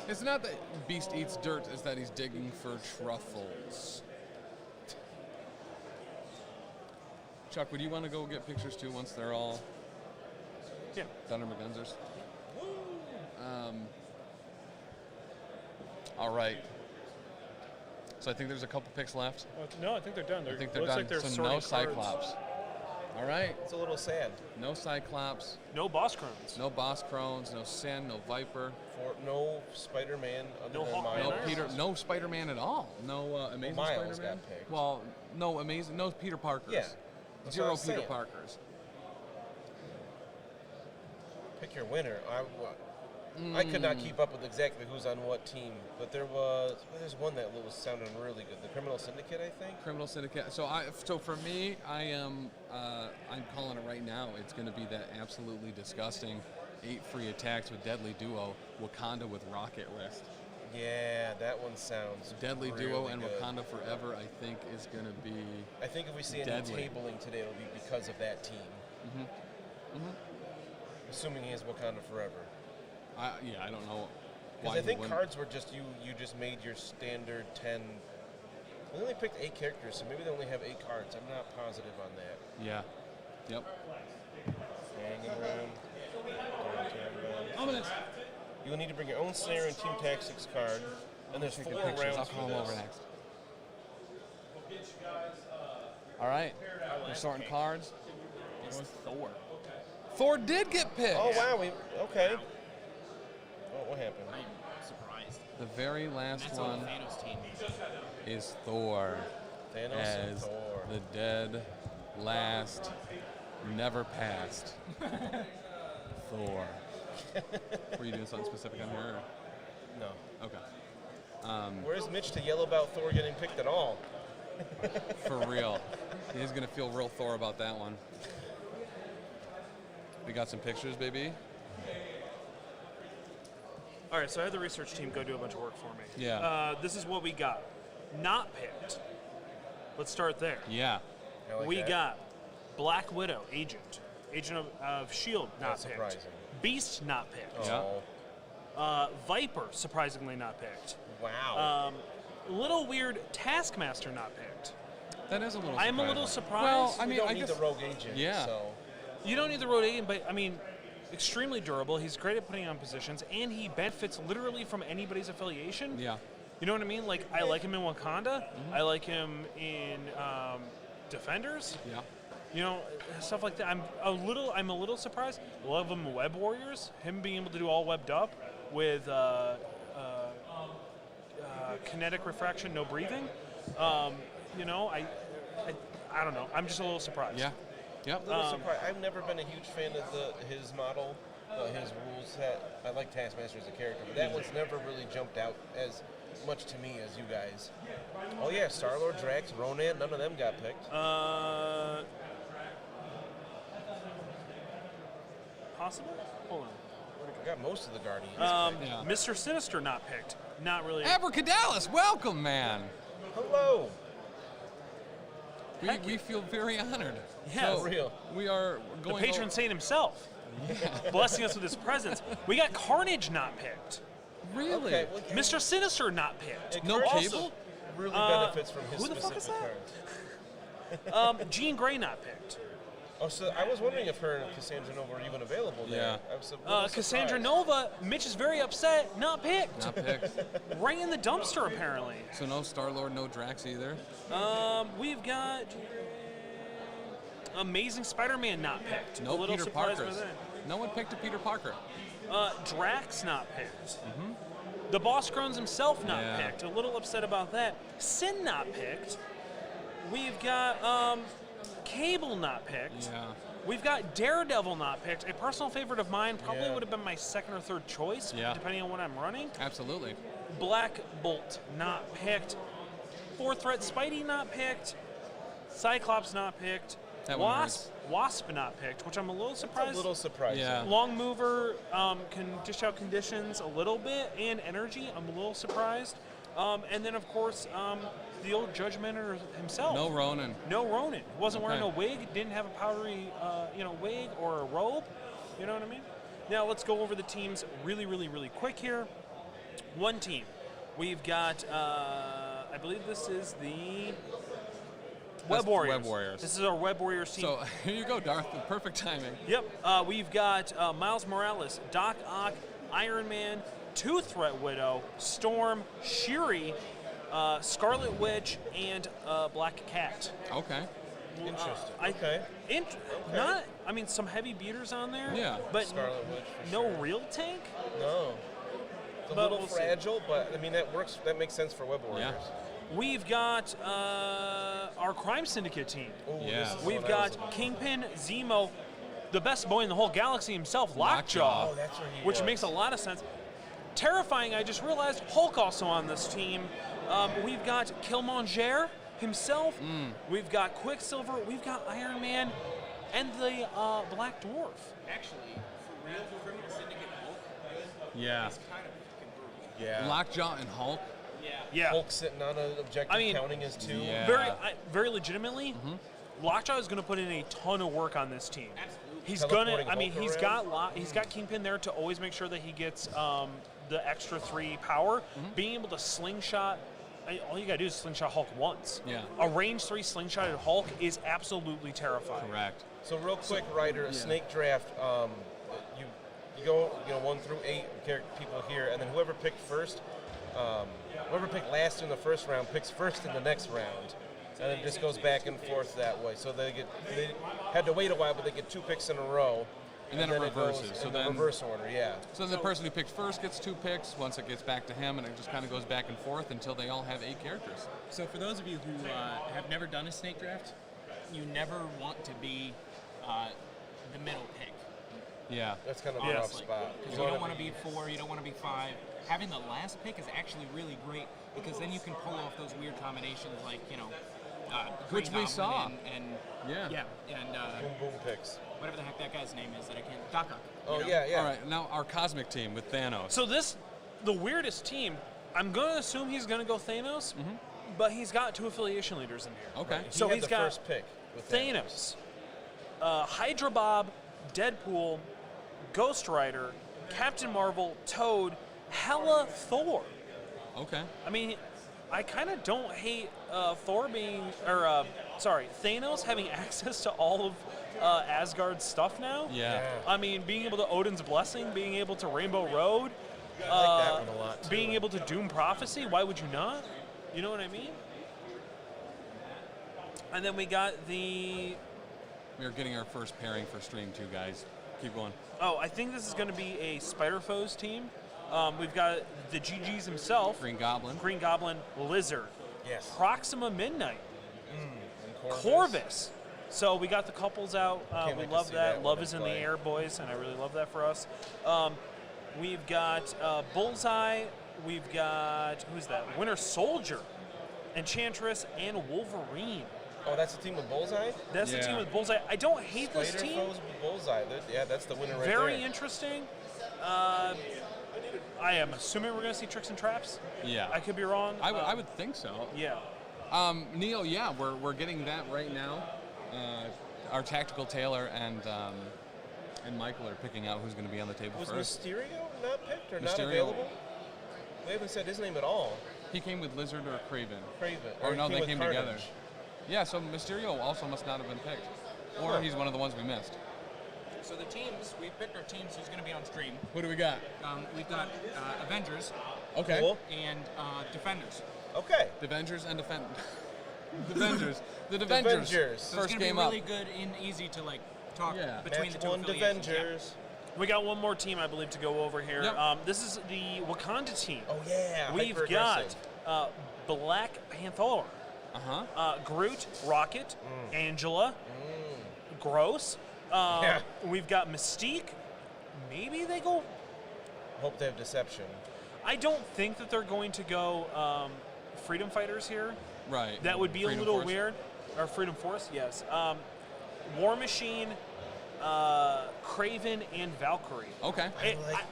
Speaker 2: It's not that Beast eats dirt, it's that he's digging for truffles. Chuck, would you want to go get pictures too once they're all done in McGunzers? All right. So I think there's a couple picks left.
Speaker 6: no, I think they're done.
Speaker 2: I think they're
Speaker 6: looks
Speaker 2: done.
Speaker 6: like they're
Speaker 2: So no
Speaker 6: sorting cards.
Speaker 2: Cyclops. All right.
Speaker 3: It's a little sad.
Speaker 2: No Cyclops.
Speaker 6: No boss crones.
Speaker 2: No Boss Crones. No Sin. No Viper.
Speaker 3: No Spider-Man other
Speaker 6: No
Speaker 3: than
Speaker 6: Hawk-
Speaker 3: Miles.
Speaker 2: No Peter. No Spider-Man at all. No Amazing
Speaker 3: Miles
Speaker 2: Spider-Man.
Speaker 3: got picked.
Speaker 2: Well, no Amazing. No Peter Parkers.
Speaker 3: Yeah. That's what I
Speaker 2: Zero
Speaker 3: was
Speaker 2: Peter
Speaker 3: saying.
Speaker 2: Parkers.
Speaker 3: Pick your winner. I could not keep up with exactly who's on what team, but there's one that was sounding really good. The Criminal Syndicate, I think.
Speaker 2: Criminal Syndicate. So for me, I'm calling it right now. It's going to be that absolutely disgusting 8 free attacks with Deadly Duo, Wakanda with Rocket list.
Speaker 3: Yeah, that one sounds
Speaker 2: Deadly
Speaker 3: really
Speaker 2: Duo and
Speaker 3: good.
Speaker 2: Wakanda Forever, I think, is going to be.
Speaker 3: I think if we see any
Speaker 2: deadly.
Speaker 3: tabling today, it'll be because of that team. Assuming he has Wakanda Forever.
Speaker 2: I don't know.
Speaker 3: Because
Speaker 2: Why
Speaker 3: I think
Speaker 2: he
Speaker 3: cards were just you just made your standard 10. They only picked 8 characters, so maybe they only have 8 cards. I'm not positive on that.
Speaker 2: Yeah. Yep.
Speaker 3: Hanging around.
Speaker 2: Ominous.
Speaker 3: You will need to bring your own Slayer and Team Tactics card, and there's 4
Speaker 2: Taking pictures. I'll
Speaker 3: rounds
Speaker 2: call
Speaker 3: for
Speaker 2: him over
Speaker 3: this.
Speaker 2: next. All right. We're sorting cards.
Speaker 7: It's Thor.
Speaker 2: Thor did get picked.
Speaker 3: Oh wow! Okay. Oh, what happened?
Speaker 7: I'm surprised.
Speaker 2: The very last
Speaker 7: That's on
Speaker 2: one
Speaker 7: the Thanos team.
Speaker 2: is Thor.
Speaker 3: Thanos and
Speaker 2: As
Speaker 3: Thor.
Speaker 2: the dead last never passed Thor. Were you doing something specific on here?
Speaker 3: No.
Speaker 2: Or? Okay.
Speaker 3: Where's Mitch to yell about Thor getting picked at all?
Speaker 2: For real. He's going to feel real Thor about that one. We got some pictures, baby.
Speaker 6: All right, so I had the research team go do a bunch of work for me.
Speaker 2: Yeah.
Speaker 6: This is what we got. Not picked. Let's start there.
Speaker 2: Yeah.
Speaker 3: I like
Speaker 6: We
Speaker 3: that.
Speaker 6: got Black Widow, Agent of S.H.I.E.L.D., not
Speaker 3: That's
Speaker 6: picked.
Speaker 3: surprising.
Speaker 6: Beast, not picked.
Speaker 2: Yeah.
Speaker 6: Viper, surprisingly not picked.
Speaker 3: Wow.
Speaker 6: Little weird Taskmaster, not picked.
Speaker 2: That is a little
Speaker 6: I'm a
Speaker 2: surprising.
Speaker 6: little surprised.
Speaker 2: Well, I
Speaker 3: We
Speaker 2: mean,
Speaker 3: don't
Speaker 2: I
Speaker 3: need
Speaker 2: guess.
Speaker 3: the rogue agent.
Speaker 2: Yeah.
Speaker 3: So.
Speaker 6: You don't need the road agent, but I mean, extremely durable. He's great at putting on positions, and he benefits literally from anybody's affiliation.
Speaker 2: Yeah.
Speaker 6: You know what I mean? Like, I like him in Wakanda. I like him in Defenders.
Speaker 2: Yeah.
Speaker 6: You know, stuff like that. I'm a little surprised. Love him in Web Warriors. Him being able to do all webbed up with kinetic refraction, no breathing. You know, I don't know. I'm just a little surprised.
Speaker 2: Yeah. Yep.
Speaker 3: A little surprised. I've never been a huge fan of his model, his rules set. I like Taskmaster as a character, but that one's never really jumped out as much to me as you guys. Oh yeah, Star-Lord, Drax, Ronan, none of them got picked.
Speaker 6: Possible? Hold on.
Speaker 3: We got most of the Guardians.
Speaker 2: Yeah.
Speaker 6: Mr. Sinister not picked. Not really.
Speaker 2: Abracadalis, welcome, man.
Speaker 3: Hello.
Speaker 2: We feel very honored.
Speaker 6: Yeah,
Speaker 2: So,
Speaker 3: real.
Speaker 2: We are
Speaker 6: The
Speaker 2: going.
Speaker 6: patron saint himself, blessing us with his presence. We got Carnage not picked.
Speaker 2: Really?
Speaker 3: Okay, well,
Speaker 6: Mr. Sinister not picked.
Speaker 3: and
Speaker 2: No
Speaker 3: Carnage
Speaker 2: cable?
Speaker 3: really benefits from his
Speaker 6: who the fuck is
Speaker 3: specific
Speaker 6: that?
Speaker 3: cards.
Speaker 6: Jean Grey not picked.
Speaker 3: Oh, so I was wondering if her and Cassandra Nova were even available there.
Speaker 2: Yeah.
Speaker 3: I was a little
Speaker 6: Cassandra
Speaker 3: surprised.
Speaker 6: Nova, Mitch is very upset, not picked.
Speaker 2: Not picked.
Speaker 6: Right in the dumpster, apparently.
Speaker 2: So no Star-Lord, no Drax either.
Speaker 6: We've got Amazing Spider-Man not picked.
Speaker 2: No
Speaker 6: a little
Speaker 2: Peter
Speaker 6: surprised by
Speaker 2: Parkers.
Speaker 6: that.
Speaker 2: No one picked a Peter Parker.
Speaker 6: Drax not picked. The Boss Crones himself not
Speaker 2: Yeah.
Speaker 6: picked. A little upset about that. Sin not picked. We've got Cable not picked.
Speaker 2: Yeah.
Speaker 6: We've got Daredevil not picked. A personal favorite of mine, probably
Speaker 3: Yeah.
Speaker 6: would have been my second or third choice,
Speaker 2: Yeah.
Speaker 6: depending on what I'm running.
Speaker 2: Absolutely.
Speaker 6: Black Bolt not picked. Fourth Threat Spidey not picked. Cyclops not picked.
Speaker 2: That one
Speaker 6: Wasp not picked, which I'm a little
Speaker 3: It's
Speaker 6: surprised.
Speaker 3: a little surprising.
Speaker 2: Yeah.
Speaker 6: Long mover can dish out conditions a little bit and energy. I'm a little surprised. And then, of course, the old Judgmenter himself.
Speaker 2: No Ronin.
Speaker 6: No Ronin. Wasn't wearing a
Speaker 2: Okay.
Speaker 6: wig. Didn't have a powdery, wig or a robe. You know what I mean? Now let's go over the teams really, really, really quick here. One team. We've got, I believe this is the Web Warriors.
Speaker 2: Web Warriors.
Speaker 6: This is our Web Warriors team.
Speaker 2: So here you go, Darth. The perfect timing.
Speaker 6: Yep. We've got Miles Morales, Doc Ock, Iron Man, Two-Threat Widow, Storm, Shuri, Scarlet Witch, and Black Cat.
Speaker 2: Okay.
Speaker 3: Interesting.
Speaker 6: Not. I mean, some heavy beaters on there.
Speaker 2: Yeah.
Speaker 6: But
Speaker 3: Scarlet Witch for
Speaker 6: no
Speaker 3: sure.
Speaker 6: real tank.
Speaker 3: No. It's a
Speaker 6: But
Speaker 3: little
Speaker 6: we'll see.
Speaker 3: fragile, but I mean that works. That makes sense for Web Warriors.
Speaker 6: We've got our Crime Syndicate team.
Speaker 3: Ooh,
Speaker 2: Yeah.
Speaker 3: this is
Speaker 6: We've
Speaker 3: what I was
Speaker 6: got
Speaker 3: looking for.
Speaker 6: Kingpin, Zemo, the best boy in the whole galaxy himself, Lockjaw.
Speaker 3: Oh, that's where he
Speaker 6: which
Speaker 3: was.
Speaker 6: makes a lot of sense. Terrifying, I just realized, Hulk also on this team. We've got Killmonger himself. We've got Quicksilver. We've got Iron Man and the Black Dwarf.
Speaker 8: Actually, for real, for me to Syndicate Hulk,
Speaker 2: Yeah.
Speaker 8: it's kind of fucking brutal.
Speaker 3: Yeah.
Speaker 2: Lockjaw and Hulk.
Speaker 6: Yeah.
Speaker 3: Hulk sitting on an objective
Speaker 6: I mean,
Speaker 3: counting his two.
Speaker 2: Yeah.
Speaker 6: Very legitimately, Lockjaw is going to put in a ton of work on this team.
Speaker 8: Absolutely.
Speaker 6: He's gonna.
Speaker 3: Teleporting
Speaker 6: I mean,
Speaker 3: Hulk
Speaker 6: he's got Kingpin there to always make sure that he gets the extra 3 power. Being able to slingshot. All you gotta do is slingshot Hulk once.
Speaker 2: Yeah.
Speaker 6: A range 3 slingshotted Hulk is absolutely terrifying.
Speaker 2: Correct.
Speaker 3: So real quick, Ryder, a snake draft. You go 1 through 8 people here, and then whoever picked first, whoever picked last in the first round picks first in the next round, and it just goes back and forth that way. So they had to wait a while, but they get 2 picks in a row.
Speaker 2: And then it reverses.
Speaker 3: Goes
Speaker 2: So
Speaker 3: in the
Speaker 2: then
Speaker 3: reverse order, yeah.
Speaker 2: So the person who picked first gets 2 picks. Once it gets back to him, and it just kind of goes back and forth until they all have 8 characters.
Speaker 7: So for those of you who have never done a snake draft, you never want to be the middle pick.
Speaker 2: Yeah.
Speaker 3: That's kind of a rough
Speaker 7: Honestly,
Speaker 3: spot.
Speaker 7: because you don't want to be 4, you don't want to be 5. Having the last pick is actually really great because then you can pull off those weird combinations like,
Speaker 2: Which
Speaker 7: Green
Speaker 2: we
Speaker 7: Goblin
Speaker 2: saw.
Speaker 7: and
Speaker 2: Yeah.
Speaker 7: and
Speaker 3: Boom, boom picks.
Speaker 7: whatever the heck that guy's name is that I can't. Doc Ock.
Speaker 3: Oh, yeah.
Speaker 2: All right. Now our cosmic team with Thanos.
Speaker 6: So the weirdest team. I'm gonna assume he's gonna go Thanos, but he's got 2 affiliation leaders in here.
Speaker 2: Okay.
Speaker 3: He
Speaker 6: So
Speaker 3: had
Speaker 6: he's
Speaker 3: the
Speaker 6: got
Speaker 3: first pick with
Speaker 6: Thanos, Hydra Bob, Deadpool, Ghost Rider, Captain Marvel, Toad, hella Thor.
Speaker 2: Okay.
Speaker 6: I mean, I kind of don't hate Thanos having access to all of Asgard's stuff now.
Speaker 2: Yeah.
Speaker 6: I mean, being able to Odin's Blessing, being able to Rainbow Road,
Speaker 3: I like that one a lot, too.
Speaker 6: being able to Doom Prophecy. Why would you not? You know what I mean? And then we got the.
Speaker 2: We are getting our first pairing for stream too, guys. Keep going.
Speaker 6: Oh, I think this is going to be a Spider-Foes team. We've got the GGs himself.
Speaker 2: Green Goblin.
Speaker 6: Green Goblin, Lizard.
Speaker 3: Yes.
Speaker 6: Proxima Midnight.
Speaker 3: And
Speaker 6: Corvus. So we got the couples out.
Speaker 3: Can't
Speaker 6: We
Speaker 3: wait to
Speaker 6: love
Speaker 3: see
Speaker 6: that.
Speaker 3: that
Speaker 6: Love
Speaker 3: one
Speaker 6: is
Speaker 3: in
Speaker 6: in the
Speaker 3: play.
Speaker 6: air, boys, and I really love that for us. We've got Bullseye. We've got, who's that? Winter Soldier, Enchantress, and Wolverine.
Speaker 3: Oh, that's the team with Bullseye?
Speaker 6: That's the
Speaker 2: Yeah.
Speaker 6: team with Bullseye. I don't hate this
Speaker 3: Spider
Speaker 6: team.
Speaker 3: foes with Bullseye. Yeah, that's the winner right
Speaker 6: Very
Speaker 3: there.
Speaker 6: interesting. I am assuming we're going to see Tricks and Traps.
Speaker 2: Yeah.
Speaker 6: I could be wrong.
Speaker 2: I would think so.
Speaker 6: Yeah.
Speaker 2: Neil, yeah, we're getting that right now. Our tactical tailor and Michael are picking out who's going to be on the table
Speaker 3: Was
Speaker 2: first.
Speaker 3: Mysterio not picked or not
Speaker 2: Mysterio.
Speaker 3: available? They haven't said his name at all.
Speaker 2: He came with Lizard or Craven.
Speaker 3: Craven.
Speaker 2: Or no,
Speaker 3: he
Speaker 2: they
Speaker 3: with
Speaker 2: came
Speaker 3: Carnage.
Speaker 2: together. Yeah, so Mysterio also must not have been picked. Or
Speaker 3: Huh.
Speaker 2: he's one of the ones we missed.
Speaker 7: So the teams, we picked our teams who's going to be on stream.
Speaker 2: What do we got?
Speaker 7: We've got Avengers
Speaker 2: Okay.
Speaker 3: Cool.
Speaker 7: and Defenders.
Speaker 3: Okay.
Speaker 2: The Avengers and Defend. The Avengers. The Avengers.
Speaker 3: Avengers.
Speaker 7: So
Speaker 2: First
Speaker 7: it's
Speaker 2: game
Speaker 7: going to be
Speaker 2: up.
Speaker 7: really good and easy to talk
Speaker 2: Yeah.
Speaker 7: between
Speaker 3: Match
Speaker 7: the 2
Speaker 3: one
Speaker 7: affiliations. Yeah.
Speaker 3: Avengers.
Speaker 6: We got one more team, I believe, to go over here.
Speaker 2: Yep.
Speaker 6: This is the Wakanda team.
Speaker 3: Oh, yeah.
Speaker 6: We've
Speaker 3: hyper-aggressive.
Speaker 6: got Black Panther,
Speaker 2: Uh-huh.
Speaker 6: Groot, Rocket, Angela, Gross.
Speaker 3: Yeah.
Speaker 6: We've got Mystique. Maybe they go.
Speaker 3: Hope they have Deception.
Speaker 6: I don't think that they're going to go Freedom Fighters here.
Speaker 2: Right.
Speaker 6: That would be
Speaker 2: Freedom
Speaker 6: a little
Speaker 2: Force.
Speaker 6: weird. Or Freedom Force, yes. War Machine, Kraven and Valkyrie.
Speaker 2: Okay.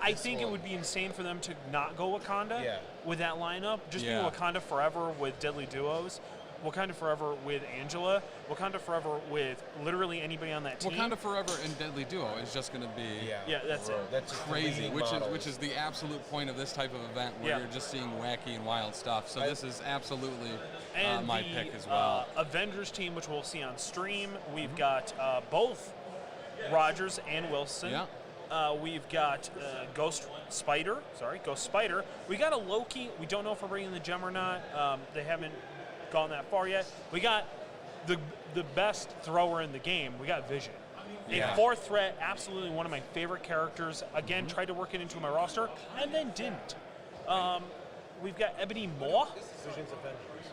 Speaker 6: I think it would be insane for them to not go Wakanda with that lineup. Just do Wakanda Forever with Deadly Duos. Wakanda Forever with Angela. Wakanda Forever with literally anybody on that team.
Speaker 2: Wakanda Forever and Deadly Duo is just going to be
Speaker 6: that's it.
Speaker 3: That's
Speaker 2: crazy, which is the absolute point of this type of event where you're just seeing wacky and wild stuff. So this is absolutely my pick as well.
Speaker 6: Avengers team, which we'll see on stream, we've got both Rogers and Wilson.
Speaker 2: Yeah.
Speaker 6: We've got Ghost Spider. We got a Loki. We don't know if we're bringing the gem or not. They haven't gone that far yet. We got the best thrower in the game. We got Vision. A fourth threat, absolutely one of my favorite characters. Again, tried to work it into my roster, and then didn't. We've got Ebony Maw.
Speaker 8: Vision's Avengers.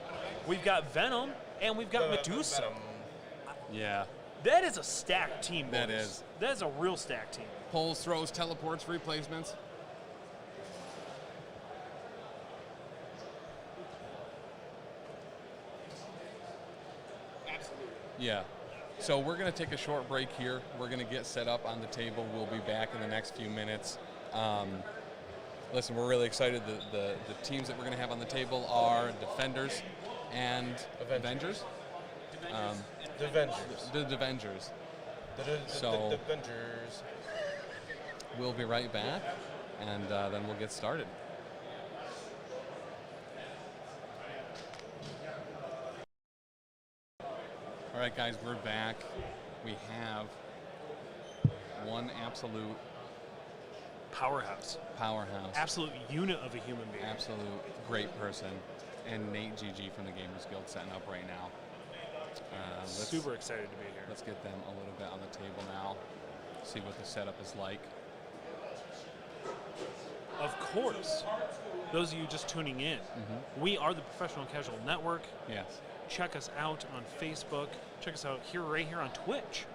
Speaker 6: We've got Venom, and we've got Medusa.
Speaker 3: Venom.
Speaker 2: Yeah.
Speaker 6: That is a stacked team, boys.
Speaker 2: That is.
Speaker 6: That is a real stacked team.
Speaker 2: Pulls, throws, teleports, replacements. Yeah. So we're going to take a short break here. We're going to get set up on the table. We'll be back in the next few minutes. Listen, we're really excited. The teams that we're going to have on the table are Defenders and Avengers.
Speaker 3: The Avengers.
Speaker 2: The Avengers.
Speaker 3: The Avengers.
Speaker 2: We'll be right back, and then we'll get started. All right, guys, we're back. We have OneAbsolute
Speaker 6: Powerhouse. Absolute unit of a human being.
Speaker 2: Absolute great person. And Nate GG from the Gamers Guild setting up right now.
Speaker 6: Super excited to be here.
Speaker 2: Let's get them a little bit on the table now. See what the setup is like.
Speaker 6: Of course, those of you just tuning in, we are the Professional Casual Network.
Speaker 2: Yes.
Speaker 6: Check us out on Facebook. Check us out right here on Twitch.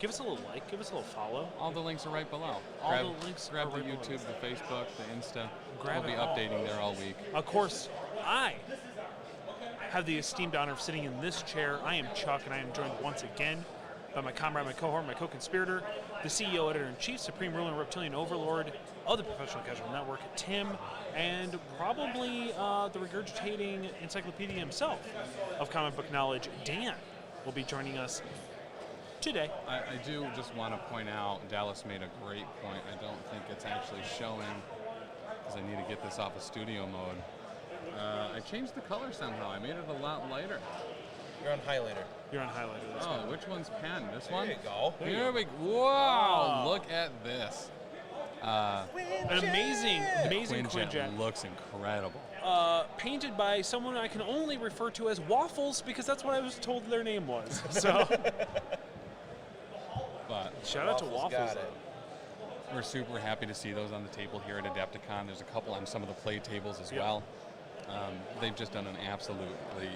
Speaker 6: Give us a little like, give us a little follow.
Speaker 2: All the links are right below.
Speaker 6: All the links
Speaker 2: grab
Speaker 6: are right
Speaker 2: the YouTube,
Speaker 6: below.
Speaker 2: the Facebook, the Insta.
Speaker 6: Grab
Speaker 2: we'll be
Speaker 6: it all.
Speaker 2: updating there all week.
Speaker 6: Of course, I have the esteemed honor of sitting in this chair. I am Chuck, and I am joined once again by my comrade, my cohort, my co-conspirator, the CEO, Editor-in-Chief, Supreme Ruler, and Reptilian Overlord of the Professional Casual Network, Tim, and probably the regurgitating encyclopedia himself of comic book knowledge, Dan, will be joining us today.
Speaker 2: I do just want to point out, Dallas made a great point. I don't think it's actually showing, because I need to get this off of studio mode. I changed the color somehow. I made it a lot lighter.
Speaker 3: You're on highlighter.
Speaker 6: You're on highlighter.
Speaker 2: Oh, which one's pen? This one?
Speaker 3: There you go.
Speaker 2: Here we go. Wow, look at this.
Speaker 6: An amazing Quinjet.
Speaker 2: Looks incredible.
Speaker 6: Painted by someone I can only refer to as Waffles, because that's what I was told their name was. So,
Speaker 2: but
Speaker 6: shout out to Waffles.
Speaker 3: Got it.
Speaker 2: We're super happy to see those on the table here at Adepticon. There's a couple on some of the play tables as well. They've just done an absolutely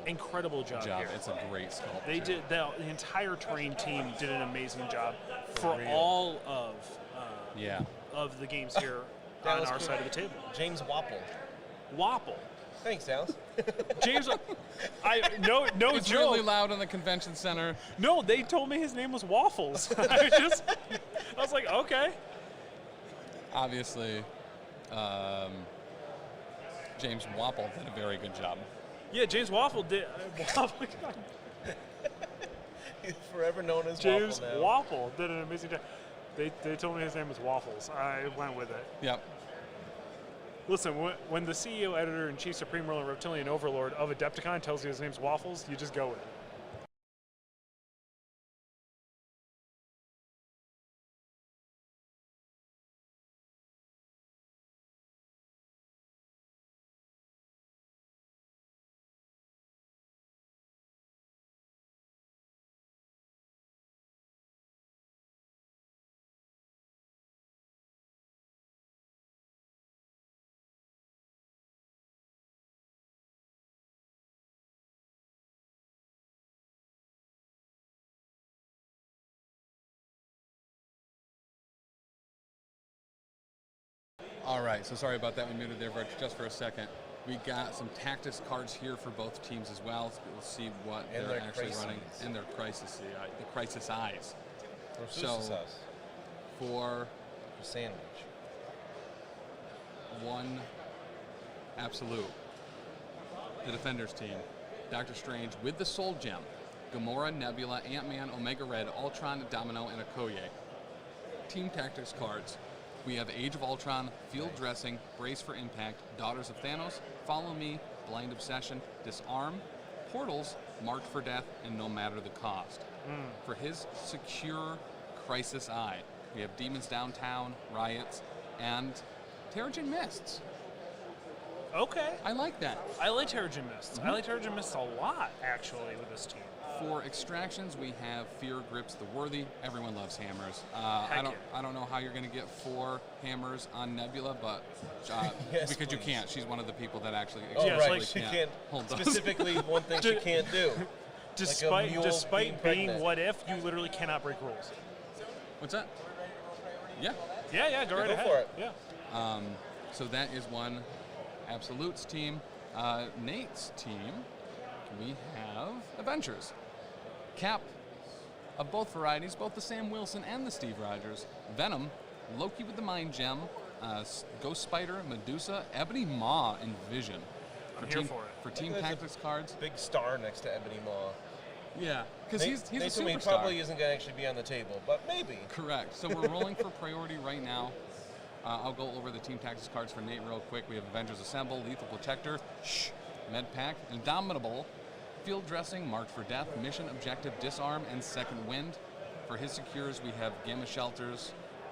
Speaker 2: incredible
Speaker 6: job here.
Speaker 2: It's a great sculpture.
Speaker 6: They did. The entire terrain team did an amazing job for all of the games here on our side of the table.
Speaker 3: James
Speaker 6: Wapple.
Speaker 3: Thanks, Dallas.
Speaker 6: James, no
Speaker 2: it's
Speaker 6: joke.
Speaker 2: really loud in the convention center.
Speaker 6: No, they told me his name was Waffles. I was like, okay.
Speaker 2: Obviously, James Wapple did a very good job.
Speaker 6: Yeah, James Waffle did.
Speaker 3: He's forever known as
Speaker 6: James
Speaker 3: Waffle now.
Speaker 6: Waffle did an amazing job. They told me his name was Waffles. I went with it.
Speaker 2: Yep.
Speaker 6: Listen, when the CEO, Editor-in-Chief, Supreme Ruler, Reptilian Overlord of Adepticon tells you his name's Waffles, you just go with it.
Speaker 2: All right, so sorry about that. We muted there just for a second. We got some tactics cards here for both teams as well. So we'll see what they're actually running and their crisis eyes. So for
Speaker 3: sandwich.
Speaker 2: OneAbsolute, the Defenders team, Doctor Strange with the Soul Gem, Gamora, Nebula, Ant-Man, Omega Red, Ultron, Domino, and Okoye. Team Tactics cards. We have Age of Ultron, Field Dressing, Brace for Impact, Daughters of Thanos, Follow Me, Blind Obsession, Disarm, Portals, Marked for Death, and No Matter the Cost. For his Secure Crisis Eye, we have Demons Downtown, Riots, and Terrigen Mists.
Speaker 6: Okay.
Speaker 2: I like that.
Speaker 6: I like Terrigen Mists. I like Terrigen Mists a lot, actually, with this team.
Speaker 2: For extractions, we have Fear Grips the Worthy. Everyone loves hammers. I don't know how you're going to get 4 hammers on Nebula, but
Speaker 3: yes,
Speaker 2: because
Speaker 3: please.
Speaker 2: you can't. She's one of the people that actually
Speaker 3: she can't.
Speaker 2: hold those.
Speaker 3: Specifically, one thing she can't do.
Speaker 6: Despite being what if, you literally cannot break rules.
Speaker 2: What's that? Yeah.
Speaker 6: Yeah, go right
Speaker 3: go
Speaker 6: ahead.
Speaker 3: for it.
Speaker 6: Yeah.
Speaker 2: So that is OneAbsolute's team. Nate's team, we have Avengers. Cap of both varieties, both the Sam Wilson and the Steve Rogers. Venom, Loki with the Mind Gem, Ghost Spider, Medusa, Ebony Maw, and Vision.
Speaker 6: I'm here for it.
Speaker 2: For Team Tactics cards.
Speaker 3: Big star next to Ebony Maw.
Speaker 2: Yeah, because he's a superstar.
Speaker 3: Probably isn't going to actually be on the table, but maybe.
Speaker 2: Correct. So we're rolling for priority right now. I'll go over the Team Tactics cards for Nate real quick. We have Avengers Assemble, Lethal Protector, Medpack, Indomitable, Field Dressing, Marked for Death, Mission Objective, Disarm, and Second Wind. For his secures, we have Gamma Shelters,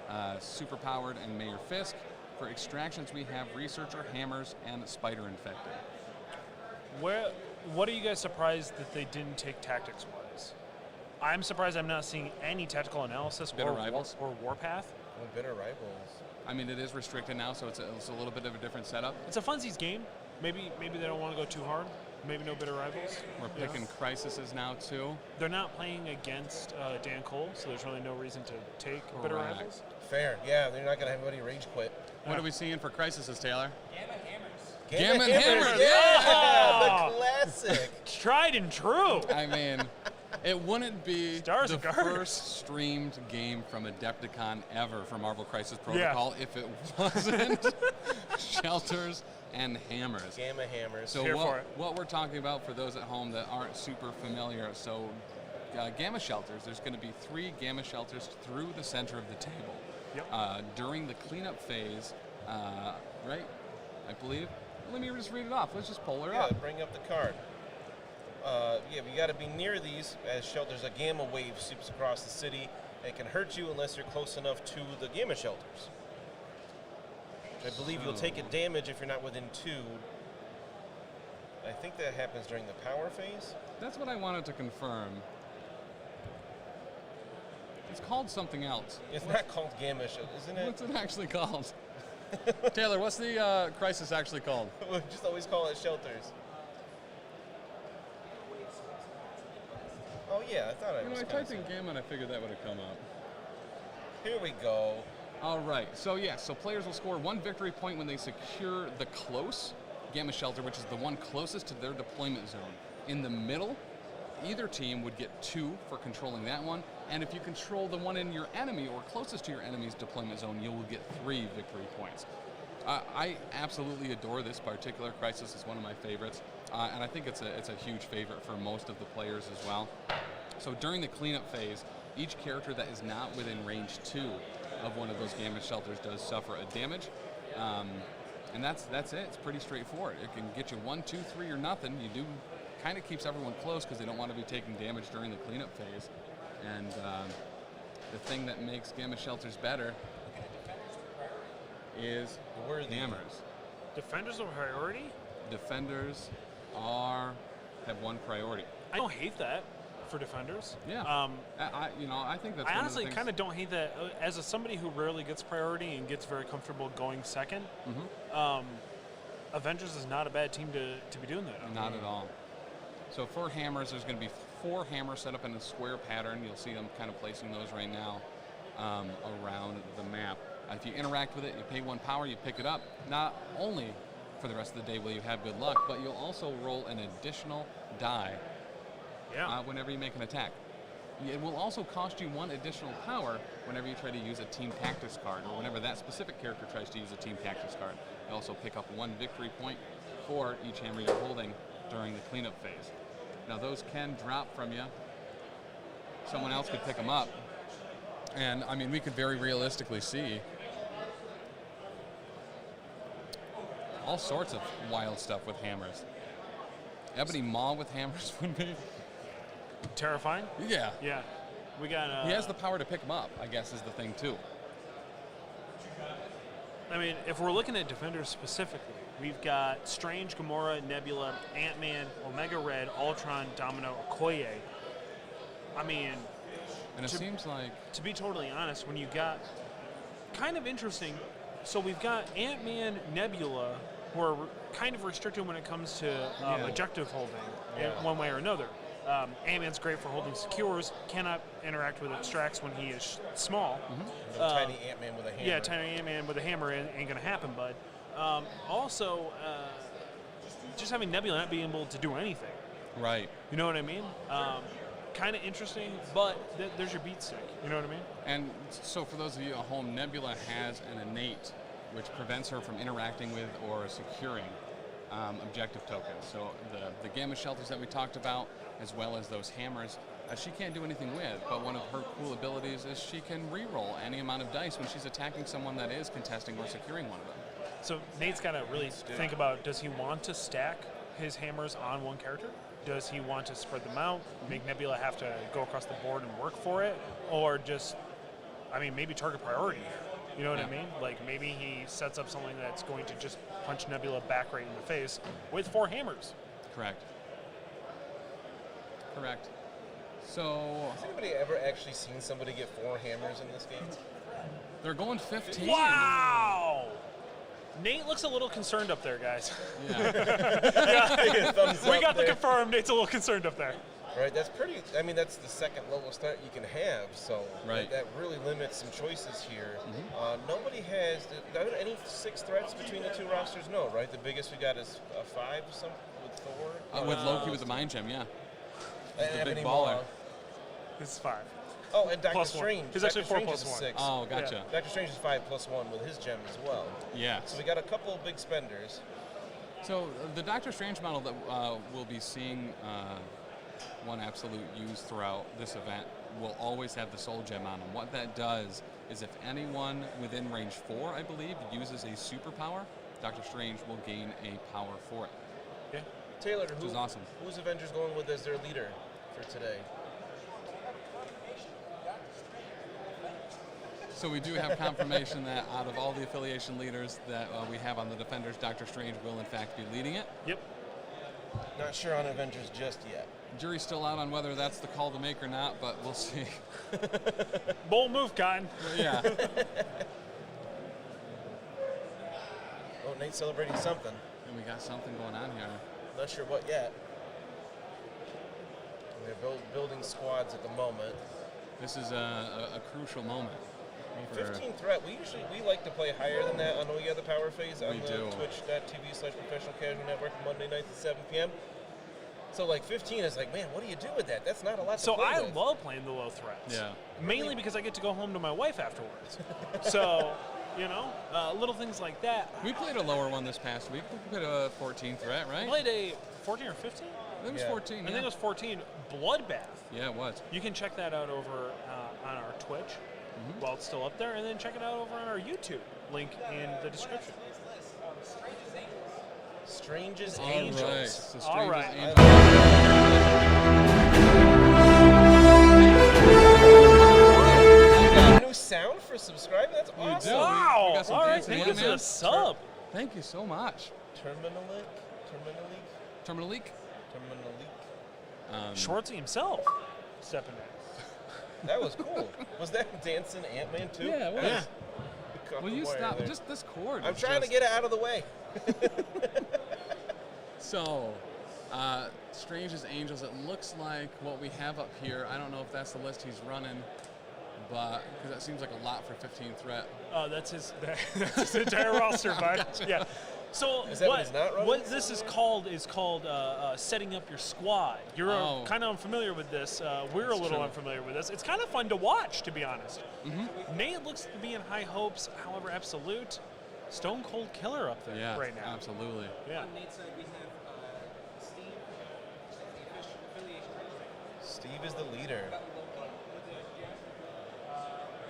Speaker 2: Superpowered, and Mayor Fisk. For extractions, we have Researcher, Hammers, and Spider Infected.
Speaker 6: What are you guys surprised that they didn't take tactics-wise? I'm surprised I'm not seeing any tactical analysis
Speaker 2: Bitter Rivals
Speaker 6: or Warpath.
Speaker 3: Bitter Rivals.
Speaker 2: I mean, it is restricted now, so it's a little bit of a different setup.
Speaker 6: It's a funsies game. Maybe they don't want to go too hard. Maybe no Bitter Rivals.
Speaker 2: We're picking Crisises now, too.
Speaker 6: They're not playing against Dan Cole, so there's really no reason to take Bitter Rivals.
Speaker 3: Fair. Yeah, they're not going to have anybody rage quit.
Speaker 2: What are we seeing for Crisises, Taylor?
Speaker 3: Gamma Hammers.
Speaker 2: Yeah!
Speaker 3: The classic.
Speaker 6: Tried and true.
Speaker 2: I mean, it wouldn't be
Speaker 6: Stars
Speaker 2: the
Speaker 6: and Garters.
Speaker 2: first streamed game from Adepticon ever for Marvel Crisis Protocol if it wasn't Shelters and Hammers.
Speaker 3: Gamma Hammers.
Speaker 2: So what we're talking about for those at home that aren't super familiar, so Gamma Shelters, there's going to be 3 Gamma Shelters through the center of the table.
Speaker 6: Yep.
Speaker 2: During the cleanup phase, right, I believe. Let me just read it off. Let's just pull her up.
Speaker 3: Yeah, bring up the card. We got to be near these as shelters. A gamma wave sweeps across the city. It can hurt you unless you're close enough to the gamma shelters. I believe you'll take a damage if you're not within 2. I think that happens during the power phase.
Speaker 2: That's what I wanted to confirm. It's called something else.
Speaker 3: It's not called gamma shelter, isn't it?
Speaker 2: What's it actually called? Taylor, what's the crisis actually called?
Speaker 3: We just always call it shelters. Oh yeah, I thought
Speaker 2: I typed in gamma and I figured that would have come up.
Speaker 3: Here we go.
Speaker 2: All right, so players will score 1 victory point when they secure the close gamma shelter, which is the one closest to their deployment zone. In the middle, either team would get 2 for controlling that one, and if you control the one in your enemy or closest to your enemy's deployment zone, you will get 3 victory points. I absolutely adore this particular crisis. It's one of my favorites, and I think it's a huge favorite for most of the players as well. So during the cleanup phase, each character that is not within range 2 of one of those gamma shelters does suffer a damage, and that's it. It's pretty straightforward. It can get you 1, 2, 3, or nothing. You do kind of keeps everyone close because they don't want to be taking damage during the cleanup phase. And the thing that makes gamma shelters better is hammers.
Speaker 6: Defenders are priority?
Speaker 2: Defenders have 1 priority.
Speaker 6: I don't hate that for defenders.
Speaker 2: Yeah. I think that's.
Speaker 6: I honestly kind of don't hate that. As somebody who rarely gets priority and gets very comfortable going second, Avengers is not a bad team to be doing that.
Speaker 2: Not at all. So for hammers, there's going to be 4 hammers set up in a square pattern. You'll see them kind of placing those right now around the map. If you interact with it, you pay 1 power, you pick it up. Not only for the rest of the day will you have good luck, but you'll also roll an additional die whenever you make an attack. It will also cost you 1 additional power whenever you try to use a Team Tactics card, or whenever that specific character tries to use a Team Tactics card. You also pick up 1 victory point for each hammer you're holding during the cleanup phase. Now those can drop from you. Someone else could pick them up. And I mean, we could very realistically see all sorts of wild stuff with hammers. Ebony Maw with hammers would be
Speaker 6: terrifying.
Speaker 2: Yeah.
Speaker 6: Yeah. We got.
Speaker 2: He has the power to pick them up, I guess, is the thing too.
Speaker 6: I mean, if we're looking at Defenders specifically, we've got Strange, Gamora, Nebula, Ant-Man, Omega Red, Ultron, Domino, Okoye. I mean,
Speaker 2: and it seems like,
Speaker 6: to be totally honest, when you got kind of interesting, so we've got Ant-Man, Nebula, who are kind of restricted when it comes to objective holding in one way or another. Ant-Man's great for holding secures, cannot interact with extracts when he is small.
Speaker 3: Tiny Ant-Man with a hammer.
Speaker 6: Yeah, tiny Ant-Man with a hammer ain't going to happen, bud. Also, just having Nebula not being able to do anything.
Speaker 2: Right.
Speaker 6: You know what I mean? Kind of interesting, but there's your beat stick. You know what I mean? And
Speaker 2: so for those of you at home, Nebula has an innate which prevents her from interacting with or securing objective tokens. So the gamma shelters that we talked about, as well as those hammers, she can't do anything with, but one of her cool abilities is she can re-roll any amount of dice when she's attacking someone that is contesting or securing one of them.
Speaker 6: So Nate's got to really think about, does he want to stack his hammers on one character? Does he want to spread them out, make Nebula have to go across the board and work for it? Or just, I mean, maybe target priority here. You know what I mean? Like maybe he sets up something that's going to just punch Nebula back right in the face with 4 hammers.
Speaker 2: Correct. So,
Speaker 3: has anybody ever actually seen somebody get 4 hammers in this game?
Speaker 2: They're going 15.
Speaker 6: Wow! Nate looks a little concerned up there, guys.
Speaker 3: Yeah.
Speaker 6: We got the confirmed. Nate's a little concerned up there.
Speaker 3: Right, that's pretty. I mean, that's the second lowest start you can have, so that really limits some choices here. Nobody has. Are there any 6 threats between the 2 rosters? No, right? The biggest we got is 5 or something with Thor.
Speaker 2: With Loki with the mind gem, yeah.
Speaker 3: And
Speaker 2: the big baller.
Speaker 6: This is 5.
Speaker 3: Oh, and Doctor Strange.
Speaker 6: He's actually 4
Speaker 3: Strange
Speaker 6: plus
Speaker 3: is
Speaker 6: 1.
Speaker 3: 6.
Speaker 2: Oh, gotcha.
Speaker 3: Yeah. Doctor Strange is 5 plus 1 with his gem as well.
Speaker 2: Yeah.
Speaker 3: So we got a couple of big spenders.
Speaker 2: So the Doctor Strange model that we'll be seeing OneAbsolute use throughout this event will always have the soul gem on them. What that does is if anyone within range 4, I believe, uses a superpower, Doctor Strange will gain a power for it.
Speaker 6: Yeah.
Speaker 3: Taylor,
Speaker 2: which is awesome.
Speaker 3: Who's Avengers going with as their leader for today?
Speaker 2: So we do have confirmation that out of all the affiliation leaders that we have on the Defenders, Doctor Strange will in fact be leading it.
Speaker 6: Yep.
Speaker 3: Not sure on Avengers just yet.
Speaker 2: Jury's still out on whether that's the call to make or not, but we'll see.
Speaker 6: Bold move, Cotton.
Speaker 2: Yeah.
Speaker 3: Oh, Nate's celebrating something.
Speaker 2: And we got something going on here.
Speaker 3: Not sure what yet. They're building squads at the moment.
Speaker 2: This is a crucial moment.
Speaker 3: 15 threat. We like to play higher than that on We Got the Power phase on the Twitch.tv/Professional Casual Network Monday nights at 7 p.m. So like 15 is like, man, what do you do with that? That's not a lot to play with.
Speaker 6: So I love playing the low threats.
Speaker 2: Yeah.
Speaker 6: Mainly because I get to go home to my wife afterwards. So, little things like that.
Speaker 2: We played a lower one this past week. We played a 14 threat, right?
Speaker 6: Played a 14 or 15?
Speaker 2: It was 14.
Speaker 6: I think it was 14. Bloodbath.
Speaker 2: Yeah, it was.
Speaker 6: You can check that out over on our Twitch while it's still up there, and then check it out over on our YouTube. Link in the description.
Speaker 3: Strange as Angels.
Speaker 2: Right. So
Speaker 6: All right.
Speaker 3: New sound for subscribing? That's awesome.
Speaker 6: Wow.
Speaker 2: We got some
Speaker 6: all right.
Speaker 2: dancing
Speaker 6: Thank you for the sub.
Speaker 2: Thank you so much.
Speaker 3: Terminalik.
Speaker 6: Schwartzy himself stepping in.
Speaker 3: That was cool. Was that dancing Ant-Man too?
Speaker 2: Yeah, it was.
Speaker 3: Yeah.
Speaker 2: Will you stop? Just this cord.
Speaker 3: I'm trying to get it out of the way.
Speaker 2: So, Strange as Angels, it looks like what we have up here, I don't know if that's the list he's running, but, because that seems like a lot for 15 threat.
Speaker 6: Oh, that's his entire roster, bud.
Speaker 2: Gotcha.
Speaker 6: Yeah. So
Speaker 3: Is that what he's not running?
Speaker 6: what this is called setting up your squad. You're kind of unfamiliar with this. We're a little unfamiliar with this. It's kind of fun to watch, to be honest. Nate looks to be in high hopes. However, Absolute, stone cold killer up there right now.
Speaker 2: Absolutely.
Speaker 6: Yeah.
Speaker 8: On Nate's side, we have Steve, the affiliation.
Speaker 3: Steve is the leader.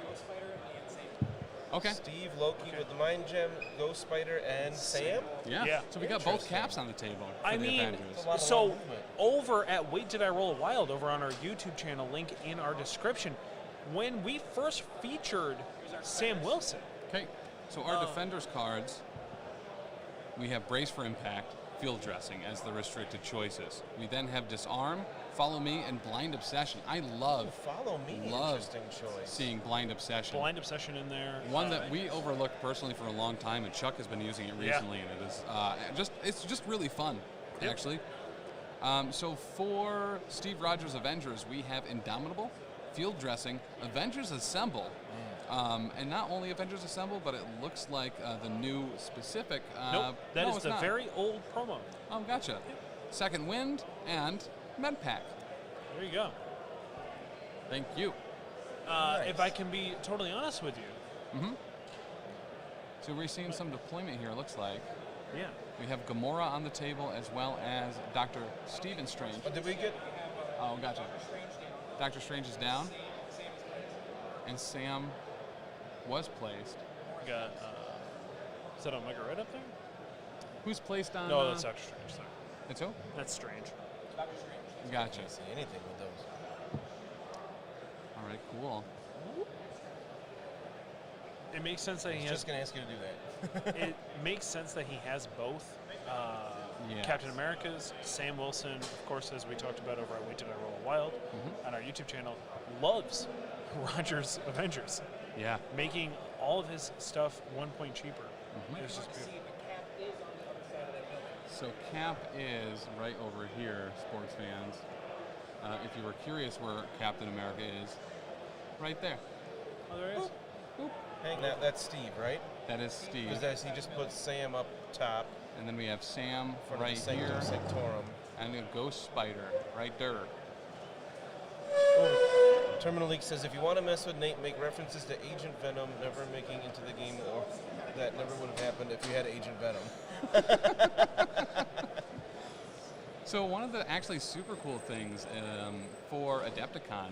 Speaker 8: Ghost Spider and Zane.
Speaker 2: Okay.
Speaker 3: Steve, Loki with the Mind Gem, Ghost Spider, and Sam?
Speaker 2: Yeah. So we got both caps on the table for the Avengers.
Speaker 6: So over at Wait Did I Roll a Wild, over on our YouTube channel, link in our description, when we first featured Sam Wilson.
Speaker 2: Okay. So our Defenders cards, we have Brace for Impact, Field Dressing as the restricted choices. We then have Disarm, Follow Me, and Blind Obsession. I love
Speaker 3: interesting choice.
Speaker 2: Seeing Blind Obsession.
Speaker 6: Blind Obsession in there.
Speaker 2: One that we overlooked personally for a long time, and Chuck has been using it recently, and it is it's just really fun, actually. So for Steve Rogers' Avengers, we have Indomitable, Field Dressing, Avengers Assemble, and not only Avengers Assemble, but it looks like the new specific.
Speaker 6: Nope, that is the very old promo.
Speaker 2: Oh, gotcha. Second Wind and MedPack.
Speaker 6: There you go.
Speaker 2: Thank you.
Speaker 6: If I can be totally honest with you.
Speaker 2: So we're seeing some deployment here, it looks like.
Speaker 6: Yeah.
Speaker 2: We have Gamora on the table as well as Dr. Stephen Strange.
Speaker 3: Did we get...
Speaker 2: Oh, gotcha. Dr. Strange is down. And Sam was placed.
Speaker 6: We got, is that Omega Red up there?
Speaker 2: Who's placed on...
Speaker 6: No, that's Dr. Strange. Sorry.
Speaker 2: It's who?
Speaker 6: That's Strange.
Speaker 2: Gotcha.
Speaker 3: I can't see anything with those.
Speaker 2: All right, cool.
Speaker 6: It makes sense that he has...
Speaker 3: just going to ask you to do that.
Speaker 6: It makes sense that he has both. Captain America's, Sam Wilson, of course, as we talked about over at Wait Did I Roll a Wild on our YouTube channel, loves Rogers Avengers.
Speaker 2: Yeah.
Speaker 6: Making all of his stuff 1 point cheaper. It's just beautiful.
Speaker 2: So Cap is right over here, sports fans. If you were curious where Captain America is, right there.
Speaker 6: Oh, there he is.
Speaker 2: Boop.
Speaker 3: Hang that, that's Steve, right?
Speaker 2: That is Steve.
Speaker 3: Because he just put Sam up top.
Speaker 2: And then we have Sam
Speaker 3: For
Speaker 2: right
Speaker 3: the
Speaker 2: here.
Speaker 3: Sanctorum.
Speaker 2: And a Ghost Spider right there.
Speaker 3: Terminal Leak says, if you want to mess with Nate, make references to Agent Venom never making into the game, or that never would have happened if you had Agent Venom.
Speaker 2: So one of the actually super cool things for Adepticon,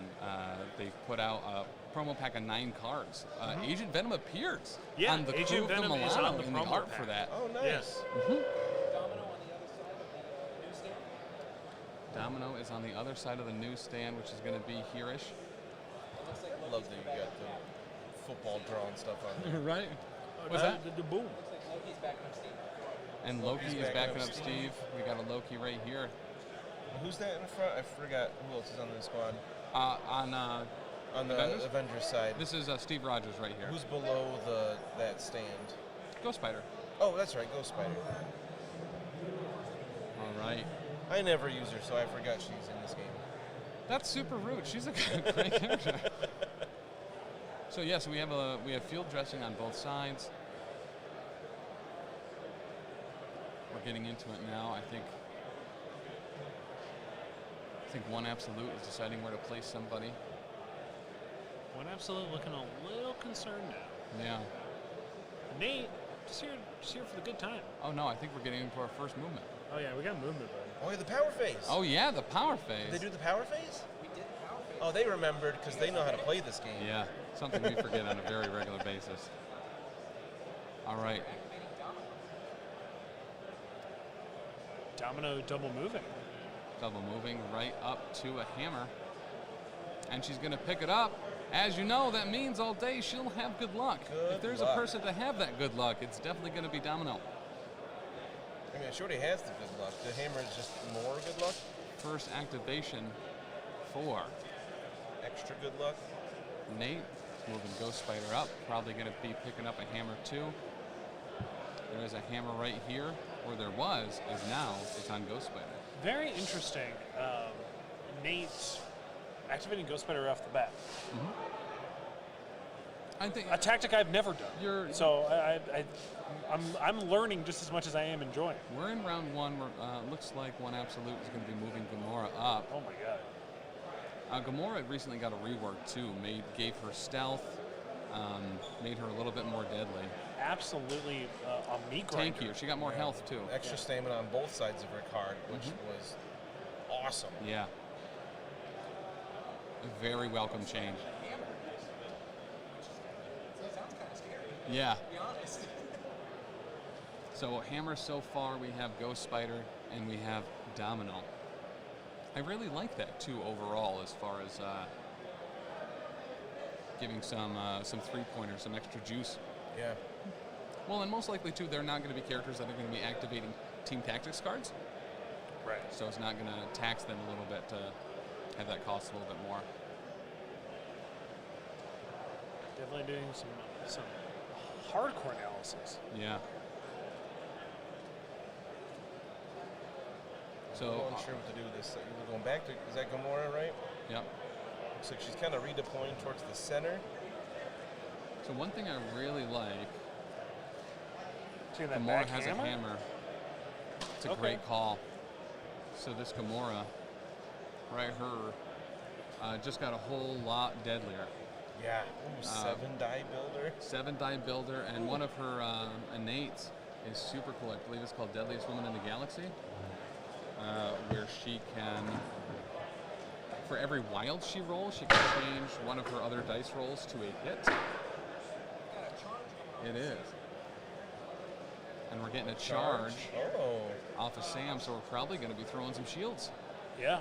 Speaker 2: they put out a promo pack of 9 cards. Agent Venom appears on the
Speaker 6: Agent
Speaker 2: Crew of
Speaker 6: Venom is
Speaker 2: Milano
Speaker 6: on the
Speaker 2: in the
Speaker 6: promo
Speaker 2: art
Speaker 6: pack.
Speaker 2: for that.
Speaker 3: Oh, nice.
Speaker 6: Yes.
Speaker 3: Domino on the other side of the newsstand.
Speaker 2: Domino is on the other side of the newsstand, which is going to be here-ish.
Speaker 3: I love that you got the football drawn stuff on there.
Speaker 2: Right. What's that?
Speaker 6: The boom.
Speaker 8: Loki's backing up Steve.
Speaker 2: And Loki is backing up Steve. We got a Loki right here.
Speaker 3: Who's that in front? I forgot who else is on the squad.
Speaker 2: On
Speaker 3: the Avengers side.
Speaker 2: This is Steve Rogers right here.
Speaker 3: Who's below that stand?
Speaker 2: Ghost Spider.
Speaker 3: Oh, that's right, Ghost Spider.
Speaker 2: All right.
Speaker 3: I never use her, so I forgot she's in this game.
Speaker 2: That's super rude. She's a great character. So yes, we have field dressing on both sides. We're getting into it now. I think OneAbsolute is deciding where to place somebody.
Speaker 6: OneAbsolute looking a little concerned now.
Speaker 2: Yeah.
Speaker 6: Nate, just here for the good time.
Speaker 2: Oh no, I think we're getting into our first movement.
Speaker 6: Oh yeah, we got movement, buddy.
Speaker 3: Oh, yeah, the power phase.
Speaker 2: Oh yeah, the power phase.
Speaker 3: Did they do the power phase? We did the power phase. Oh, they remembered because they know how to play this game.
Speaker 2: Yeah, something we forget on a very regular basis. All right.
Speaker 6: Domino double moving.
Speaker 2: Double moving right up to a hammer. And she's going to pick it up. As you know, that means all day she'll have good luck. If there's a person to have that good luck, it's definitely going to be Domino.
Speaker 3: I mean, she already has the good luck. The hammer is just more good luck.
Speaker 2: First activation for
Speaker 3: extra good luck.
Speaker 2: Nate moving Ghost Spider up. Probably going to be picking up a hammer too. There is a hammer right here, where there was, is now, it's on Ghost Spider.
Speaker 6: Very interesting. Nate activating Ghost Spider off the bat.
Speaker 2: I think
Speaker 6: a tactic I've never done. I'm learning just as much as I am enjoying.
Speaker 2: We're in round 1. Looks like OneAbsolute is going to be moving Gamora up.
Speaker 6: Oh my god.
Speaker 2: Gamora recently got a rework too. Gave her stealth, made her a little bit more deadly.
Speaker 6: Absolutely a meat grinder.
Speaker 2: Tankier. She got more health too.
Speaker 3: Extra stamina on both sides of her card, which was awesome.
Speaker 2: Yeah. A very welcome change. Yeah. So Hammer so far, we have Ghost Spider and we have Domino. I really like that too overall, as far as giving some 3-pointers, some extra juice.
Speaker 3: Yeah.
Speaker 2: Well, and most likely too, they're not going to be characters that are going to be activating Team Tactics cards.
Speaker 6: Right.
Speaker 2: So it's not going to tax them a little bit to have that cost a little bit more.
Speaker 6: Definitely doing some hardcore analysis.
Speaker 2: Yeah. So
Speaker 3: I'm not sure what to do with this. We're going back to, is that Gamora, right?
Speaker 2: Yep.
Speaker 3: Looks like she's kind of redeploying towards the center.
Speaker 2: So one thing I really like,
Speaker 6: Gamora
Speaker 2: Gamora has a hammer. It's a great call. So this Gamora, right here, just got a whole lot deadlier.
Speaker 3: Yeah. Ooh, 7-die builder.
Speaker 2: 7-die builder, and one of her innates is super cool. I believe it's called Deadliest Woman in the Galaxy, where she can, for every wild she rolls, she can change one of her other dice rolls to a hit. It is. And we're getting a charge off of Sam, so we're probably going to be throwing some shields.
Speaker 6: Yeah.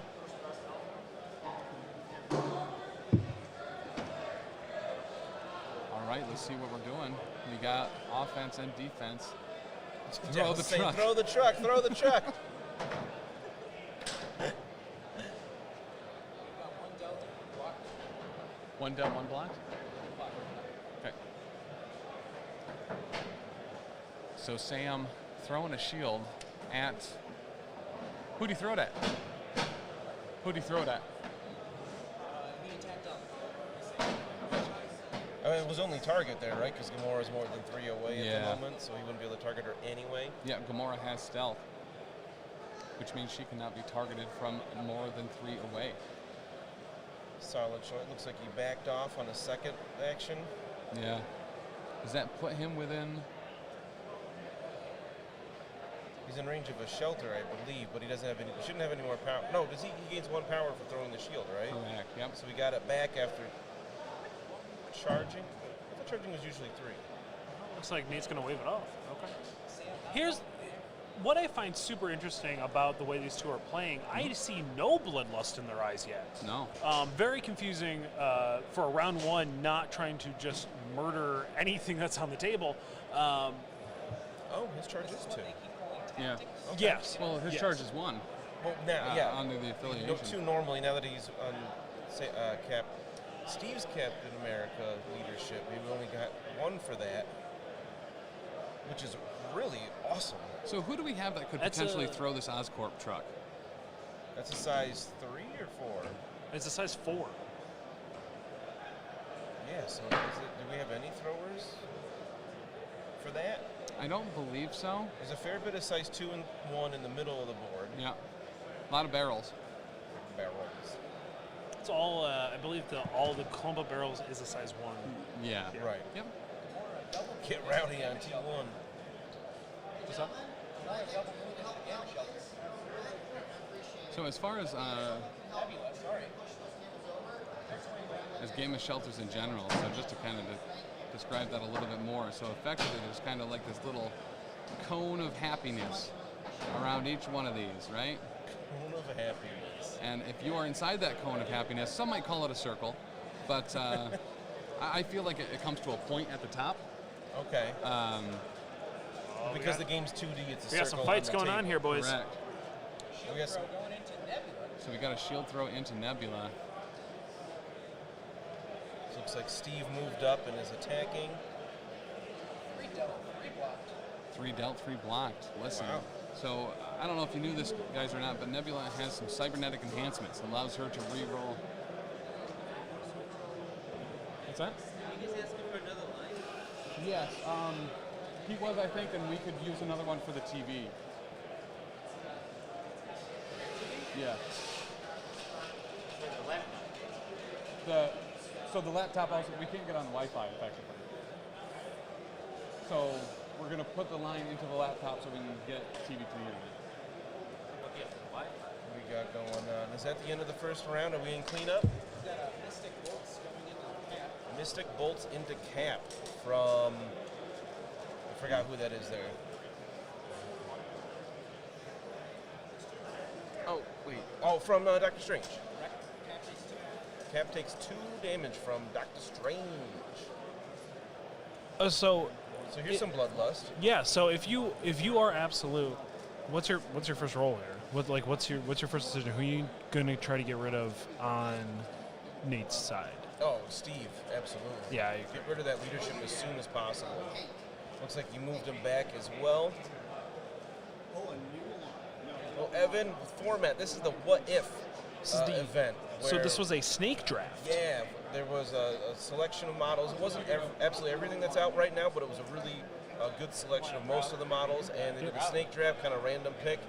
Speaker 2: All right, let's see what we're doing. We got offense and defense.
Speaker 3: Throw the truck. Throw the truck. Throw the truck.
Speaker 2: One dealt, one blocked? Okay. So Sam throwing a shield at... Who'd he throw it at? Who'd he throw it at?
Speaker 3: I mean, it was only target there, right? Because Gamora's more than 3 away at the moment, so he wouldn't be able to target her anyway.
Speaker 2: Yeah, Gamora has stealth, which means she cannot be targeted from more than 3 away.
Speaker 3: Solid shot. Looks like he backed off on a second action.
Speaker 2: Yeah. Does that put him within...
Speaker 3: He's in range of a shelter, I believe, but he doesn't have any. He shouldn't have any more power. No, does he? He gains 1 power for throwing the shield, right?
Speaker 2: Correct. Yep.
Speaker 3: So we got it back after charging. I thought charging was usually 3.
Speaker 6: Looks like Nate's going to wave it off. Okay. Here's what I find super interesting about the way these two are playing. I see no bloodlust in their eyes yet.
Speaker 2: No.
Speaker 6: Very confusing for a round 1, not trying to just murder anything that's on the table.
Speaker 3: Oh, his charge is 2.
Speaker 2: Yeah.
Speaker 3: Okay.
Speaker 6: Yes.
Speaker 2: Well, his charge is 1.
Speaker 3: Well, now,
Speaker 2: Under the affiliation.
Speaker 3: No, 2 normally. Now that he's on Steve's Captain America leadership, we only got 1 for that, which is really awesome.
Speaker 2: So who do we have that could potentially throw this Oscorp truck?
Speaker 3: That's a size 3 or 4?
Speaker 6: It's a size 4.
Speaker 3: Yeah, so do we have any throwers for that?
Speaker 2: I don't believe so.
Speaker 3: There's a fair bit of size 2 and 1 in the middle of the board.
Speaker 2: Yeah. A lot of barrels.
Speaker 3: Barrels.
Speaker 6: It's all, I believe all the clump of barrels is a size 1.
Speaker 2: Yeah.
Speaker 3: Right.
Speaker 2: Yep.
Speaker 3: Get rowdy on T1.
Speaker 6: What's up?
Speaker 2: So as far as Game of Shelters in general, so just to kind of describe that a little bit more. So effectively, there's kind of like this little cone of happiness around each one of these, right?
Speaker 3: Cone of happiness.
Speaker 2: And if you are inside that cone of happiness, some might call it a circle, but I feel like it comes to a point at the top.
Speaker 3: Okay. Because the game's 2D, it's a circle.
Speaker 6: We got some fights going on here, boys.
Speaker 2: Correct.
Speaker 3: We got some.
Speaker 2: So we got a shield throw into Nebula.
Speaker 3: Looks like Steve moved up and is attacking.
Speaker 2: 3 dealt, 3 blocked. Listen.
Speaker 3: Wow.
Speaker 2: So I don't know if you knew this, guys, or not, but Nebula has some cybernetic enhancements that allows her to re-roll. What's that? Yes, he was, I think, and we could use another one for the TV. Yeah. So the laptop also, we can't get on Wi-Fi effectively. So we're going to put the line into the laptop so we can get TV to the internet.
Speaker 3: What we got going on? Is that the end of the first round? Are we in cleanup?
Speaker 8: We got Mystic Bolts going into cap.
Speaker 3: Mystic Bolts into cap from, I forgot who that is there. Oh, wait. Oh, from Doctor Strange. Cap takes 2 damage from Doctor Strange.
Speaker 6: So
Speaker 3: here's some bloodlust.
Speaker 6: Yeah. So if you are absolute, what's your first roll here? What's your first decision? Who are you going to try to get rid of on Nate's side?
Speaker 3: Oh, Steve, absolutely.
Speaker 6: Yeah.
Speaker 3: Get rid of that leadership as soon as possible. Looks like you moved him back as well. Well, Evan, format. This is the what if event.
Speaker 6: So this was a snake draft.
Speaker 3: Yeah, there was a selection of models. It wasn't absolutely everything that's out right now, but it was a really good selection of most of the models. And they did a snake draft, kind of random pick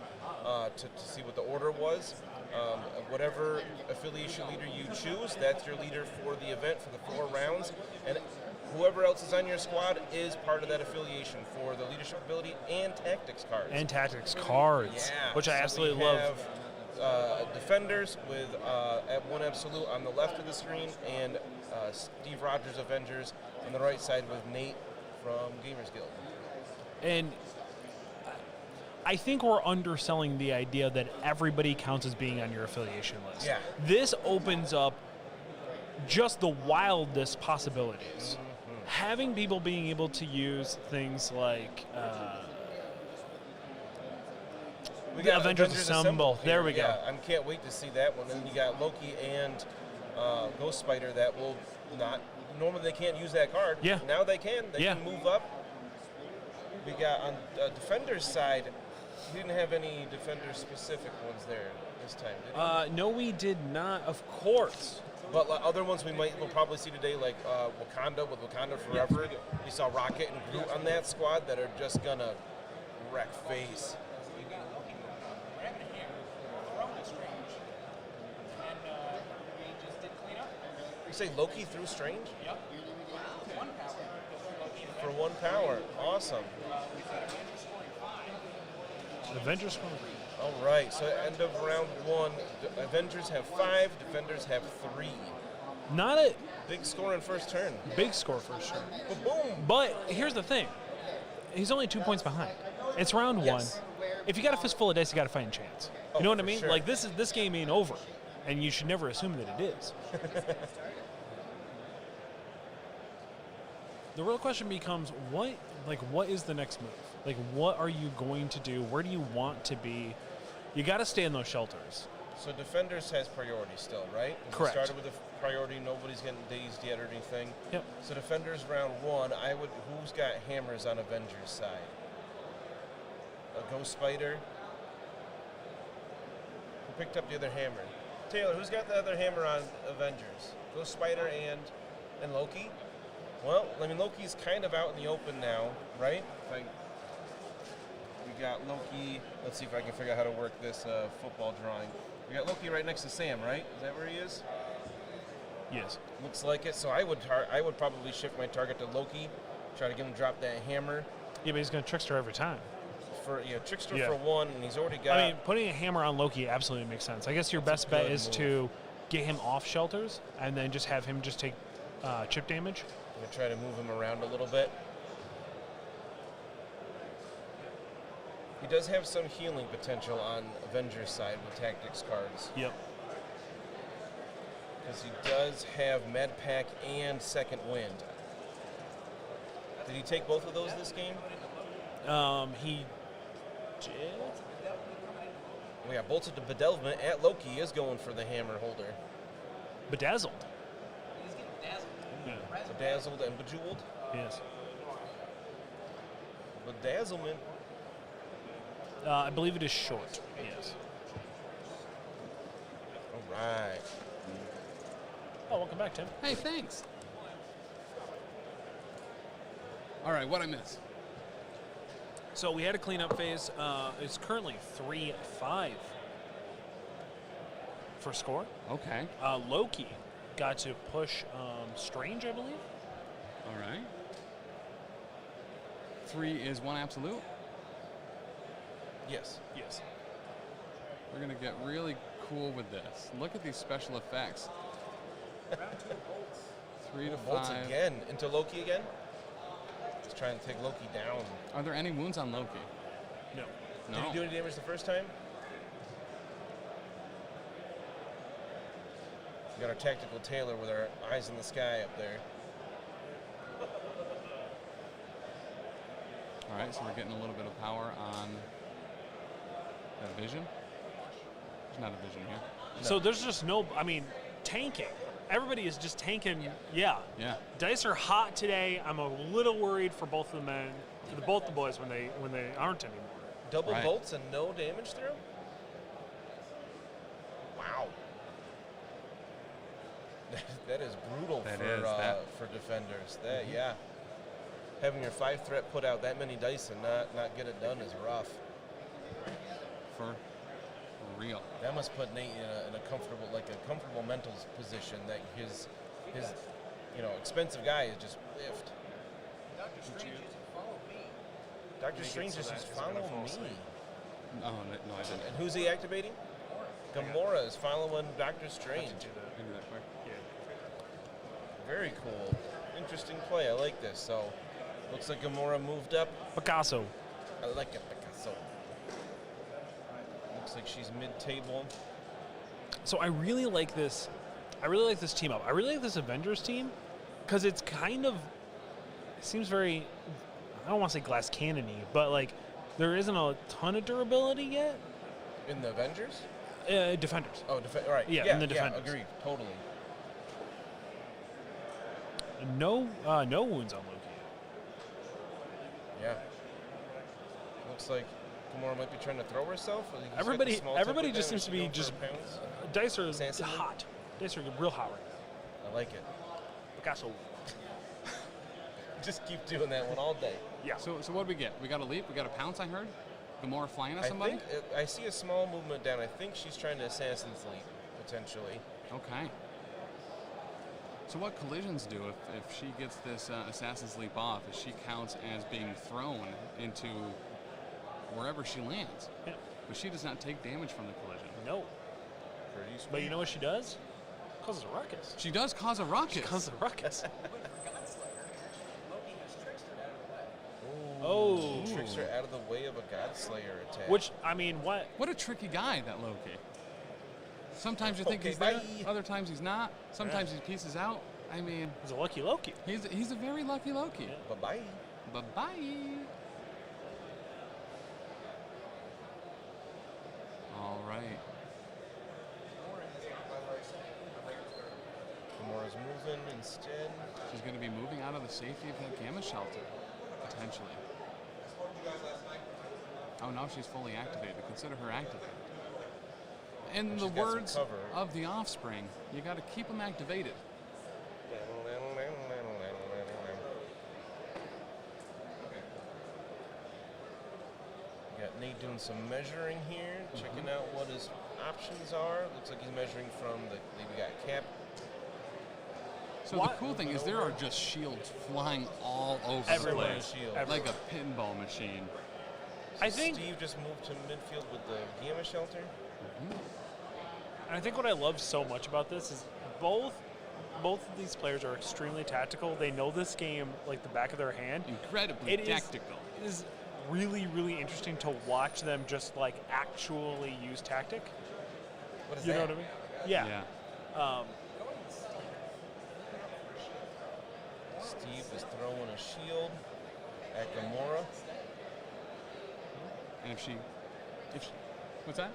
Speaker 3: to see what the order was. Whatever affiliation leader you choose, that's your leader for the event for the 4 rounds. And whoever else is on your squad is part of that affiliation for the leadership ability and tactics cards.
Speaker 6: Yeah, which I absolutely love.
Speaker 3: Defenders with at OneAbsolute on the left of the screen, and Steve Rogers Avengers on the right side with Nate from Gamers Guild.
Speaker 6: And I think we're underselling the idea that everybody counts as being on your affiliation list.
Speaker 3: Yeah.
Speaker 6: This opens up just the wildest possibilities. Mm-hmm. Having people being able to use things like
Speaker 3: we got
Speaker 6: Avengers Assemble. There we go.
Speaker 3: I can't wait to see that one. And you got Loki and Ghost Spider that will not. Normally they can't use that card.
Speaker 6: Yeah.
Speaker 3: Now they can. They can move up. We got on the Defender's side. We didn't have any Defender-specific ones there this time, did we?
Speaker 6: No, we did not. Of course.
Speaker 3: But other ones we'll probably see today, like Wakanda with Wakanda Forever. We saw Rocket and Groot on that squad that are just gonna wreck face. You say Loki threw Strange?
Speaker 7: Yep.
Speaker 3: For 1 power. Awesome.
Speaker 6: Avengers scoring.
Speaker 3: All right, so end of round 1, Avengers have 5, Defenders have 3.
Speaker 6: Not a
Speaker 3: big score in first turn.
Speaker 6: Big score first turn.
Speaker 3: Boom.
Speaker 6: But here's the thing. He's only 2 points behind. It's round 1. If you got a fistful of dice, you got a fighting chance. You know what I mean?
Speaker 3: Sure.
Speaker 6: Like this game ain't over, and you should never assume that it is. The real question becomes what is the next move? Like, what are you going to do? Where do you want to be? You got to stay in those shelters.
Speaker 3: So Defenders has priority still, right?
Speaker 6: Correct.
Speaker 3: We started with a priority. Nobody's getting dazed yet or anything.
Speaker 6: Yep.
Speaker 3: So Defenders round 1. Who's got hammers on Avengers side? A Ghost Spider. Who picked up the other hammer? Taylor, who's got the other hammer on Avengers? Ghost Spider and Loki? Well, I mean, Loki's kind of out in the open now, right? We got Loki. Let's see if I can figure out how to work this football drawing. We got Loki right next to Sam, right? Is that where he is?
Speaker 6: Yes.
Speaker 3: Looks like it. So I would probably shift my target to Loki, try to get him to drop that hammer.
Speaker 6: Yeah, but he's going to trickster every time.
Speaker 3: Trickster for 1, and he's already got.
Speaker 6: I mean, putting a hammer on Loki absolutely makes sense. I guess your best bet is to get him off shelters and then just have him just take chip damage.
Speaker 3: I'm going to try to move him around a little bit. He does have some healing potential on Avengers side with tactics cards.
Speaker 6: Yep.
Speaker 3: Because he does have MedPack and Second Wind. Did he take both of those this game?
Speaker 6: He did.
Speaker 3: We got bolted to Bedevilment at Loki is going for the hammer holder.
Speaker 6: Bedazzled.
Speaker 7: He's getting dazzled.
Speaker 6: Yeah.
Speaker 3: Bedazzled and Bejeweled.
Speaker 6: Yes.
Speaker 3: Bedazzlement.
Speaker 6: I believe it is short. Yes.
Speaker 3: All right.
Speaker 6: Oh, welcome back, Tim.
Speaker 2: Hey, thanks. All right, what I miss?
Speaker 6: So we had a cleanup phase. It's currently 3-5 for score.
Speaker 2: Okay.
Speaker 6: Loki got to push Strange, I believe.
Speaker 2: All right. 3 is OneAbsolute.
Speaker 3: Yes.
Speaker 6: Yes.
Speaker 2: We're going to get really cool with this. Look at these special effects. 3 to 5.
Speaker 3: Bolts again. Into Loki again? Just trying to take Loki down.
Speaker 2: Are there any wounds on Loki?
Speaker 6: No.
Speaker 3: Did he do any damage the first time? We got our tactical tailor with our eyes in the sky up there.
Speaker 2: All right, so we're getting a little bit of power on that vision. There's not a vision here.
Speaker 6: So there's just no, I mean, tanking. Everybody is just tanking. Yeah. Dice are hot today. I'm a little worried for both of the men, for both the boys when they aren't anymore.
Speaker 3: Double bolts and no damage through? Wow. That is brutal for defenders. Yeah. Having your 5 threat put out that many dice and not get it done is rough.
Speaker 2: For real.
Speaker 3: That must put Nate in a comfortable mental position that his expensive guy is just whiffed. Dr. Strange just says, follow me.
Speaker 2: No, I didn't.
Speaker 3: And who's he activating? Gamora is following Dr. Strange.
Speaker 2: Maybe that quick.
Speaker 3: Very cool. Interesting play. I like this. So, looks like Gamora moved up.
Speaker 6: Picasso.
Speaker 3: I like it, Picasso. Looks like she's mid-table.
Speaker 6: So I really like this. I really like this team up. I really like this Avengers team because it's kind of, it seems very, I don't want to say glass cannon-y, but like there isn't a ton of durability yet.
Speaker 3: In the Avengers?
Speaker 6: Defenders.
Speaker 3: Oh, all right.
Speaker 6: Yeah, in the Defenders.
Speaker 3: Yeah, agreed. Totally.
Speaker 6: No wounds on Loki.
Speaker 3: Yeah. Looks like Gamora might be trying to throw herself.
Speaker 6: Everybody just seems to be just. Dice are hot. Dice are real hot right now.
Speaker 3: I like it.
Speaker 6: Picasso.
Speaker 3: Just keep doing that one all day.
Speaker 6: Yeah.
Speaker 2: So what do we get? We got a leap. We got a pounce. I heard. Gamora flying at somebody.
Speaker 3: I see a small movement down. I think she's trying to assassin's leap potentially.
Speaker 2: Okay. So what collisions do if she gets this assassin's leap off? If she counts as being thrown into wherever she lands, but she does not take damage from the collision.
Speaker 6: No.
Speaker 3: Pretty sweet.
Speaker 6: But you know what she does? Causes a ruckus.
Speaker 2: She does cause a ruckus.
Speaker 6: She causes a ruckus.
Speaker 3: Oh. Tricks her out of the way of a Godslayer attack.
Speaker 6: Which, I mean, what?
Speaker 2: What a tricky guy, that Loki. Sometimes you think he's there, other times he's not. Sometimes he pieces out. I mean,
Speaker 6: he's a lucky Loki.
Speaker 2: He's a very lucky Loki.
Speaker 3: Yeah. Bye-bye.
Speaker 2: Bye-bye. All right.
Speaker 3: Gamora's moving instead.
Speaker 2: She's going to be moving out of the safety of that gamma shelter, potentially. Oh, now she's fully activated. Consider her activated. In the words of the Offspring, you got to keep them activated.
Speaker 3: Got Nate doing some measuring here, checking out what his options are. Looks like he's measuring from we got cap.
Speaker 2: So the cool thing is there are just shields flying all over the place, like a pinball machine.
Speaker 3: So I think Steve just moved to midfield with the gamma shelter.
Speaker 6: And I think what I love so much about this is both of these players are extremely tactical. They know this game like the back of their hand.
Speaker 2: Incredibly tactical.
Speaker 6: It is really, really interesting to watch them just like actually use tactic.
Speaker 3: What is
Speaker 6: you
Speaker 3: that?
Speaker 6: know what I mean? Yeah.
Speaker 3: Steve is throwing a shield at Gamora.
Speaker 2: And if she what's that?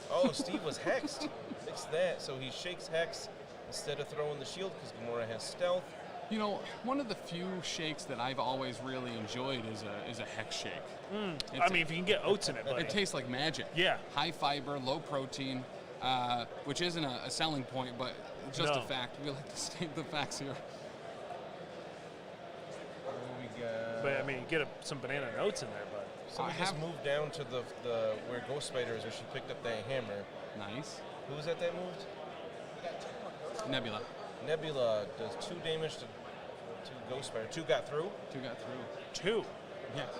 Speaker 3: Oh, Steve was hexed. Fix that. So he shakes hex instead of throwing the shield because Gamora has stealth.
Speaker 2: You know, one of the few shakes that I've always really enjoyed is a hex shake.
Speaker 6: I mean, if you can get oats in it, buddy.
Speaker 2: It tastes like magic.
Speaker 6: Yeah.
Speaker 2: High fiber, low protein. which isn't a selling point, but just
Speaker 6: No.
Speaker 2: a fact. We like to state the facts here.
Speaker 3: We got.
Speaker 6: But I mean, get some banana notes in there, but
Speaker 3: Somebody just moved down to the where Ghost Spider is, where she picked up that hammer.
Speaker 2: Nice.
Speaker 3: Who was that moved?
Speaker 2: Nebula.
Speaker 3: Nebula does 2 damage to Ghost Spider. 2 got through.
Speaker 2: 2 got through.
Speaker 6: 2.
Speaker 2: Yes.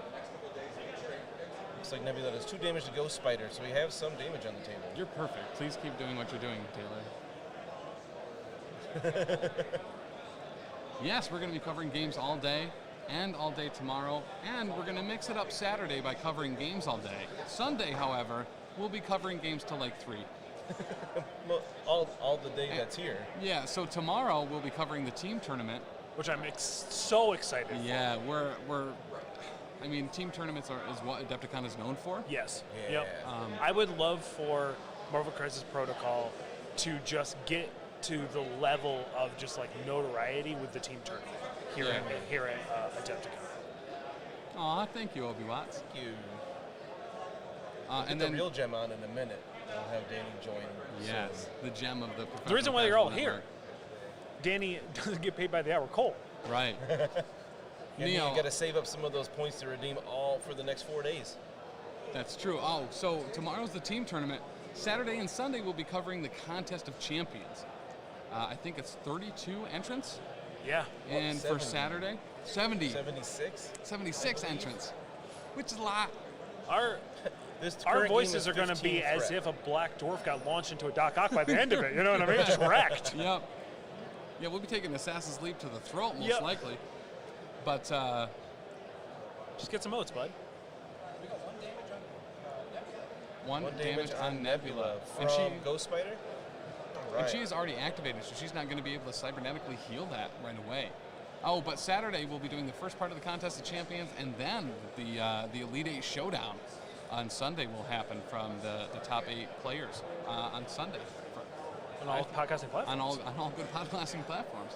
Speaker 3: Looks like Nebula does 2 damage to Ghost Spider, so we have some damage on the table.
Speaker 2: You're perfect. Please keep doing what you're doing, Taylor. Yes, we're going to be covering games all day and all day tomorrow, and we're going to mix it up Saturday by covering games all day. Sunday, however, we'll be covering games till like 3.
Speaker 3: Well, all the day that's here.
Speaker 2: Yeah, so tomorrow we'll be covering the team tournament.
Speaker 6: Which I'm so excited for.
Speaker 2: Yeah, I mean, team tournaments is what Adepticon is known for.
Speaker 6: Yes.
Speaker 3: Yeah.
Speaker 6: Yep. I would love for Marvel Crisis Protocol to just get to the level of just like notoriety with the team tournament here at Adepticon.
Speaker 2: Aw, thank you, Obi-Watts.
Speaker 3: Thank you.
Speaker 2: And
Speaker 3: the
Speaker 2: then
Speaker 3: real gem on in a minute. We'll have Danny join.
Speaker 2: yes, the gem of the.
Speaker 6: The reason why you're all
Speaker 2: professional
Speaker 6: here, Danny doesn't get paid by the hour. Cole.
Speaker 2: network. Right.
Speaker 3: And you
Speaker 2: Neo,
Speaker 3: got to save up some of those points to redeem all for the next 4 days.
Speaker 2: that's true. Oh, so tomorrow's the team tournament. Saturday and Sunday we'll be covering the Contest of Champions. I think it's 32 entrants.
Speaker 6: Yeah.
Speaker 2: And for
Speaker 3: 70?
Speaker 2: Saturday, 70.
Speaker 3: 76?
Speaker 2: 76 entrants, which is a lot.
Speaker 6: Our
Speaker 3: This
Speaker 6: our
Speaker 3: current game
Speaker 6: voices
Speaker 3: is
Speaker 6: are going to be
Speaker 3: 15
Speaker 6: as
Speaker 3: threat.
Speaker 6: if a black dwarf got launched into a Doc Ock by the end of it. You know what I mean? Just wrecked.
Speaker 2: Yep. Yeah, we'll be taking Assassin's Leap to the throat, most
Speaker 6: Yep.
Speaker 2: likely. But
Speaker 6: Just get some oats, bud.
Speaker 2: one damage on Nebula.
Speaker 3: From
Speaker 2: And she
Speaker 3: Ghost Spider? All
Speaker 2: And she
Speaker 3: right.
Speaker 2: is already activated, so she's not going to be able to cybernetically heal that right away. Oh, but Saturday we'll be doing the first part of the Contest of Champions, and then the Elite 8 Showdown on Sunday will happen from the top 8 players on Sunday.
Speaker 6: On all podcasting platforms.
Speaker 2: On all good podcasting platforms.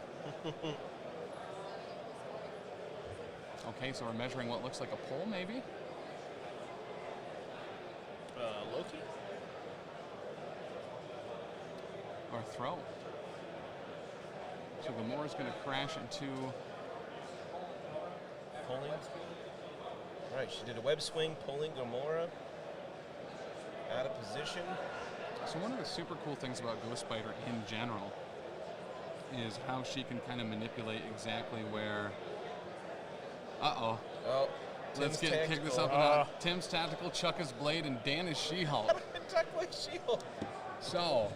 Speaker 2: Okay, so we're measuring what looks like a pole, maybe?
Speaker 6: Loki?
Speaker 2: Or a throw. So Gamora's going to crash into...
Speaker 3: Pulling. All right, she did a web swing, pulling Gamora out of position.
Speaker 2: So one of the super cool things about Ghost Spider in general is how she can kind of manipulate exactly where... Uh-oh.
Speaker 3: Oh,
Speaker 2: Let's
Speaker 3: Tim's
Speaker 2: kick this
Speaker 3: tactical.
Speaker 2: up a notch. Tim's tactical, Chuck is Blade, and Dan is She-Hulk.
Speaker 3: Tactical shield.
Speaker 2: So,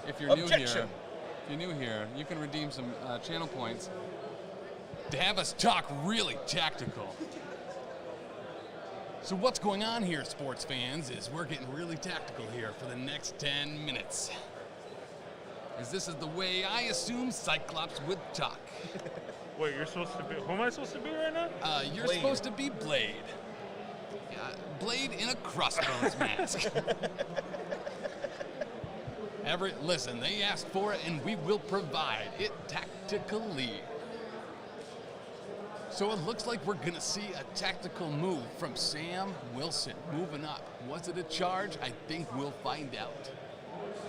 Speaker 2: if you're
Speaker 3: Objection.
Speaker 2: new here, you can redeem some channel points to have us talk really tactical. So what's going on here, sports fans, is we're getting really tactical here for the next 10 minutes. As this is the way I assume Cyclops would talk.
Speaker 6: Wait, you're supposed to be. Who am I supposed to be right now?
Speaker 2: You're
Speaker 3: Blade.
Speaker 2: supposed to be Blade. Blade in a crossbones mask. Listen, they asked for it and we will provide it tactically. So it looks like we're gonna see a tactical move from Sam Wilson moving up. Was it a charge? I think we'll find out.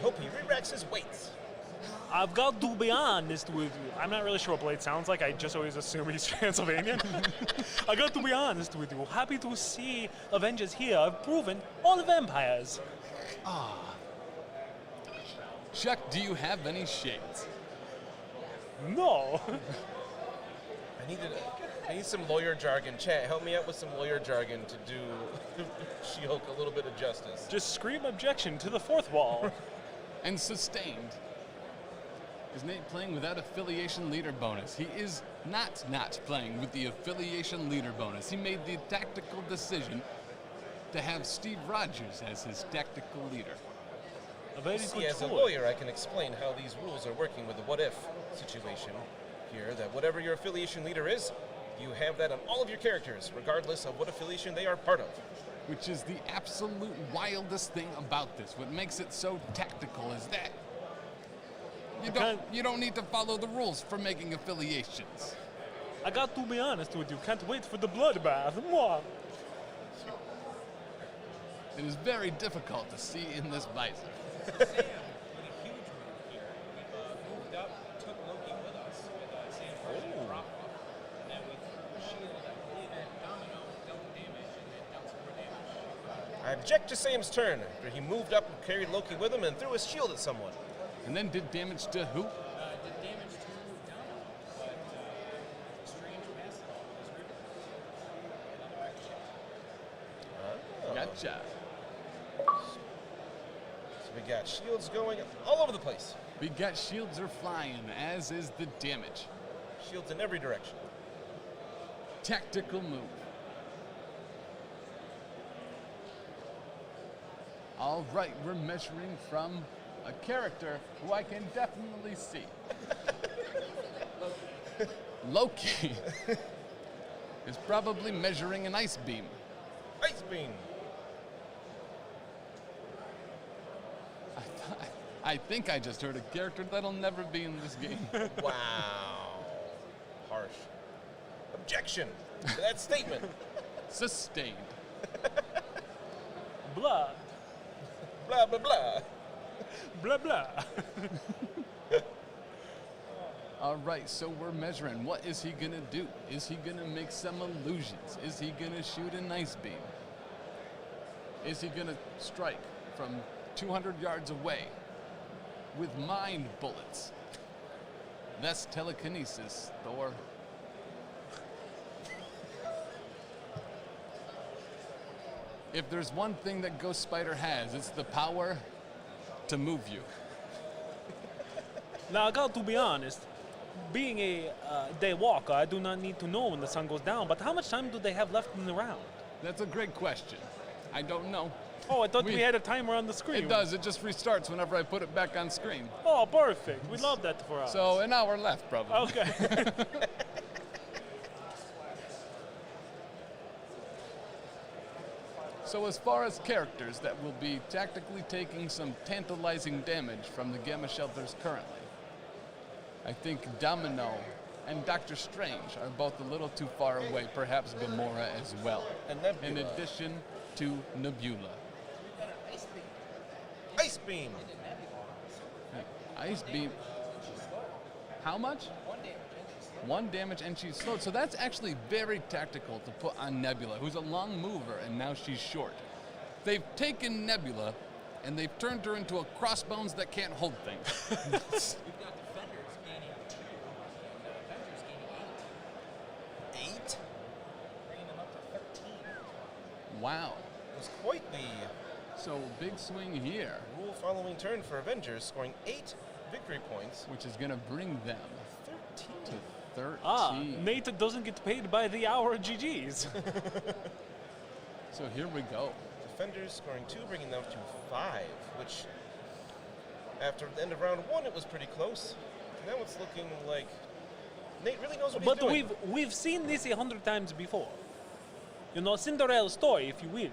Speaker 3: Hope he re-racks his weights.
Speaker 6: I've got to be honest with you. I'm not really sure what Blade sounds like. I just always assume he's Transylvanian. I got to be honest with you. Happy to see Avengers here have proven all the vampires.
Speaker 2: Chuck, do you have any shades?
Speaker 6: No.
Speaker 3: I need some lawyer jargon. Chat, help me out with some lawyer jargon to do She-Hulk a little bit of justice.
Speaker 6: Just scream objection to the fourth wall.
Speaker 2: And sustained. Is Nate playing without affiliation leader bonus? He is not playing with the affiliation leader bonus. He made the tactical decision to have Steve Rogers as his tactical leader.
Speaker 6: A very
Speaker 3: See,
Speaker 6: good
Speaker 3: as a
Speaker 6: choice.
Speaker 3: lawyer, I can explain how these rules are working with the what-if situation here, that whatever your affiliation leader is, you have that on all of your characters, regardless of what affiliation they are part of.
Speaker 2: Which is the absolute wildest thing about this. What makes it so tactical is that you don't need to follow the rules for making affiliations.
Speaker 6: I got to be honest with you. Can't wait for the bloodbath. Mwah.
Speaker 2: It is very difficult to see in this bison.
Speaker 3: eject to Sam's turn, after he moved up and carried Loki with him and threw his shield at someone.
Speaker 2: And then did damage to who?
Speaker 8: Did damage to Dom, but Strange passed it.
Speaker 2: Gotcha.
Speaker 3: So we got shields going all over the place.
Speaker 2: We got shields are flying, as is the damage.
Speaker 3: Shields in every direction.
Speaker 2: Tactical move. All right, we're measuring from a character who I can definitely see. Loki is probably measuring an ice beam.
Speaker 3: Ice beam.
Speaker 2: I think I just heard a character that'll never be in this game.
Speaker 3: Wow. Harsh. Objection to that statement.
Speaker 2: Sustained.
Speaker 6: Blah.
Speaker 3: Blah, blah, blah.
Speaker 6: Blah, blah.
Speaker 2: All right, so we're measuring. What is he gonna do? Is he gonna make some illusions? Is he gonna shoot an ice beam? Is he gonna strike from 200 yards away with mind bullets? That's telekinesis, Thor. If there's one thing that Ghost Spider has, it's the power to move you.
Speaker 6: Now, I got to be honest. Being a day walker, I do not need to know when the sun goes down, but how much time do they have left in the round?
Speaker 2: That's a great question. I don't know.
Speaker 6: Oh, I thought we had a timer on the screen.
Speaker 2: It does. It just restarts whenever I put it back on screen.
Speaker 6: Oh, perfect. We love that for us.
Speaker 2: So an hour left, probably.
Speaker 6: Okay.
Speaker 2: So as far as characters that will be tactically taking some tantalizing damage from the Gamma Shelters currently, I think Domino and Doctor Strange are both a little too far away, perhaps Gamora as well.
Speaker 3: And Nebula.
Speaker 2: In addition to Nebula.
Speaker 3: Ice beam.
Speaker 2: Ice beam. How much? 1 damage and she's slowed. So that's actually very tactical to put on Nebula, who's a long mover and now she's short. They've taken Nebula and they've turned her into a crossbones that can't hold things.
Speaker 8: We've got defenders gaining 2, and Avengers gaining 8.
Speaker 3: 8?
Speaker 8: Bringing them up to 13.
Speaker 2: Wow.
Speaker 3: It was quite the
Speaker 2: So big swing here,
Speaker 3: rule-following turn for Avengers, scoring 8 victory points.
Speaker 2: which is going to bring them
Speaker 3: 13.
Speaker 2: to 13.
Speaker 6: Ah, Nate doesn't get paid by the hour GGs.
Speaker 2: So here we go.
Speaker 3: Defenders scoring 2, bringing them to 5, which after the end of round 1, it was pretty close. Now it's looking like Nate really knows what he's
Speaker 6: But
Speaker 3: doing.
Speaker 6: we've seen this 100 times before. You know, Cinderella story, if you will.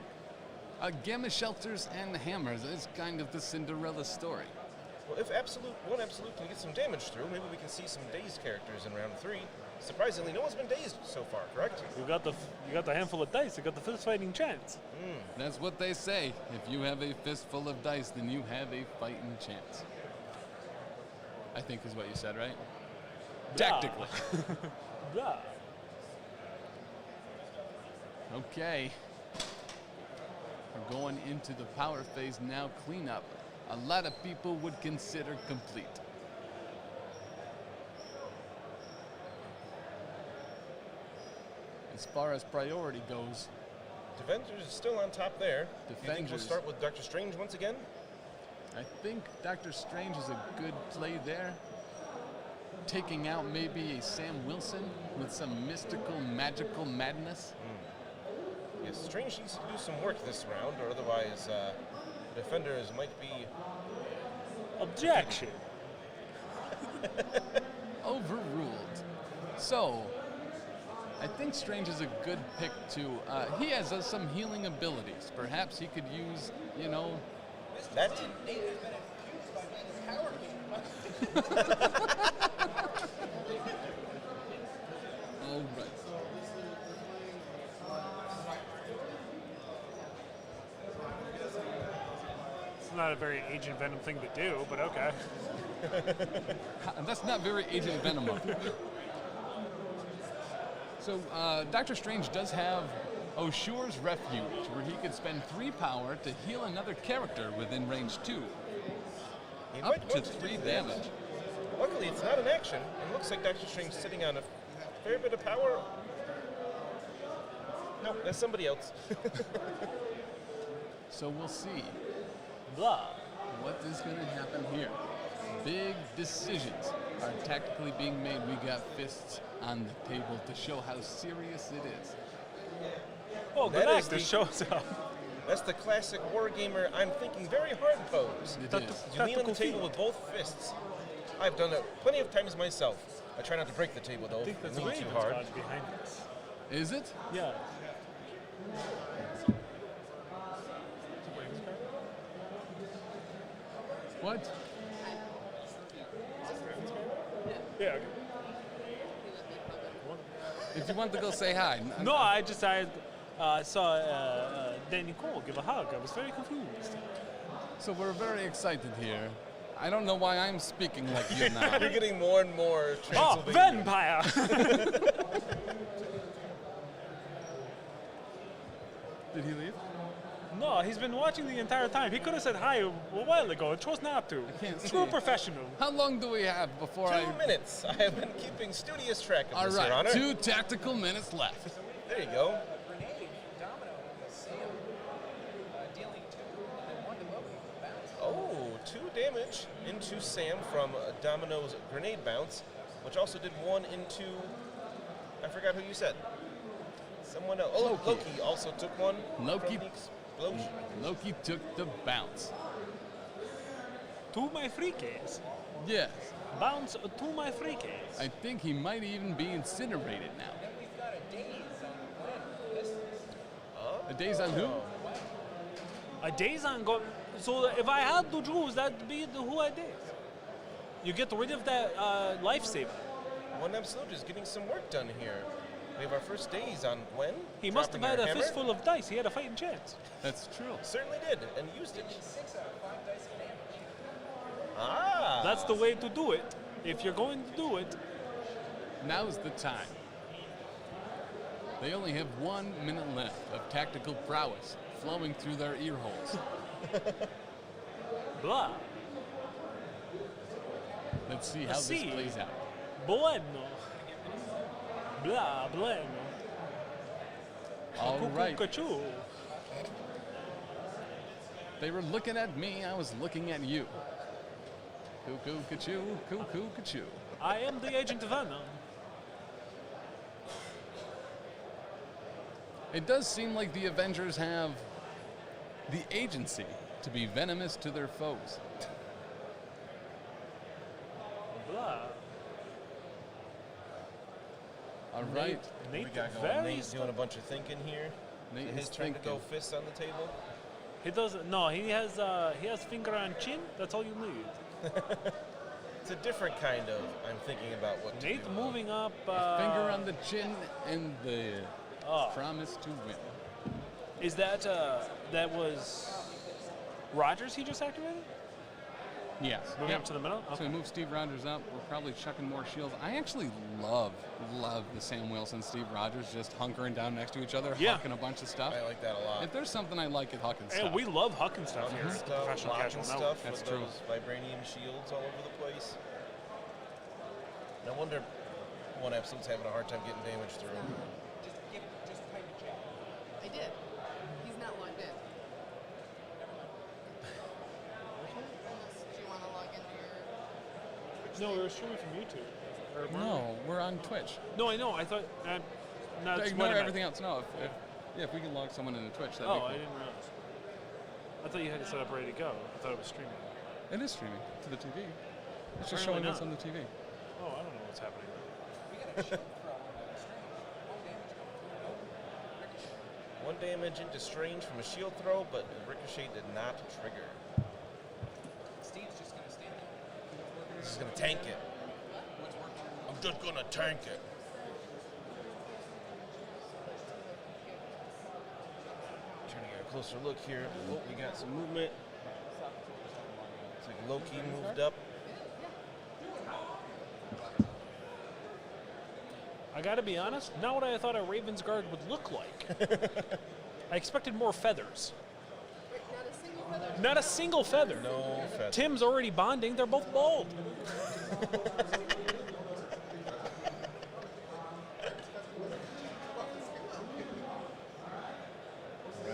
Speaker 2: Gamma Shelters and Hammers is kind of the Cinderella story.
Speaker 3: Well, if OneAbsolute can get some damage through, maybe we can see some dazed characters in round 3. Surprisingly, no one's been dazed so far, correct?
Speaker 6: You got the handful of dice. You got the fist fighting chance.
Speaker 2: That's what they say. If you have a fistful of dice, then you have a fighting chance. I think is what you said, right?
Speaker 6: Yeah.
Speaker 2: Tactically.
Speaker 6: Blah.
Speaker 2: Okay. We're going into the power phase now. Cleanup. A lot of people would consider complete. As far as priority goes,
Speaker 3: Defenders is still on top there. Do you think we'll
Speaker 2: Defenders.
Speaker 3: start with Doctor Strange once again?
Speaker 2: I think Doctor Strange is a good play there. Taking out maybe a Sam Wilson with some mystical, magical madness.
Speaker 3: Yes, Strange needs to do some work this round, or otherwise Defenders might be...
Speaker 6: Objection.
Speaker 2: Overruled. So, I think Strange is a good pick too. He has some healing abilities. Perhaps he could use, you know...
Speaker 3: That...
Speaker 2: All right.
Speaker 6: It's not a very Agent Venom thing to do, but okay.
Speaker 2: That's not very Agent Venom. So, Doctor Strange does have Oshure's Refuge, where he could spend 3 power to heal another character within range 2.
Speaker 3: He
Speaker 2: Up
Speaker 3: might
Speaker 2: to
Speaker 3: want
Speaker 2: 3
Speaker 3: do that.
Speaker 2: damage.
Speaker 3: Luckily, it's not an action. It looks like Dr. Strange's sitting on a fair bit of power. No, that's somebody else.
Speaker 2: So we'll see
Speaker 6: Blah.
Speaker 2: what is going to happen here. Big decisions are tactically being made. We got fists on the table to show how serious it is.
Speaker 6: Oh,
Speaker 3: That
Speaker 6: good
Speaker 3: is
Speaker 6: actor
Speaker 3: the-
Speaker 6: shows up.
Speaker 3: That's the classic wargamer, I'm thinking very hard pose.
Speaker 2: It
Speaker 6: That-
Speaker 2: is.
Speaker 3: You lean on the
Speaker 6: Tactical
Speaker 3: table
Speaker 6: feat.
Speaker 3: with both fists. I've done it plenty of times myself. I try not to break the table though.
Speaker 6: I think that's
Speaker 3: lean
Speaker 6: Raven's
Speaker 3: too hard.
Speaker 6: God behind this.
Speaker 2: Is it?
Speaker 6: Yeah.
Speaker 2: What?
Speaker 6: Yeah. Okay.
Speaker 2: If you want to go say hi.
Speaker 6: No, I saw Danny Cole give a hug. I was very confused.
Speaker 2: So we're very excited here. I don't know why I'm speaking like you now.
Speaker 3: You're getting more and more
Speaker 6: Oh,
Speaker 3: Transylvanian.
Speaker 6: vampire!
Speaker 2: Did he leave?
Speaker 6: No, he's been watching the entire time. He could have said hi a while ago. It chose not to.
Speaker 2: I can't
Speaker 6: True
Speaker 2: see.
Speaker 6: professional.
Speaker 2: How long do we have before
Speaker 3: 2
Speaker 2: I...
Speaker 3: minutes. I have been keeping studious track of
Speaker 2: All
Speaker 3: this, Your
Speaker 2: right,
Speaker 3: Honor.
Speaker 2: 2 tactical minutes left.
Speaker 3: There you go.
Speaker 8: Grenade, domino, Sam, dealing 2, and 1 to Loki. Bounce.
Speaker 3: Oh, 2 damage into Sam from Domino's grenade bounce, which also did 1 into, I forgot who you said. Someone else. Oh,
Speaker 2: Loki.
Speaker 3: Loki also took 1
Speaker 2: Loki.
Speaker 3: from the explosion.
Speaker 2: Loki took the bounce.
Speaker 6: To my free case.
Speaker 2: Yes,
Speaker 6: Bounce to my free case.
Speaker 2: I think he might even be incinerated now.
Speaker 8: Then we've got a daze on Gwen. This is
Speaker 2: A days on who?
Speaker 6: A days on go. So if I had to choose, that'd be who I daze. You get rid of that lifesaver.
Speaker 3: OneAbsolute is getting some work done here. We have our first days on Gwen.
Speaker 6: He must have
Speaker 3: dropping
Speaker 6: had a
Speaker 3: her hammer.
Speaker 6: fistful of dice. He had a fighting chance.
Speaker 2: That's true.
Speaker 3: Certainly did, and used it.
Speaker 8: 6 out of 5 dice of damage.
Speaker 3: Ah!
Speaker 6: That's the way to do it. If you're going to do it,
Speaker 2: Now's the time. They only have 1 minute left of tactical prowess flowing through their ear holes.
Speaker 6: blah.
Speaker 2: Let's see how this
Speaker 6: See.
Speaker 2: plays out.
Speaker 6: Bueno. Blah, bueno.
Speaker 2: All right.
Speaker 6: Cuckoo.
Speaker 2: They were looking at me, I was looking at you. Cuckoo, ka-choo, cuckoo, ka-choo.
Speaker 6: I am the agent of Venom.
Speaker 2: It does seem like the Avengers have the agency to be venomous to their foes.
Speaker 6: Blah.
Speaker 2: All right.
Speaker 6: Nate,
Speaker 3: We got going.
Speaker 6: very
Speaker 3: Nate's doing a bunch of thinking here.
Speaker 2: Nate
Speaker 3: His
Speaker 2: is
Speaker 3: turn to go
Speaker 2: thinking.
Speaker 3: fists on the table.
Speaker 6: He doesn't. No, he has finger on chin. That's all you need.
Speaker 3: It's a different kind of. I'm thinking about what to
Speaker 6: Nate
Speaker 3: do.
Speaker 6: moving up.
Speaker 2: Finger on the chin and the
Speaker 6: Oh.
Speaker 2: promise to win.
Speaker 6: Is that that was Rogers? He just activated.
Speaker 2: Yes.
Speaker 6: Moving
Speaker 2: Yep.
Speaker 6: up to the middle.
Speaker 2: So we move Steve Rogers up. We're probably chucking more shields. I actually love the Sam Wilson, Steve Rogers just hunkering down next to each other,
Speaker 6: Yeah.
Speaker 2: hucking a bunch of stuff.
Speaker 3: I like that a lot.
Speaker 2: If there's something I like, it's hucking stuff.
Speaker 6: And we love hucking stuff here.
Speaker 3: Blocking stuff,
Speaker 6: Professional
Speaker 3: blocking
Speaker 6: casual.
Speaker 3: stuff
Speaker 2: That's
Speaker 3: with
Speaker 2: true.
Speaker 3: those vibranium shields all over the place. No wonder OneAbsolute's having a hard time getting damage through.
Speaker 8: Just type a chat.
Speaker 10: I did. He's not logged in. Unless you want to log into your.
Speaker 6: No, we were streaming from YouTube. Or weren't
Speaker 2: No, we're on Twitch.
Speaker 6: we? No, I know. I thought. No, that's
Speaker 2: Ignore
Speaker 6: what I meant.
Speaker 2: everything else. No, if we can log someone into Twitch, that'd
Speaker 6: Oh,
Speaker 2: be cool.
Speaker 6: I didn't realize. I thought you had it set up ready to go. I thought it was streaming.
Speaker 2: It is streaming to the TV. It's just
Speaker 6: Apparently
Speaker 2: showing us
Speaker 6: not.
Speaker 2: on the TV.
Speaker 6: Oh, I don't know what's happening.
Speaker 8: We got a shield throw on Strange. 1 damage coming through.
Speaker 3: 1 damage into Strange from a shield throw, but Ricochet did not trigger.
Speaker 8: Steve's just going to stand there.
Speaker 3: This is gonna tank it.
Speaker 8: What's working?
Speaker 3: I'm just gonna tank it. Trying to get a closer look here. Oh, we got some movement. Looks like Loki moved up.
Speaker 6: I gotta be honest, not what I thought a Raven's Guard would look like. I expected more feathers.
Speaker 10: Not a single feather.
Speaker 6: Not a single feather.
Speaker 3: No feather.
Speaker 6: Tim's already bonding. They're both bald.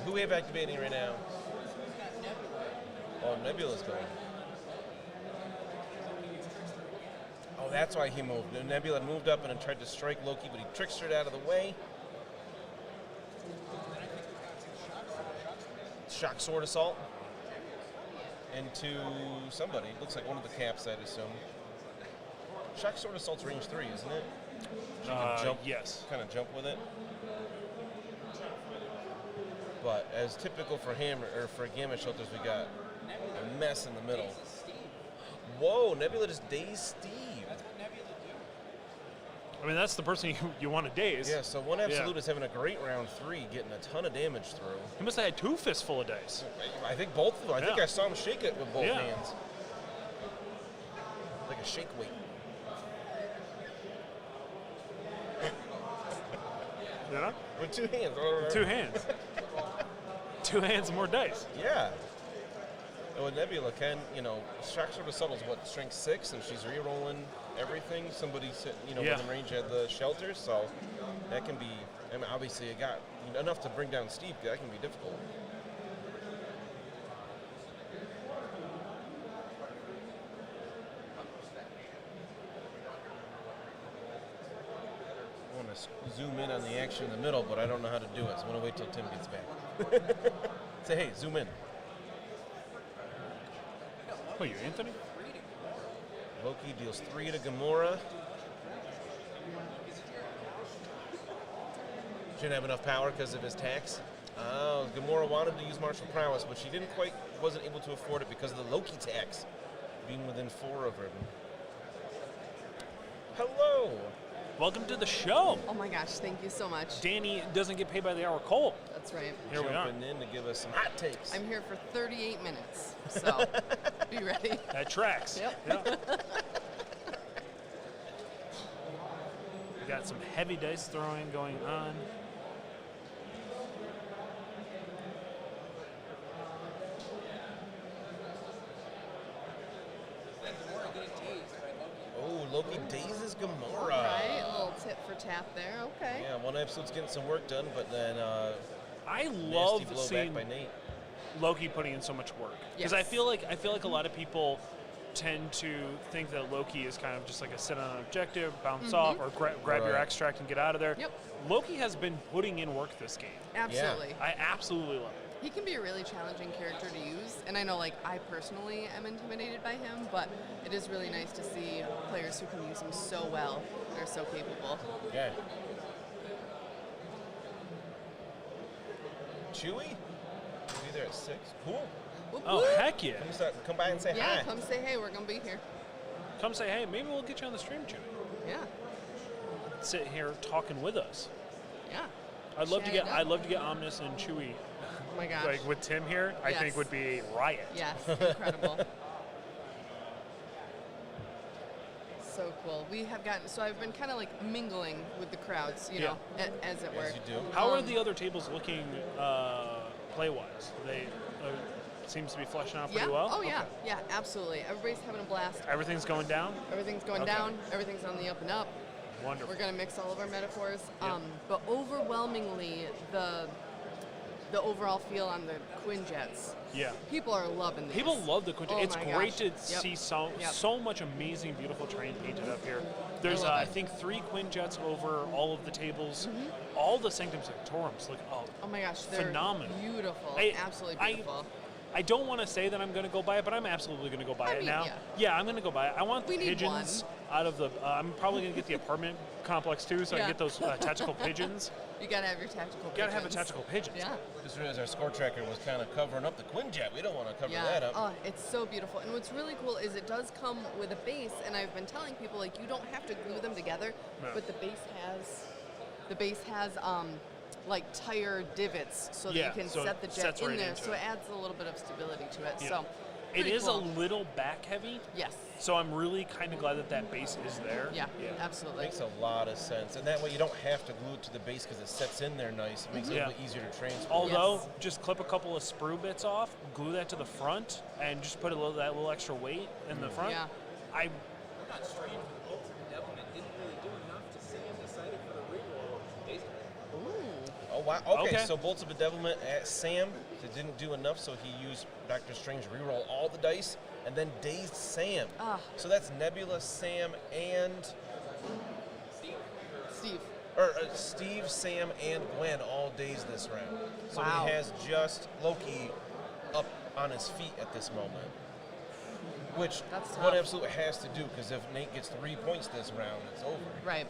Speaker 3: Who we have activating right now? Oh, Nebula's going. Oh, that's why he moved. Nebula moved up and tried to strike Loki, but he trickstered out of the way. Shock Sword Assault into somebody. Looks like one of the caps, I'd assume. Shock Sword Assault's range 3, isn't it? You can jump,
Speaker 6: yes.
Speaker 3: Kind of jump with it. But as typical for Gamma Shelters, we got a mess in the middle. Whoa, Nebula just dazed Steve.
Speaker 6: I mean, that's the person you want to daze.
Speaker 3: Yeah, so OneAbsolute is having a great round 3, getting a ton of damage through.
Speaker 6: He must have had 2 fistful of dice.
Speaker 3: I think both of them. I think I saw him shake it with both
Speaker 6: Yeah.
Speaker 3: hands. Like a shake weight.
Speaker 6: Yeah?
Speaker 3: With 2 hands.
Speaker 6: 2 hands. 2 hands and more dice.
Speaker 3: Yeah. And with Nebula, Shock Sword Assault is what, strength 6, and she's re-rolling everything. Somebody said, within range of the shelter, so that can be, obviously it got enough to bring down Steve. That can be difficult. I want to zoom in on the action in the middle, but I don't know how to do it, so I'm going to wait till Tim gets back. Say, hey, zoom in.
Speaker 6: Oh, you Anthony?
Speaker 3: Loki deals 3 to Gamora. Shouldn't have enough power because of his tax. Gamora wanted to use martial prowess, but she wasn't able to afford it because of the Loki tax being within 4 of her. Hello.
Speaker 6: Welcome to the show.
Speaker 10: Oh my gosh, thank you so much.
Speaker 6: Danny doesn't get paid by the hour. Cole.
Speaker 10: That's right.
Speaker 6: Here we are.
Speaker 3: Jumping in to give us some hot takes.
Speaker 10: I'm here for 38 minutes, so be ready.
Speaker 6: That tracks.
Speaker 10: Yep.
Speaker 6: Yeah. We got some heavy dice throwing going on.
Speaker 3: Oh, Loki dazes Gamora.
Speaker 10: Right, a little tip for tap there. Okay.
Speaker 3: Yeah, OneAbsolute's getting some work done, but then
Speaker 6: I
Speaker 3: nasty
Speaker 6: love
Speaker 3: blowback
Speaker 6: seeing
Speaker 3: by Nate.
Speaker 6: Loki putting in so much work because
Speaker 10: Yes.
Speaker 6: I feel like a lot of people tend to think that Loki is kind of just like a sit on an objective, bounce off, or grab your extract and get out of there.
Speaker 10: Yep.
Speaker 6: Loki has been putting in work this game.
Speaker 10: Absolutely.
Speaker 6: I absolutely love it.
Speaker 10: He can be a really challenging character to use, and I know, I personally am intimidated by him, but it is really nice to see players who can use him so well. They're so capable.
Speaker 3: Yeah. Chewie? Be there at 6. Cool.
Speaker 10: Whoop,
Speaker 6: Oh,
Speaker 10: whoop.
Speaker 6: heck yeah.
Speaker 3: Come by and say
Speaker 10: Yeah,
Speaker 3: hi.
Speaker 10: come say hey, we're going to be here.
Speaker 6: Come say, hey, maybe we'll get you on the stream, Chewie.
Speaker 10: Yeah.
Speaker 6: Sit here talking with us.
Speaker 10: Yeah.
Speaker 6: I'd love to
Speaker 10: Chat it up.
Speaker 6: get Omnis and Chewie.
Speaker 10: Oh my gosh.
Speaker 6: Like with Tim here, I think
Speaker 10: Yes.
Speaker 6: would be a riot.
Speaker 10: Yes, incredible. So cool. We have gotten, so I've been kind of mingling with the crowds, you know, as it were.
Speaker 3: As you do.
Speaker 6: How are the other tables looking play-wise? They seems to be fleshing out pretty well?
Speaker 10: Oh, yeah.
Speaker 6: Okay.
Speaker 10: Yeah, absolutely. Everybody's having a blast.
Speaker 6: Everything's going down?
Speaker 10: Everything's going
Speaker 6: Okay.
Speaker 10: down. Everything's on the up and up.
Speaker 6: Wonderful.
Speaker 10: We're going to mix all of our metaphors.
Speaker 6: Yep.
Speaker 10: But overwhelmingly, the overall feel on the Quinn jets.
Speaker 6: Yeah.
Speaker 10: People are loving these.
Speaker 6: People love the Quintet.
Speaker 10: Oh
Speaker 6: It's
Speaker 10: my
Speaker 6: great
Speaker 10: gosh.
Speaker 6: to
Speaker 10: Yep.
Speaker 6: see so much amazing, beautiful terrain painted up here. There's,
Speaker 10: love
Speaker 6: I
Speaker 10: it.
Speaker 6: think, 3 Quinjets over all of the tables. All the Sanctum Sanctorums look
Speaker 10: Oh my gosh, they're
Speaker 6: phenomenal.
Speaker 10: beautiful.
Speaker 6: I-
Speaker 10: Absolutely beautiful.
Speaker 6: I don't want to say that I'm going to go buy it, but I'm absolutely going to go buy
Speaker 10: I
Speaker 6: it
Speaker 10: mean,
Speaker 6: now.
Speaker 10: yeah.
Speaker 6: I'm going to go buy it. I want the
Speaker 10: We need
Speaker 6: pigeons out of the. I'm probably going to get the apartment complex too, so I
Speaker 10: Yeah.
Speaker 6: can get those tactical pigeons.
Speaker 10: You gotta have your tactical.
Speaker 6: You got to have a
Speaker 10: pigeons.
Speaker 6: tactical pigeons.
Speaker 10: Yeah.
Speaker 3: Just realized our score tracker was kind of covering up the Quinjet. We don't want to cover
Speaker 10: Yeah.
Speaker 3: that up.
Speaker 10: Oh, it's so beautiful. And what's really cool is it does come with a base, and I've been telling people you don't have to glue them together,
Speaker 6: No.
Speaker 10: but the base has tire divots so that
Speaker 6: Yeah,
Speaker 10: you can
Speaker 6: so
Speaker 10: set the
Speaker 6: it
Speaker 10: jet
Speaker 6: sets
Speaker 10: in
Speaker 6: right
Speaker 10: there,
Speaker 6: into
Speaker 10: so
Speaker 6: it.
Speaker 10: it adds a little bit of stability to it.
Speaker 6: Yeah.
Speaker 10: So
Speaker 6: It
Speaker 10: Pretty
Speaker 6: is
Speaker 10: cool.
Speaker 6: a little back heavy,
Speaker 10: Yes.
Speaker 6: so I'm really kind of glad that that base is there.
Speaker 10: Yeah, absolutely.
Speaker 3: Makes a lot of sense. And that way you don't have to glue it to the base because it sets in there nice. It makes it a
Speaker 6: Yeah.
Speaker 3: little bit easier to transport.
Speaker 6: Although,
Speaker 10: Yes.
Speaker 6: just clip a couple of sprue bits off, glue that to the front, and just put that little extra weight in the front.
Speaker 10: Yeah.
Speaker 6: I
Speaker 8: Not strange with Bolts of Devilment didn't really do enough to say I'm decided for the reroll.
Speaker 3: Oh, wow. Okay,
Speaker 6: Okay.
Speaker 3: so Bolts of Bedevilment at Sam, it didn't do enough, so he used Doctor Strange to reroll all the dice, and then Dazed Sam.
Speaker 10: Ah.
Speaker 3: So that's Nebula, Sam, and...
Speaker 10: Steve.
Speaker 3: Or Steve, Sam, and Gwen all dazed this round. So
Speaker 10: Wow.
Speaker 3: he has just Loki up on his feet at this moment. Which
Speaker 10: That's tough.
Speaker 3: OneAbsolute has to do, because if Nate gets 3 points this round, it's over.
Speaker 10: Right.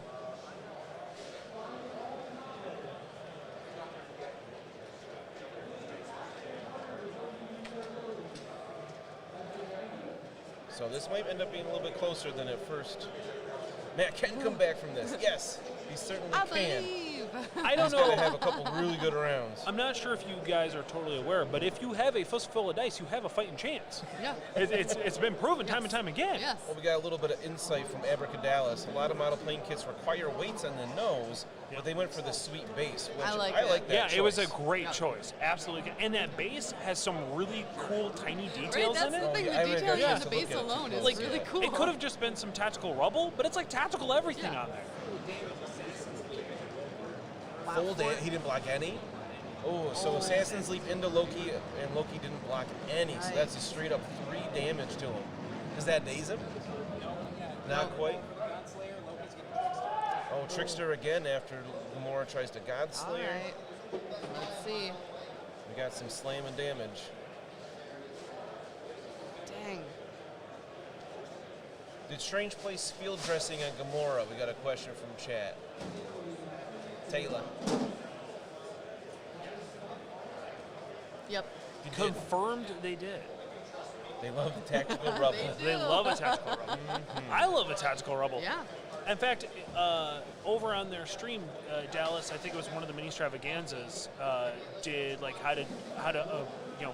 Speaker 3: So this might end up being a little bit closer than at first. Matt can come back from this. Yes, he certainly
Speaker 10: I
Speaker 3: can.
Speaker 10: believe.
Speaker 6: I don't
Speaker 3: He's going
Speaker 6: know.
Speaker 3: to have a couple really good rounds.
Speaker 6: I'm not sure if you guys are totally aware, but if you have a fist full of dice, you have a fighting chance.
Speaker 10: Yeah.
Speaker 6: It's been proven time and time again.
Speaker 10: Yes.
Speaker 3: Well, we got a little bit of insight from Abracadabras. A lot of model plane kits require weights on the nose, but they went for the sweet base, which
Speaker 10: I like
Speaker 3: I
Speaker 10: it.
Speaker 3: like that
Speaker 6: Yeah, it was a
Speaker 3: choice.
Speaker 6: great
Speaker 10: Yeah.
Speaker 6: choice. Absolutely. And that base has some really cool tiny
Speaker 10: Right,
Speaker 6: details
Speaker 10: that's
Speaker 6: in
Speaker 10: the
Speaker 6: it.
Speaker 10: thing.
Speaker 3: yeah, I
Speaker 10: The
Speaker 3: haven't got a
Speaker 10: detailing on
Speaker 3: chance
Speaker 10: the
Speaker 3: to look
Speaker 10: base
Speaker 3: at it too
Speaker 10: alone is
Speaker 3: closely.
Speaker 10: really cool.
Speaker 6: It could have just been some tactical rubble, but it's like tactical everything on there.
Speaker 3: Full damage. He didn't block any. Oh, so Assassin's Leap into Loki, and Loki didn't block any. So that's a straight up 3 damage to him. Does that daze him? Not quite. Oh, Trickster again after Gamora tries to God
Speaker 10: All
Speaker 3: Slayer.
Speaker 10: right. Let's see.
Speaker 3: We got some slamming damage.
Speaker 10: Dang.
Speaker 3: Did Strange place field dressing on Gamora? We got a question from chat. Taylor.
Speaker 10: Yep.
Speaker 3: You did.
Speaker 6: Confirmed they did.
Speaker 3: They love the tactical rubble.
Speaker 6: They love a tactical rubble. I love a tactical rubble.
Speaker 10: Yeah.
Speaker 6: In fact, over on their stream, Dallas, I think it was one of the mini extravaganzas, did like how to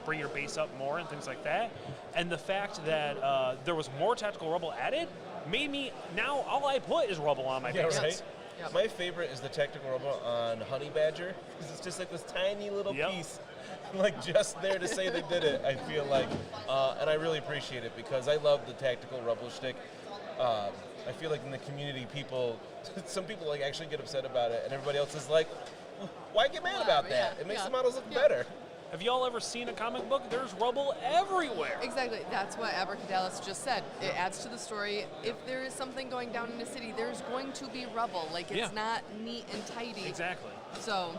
Speaker 6: bring your base up more and things like that. And the fact that there was more tactical rubble added made me now all I put is rubble on my
Speaker 3: Yeah,
Speaker 6: base.
Speaker 3: right?
Speaker 10: Yep.
Speaker 3: My favorite is the tactical rubble on Honey Badger, because it's just like this tiny little
Speaker 6: Yep.
Speaker 3: piece, like just there to say they did it, I feel like. And I really appreciate it, because I love the tactical rubble shtick. I feel like in the community, some people like actually get upset about it, and everybody else is like, why get mad about that?
Speaker 10: Yeah,
Speaker 3: It makes
Speaker 10: yeah,
Speaker 3: the models look
Speaker 10: yeah.
Speaker 3: better.
Speaker 6: Have y'all ever seen a comic book? There's rubble everywhere.
Speaker 10: Exactly. That's what Abracadabras just said. It adds to the story. If there is something going down in a city, there's going to be rubble. Like, it's
Speaker 6: Yeah.
Speaker 10: not neat and tidy.
Speaker 6: Exactly.
Speaker 10: So,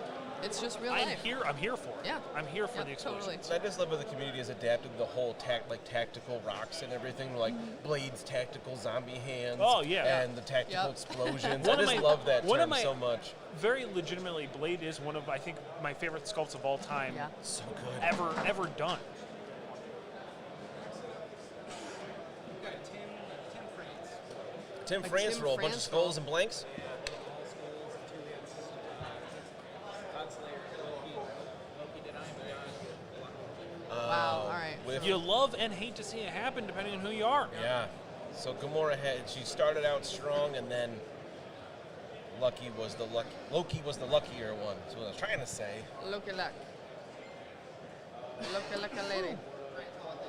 Speaker 10: it's just real
Speaker 6: I'm
Speaker 10: life.
Speaker 6: here for it.
Speaker 10: Yeah.
Speaker 6: I'm here for
Speaker 10: Yep,
Speaker 6: the explosions.
Speaker 10: totally.
Speaker 3: I just love how the community has adapted the whole tactical rocks and everything, like Blade's tactical zombie hands.
Speaker 6: Oh, yeah.
Speaker 3: And the tactical
Speaker 10: Yep.
Speaker 3: explosions.
Speaker 6: One
Speaker 3: I
Speaker 6: of
Speaker 3: just
Speaker 6: my-
Speaker 3: love that
Speaker 6: one of
Speaker 3: term
Speaker 6: my-
Speaker 3: so much.
Speaker 6: Very legitimately, Blade is one of, I think, my favorite sculpts of all time.
Speaker 10: Yeah.
Speaker 3: So good.
Speaker 6: Ever done.
Speaker 3: Tim
Speaker 10: Like
Speaker 3: France
Speaker 10: Tim
Speaker 3: roll, a bunch of
Speaker 10: France
Speaker 3: skulls
Speaker 10: roll.
Speaker 3: and blanks.
Speaker 10: Wow, all right.
Speaker 3: With,
Speaker 6: You love and hate to see it happen, depending on who you are.
Speaker 3: yeah. So Gamora she started out strong, and then Loki was the luckier one. That's what I was trying to say.
Speaker 10: Look at luck. Look at lady.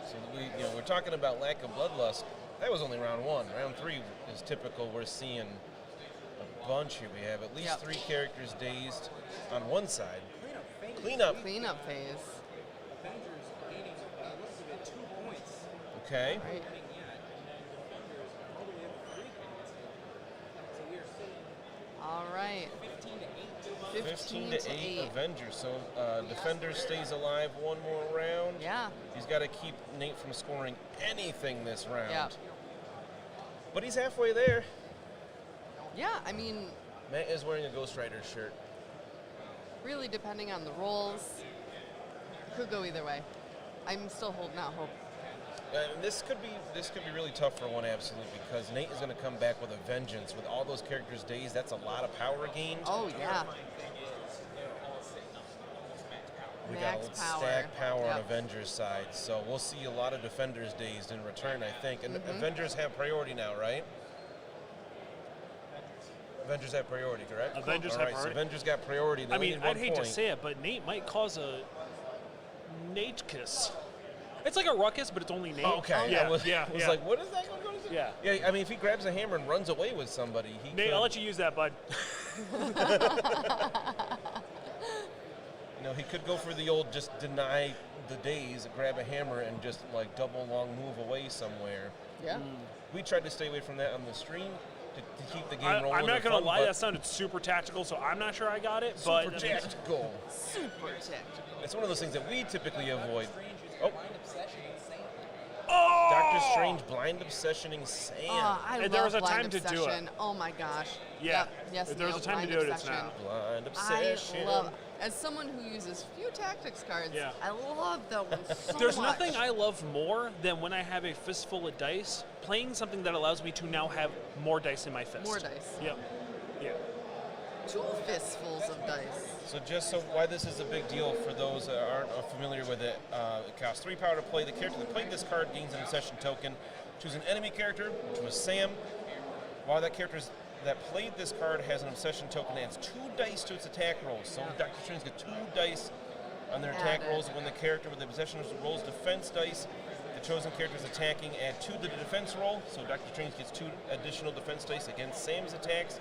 Speaker 3: So we're talking about lack of bloodlust. That was only round 1. Round 3 is typical. We're seeing a bunch here. We have at least
Speaker 10: Yep.
Speaker 3: 3 characters dazed on one side. Cleanup.
Speaker 10: Cleanup phase.
Speaker 8: Avengers gaining a little bit 2 points.
Speaker 3: Okay.
Speaker 10: Right.
Speaker 8: So we are sitting
Speaker 10: All right.
Speaker 8: 15 to 8.
Speaker 3: 15 to 8 Avengers. So Defender stays alive one more round.
Speaker 10: Yeah.
Speaker 3: He's got to keep Nate from scoring anything this round.
Speaker 10: Yeah.
Speaker 3: But he's halfway there.
Speaker 10: Yeah, I mean,
Speaker 3: Matt is wearing a Ghost Rider shirt.
Speaker 10: really depending on the rolls, could go either way. I'm still holding out hope.
Speaker 3: And this could be really tough for OneAbsolute, because Nate is going to come back with a vengeance. With all those characters dazed, that's a lot of power gained.
Speaker 10: Oh, yeah.
Speaker 8: Thing is, they're all sitting up almost max power.
Speaker 3: We
Speaker 10: Max
Speaker 3: got
Speaker 10: power.
Speaker 3: stack power on
Speaker 10: Yep.
Speaker 3: Avengers side, so we'll see a lot of Defenders dazed in return, I think. And
Speaker 10: Mm-hmm.
Speaker 3: Avengers have priority now, right? Avengers have priority, correct?
Speaker 6: Avengers
Speaker 3: All
Speaker 6: have
Speaker 3: right,
Speaker 6: priority.
Speaker 3: So Avengers got priority. They
Speaker 6: I
Speaker 3: only
Speaker 6: mean,
Speaker 3: need
Speaker 6: I'd
Speaker 3: 1
Speaker 6: hate to
Speaker 3: point.
Speaker 6: say it, but Nate might cause a Nate kiss. It's like a ruckus, but it's only Nate.
Speaker 3: Oh, okay.
Speaker 6: Yeah,
Speaker 3: I was,
Speaker 6: yeah,
Speaker 3: I was
Speaker 6: yeah.
Speaker 3: like, what is that going to do?
Speaker 6: Yeah.
Speaker 3: Yeah, I mean, if he grabs a hammer and runs away with somebody, he
Speaker 6: Nate,
Speaker 3: could,
Speaker 6: I'll let you use that, bud.
Speaker 3: you know, he could go for the old just deny the days, grab a hammer, and just like double long move away somewhere.
Speaker 10: Yeah.
Speaker 3: We tried to stay away from that on the stream to keep the game rolling.
Speaker 6: I'm not
Speaker 3: and
Speaker 6: going to
Speaker 3: fun,
Speaker 6: lie,
Speaker 3: but
Speaker 6: that sounded super tactical, so I'm not sure I got it. But
Speaker 3: super tactical.
Speaker 10: Super tactical.
Speaker 3: It's one of those things that we typically avoid.
Speaker 8: Oh. Blind obsession is Zane.
Speaker 6: Oh!
Speaker 3: Doctor Strange blind obsessioning Sam.
Speaker 10: Oh, I
Speaker 6: And
Speaker 10: love
Speaker 6: there was a
Speaker 10: blind
Speaker 6: time to do it.
Speaker 10: obsession. Oh my gosh.
Speaker 6: Yeah.
Speaker 10: Yep. Yes.
Speaker 6: If there was
Speaker 10: Neil,
Speaker 6: a time to
Speaker 10: blind
Speaker 6: do it, it's
Speaker 10: obsession.
Speaker 6: now.
Speaker 3: Blind
Speaker 10: I
Speaker 3: obsession.
Speaker 10: love. As someone who uses few tactics cards,
Speaker 6: Yeah.
Speaker 10: I love that one so
Speaker 6: There's
Speaker 10: much.
Speaker 6: nothing I love more than when I have a fistful of dice, playing something that allows me to now have more dice in my fist.
Speaker 10: More dice.
Speaker 6: Yep. Yeah.
Speaker 10: 2 fistfuls of dice.
Speaker 3: So just so why this is a big deal for those that aren't familiar with it, it costs 3 power to play. The character that played this card gains an obsession token. Choose an enemy character, which was Sam. While that character that played this card has an obsession token, adds 2 dice to its attack rolls. So Doctor Strange gets 2 dice on their attack
Speaker 10: Added.
Speaker 3: rolls. When the character with the obsession rolls defense dice, the chosen character is attacking, add 2 to the defense roll. So Doctor Strange gets 2 additional defense dice against Sam's attacks.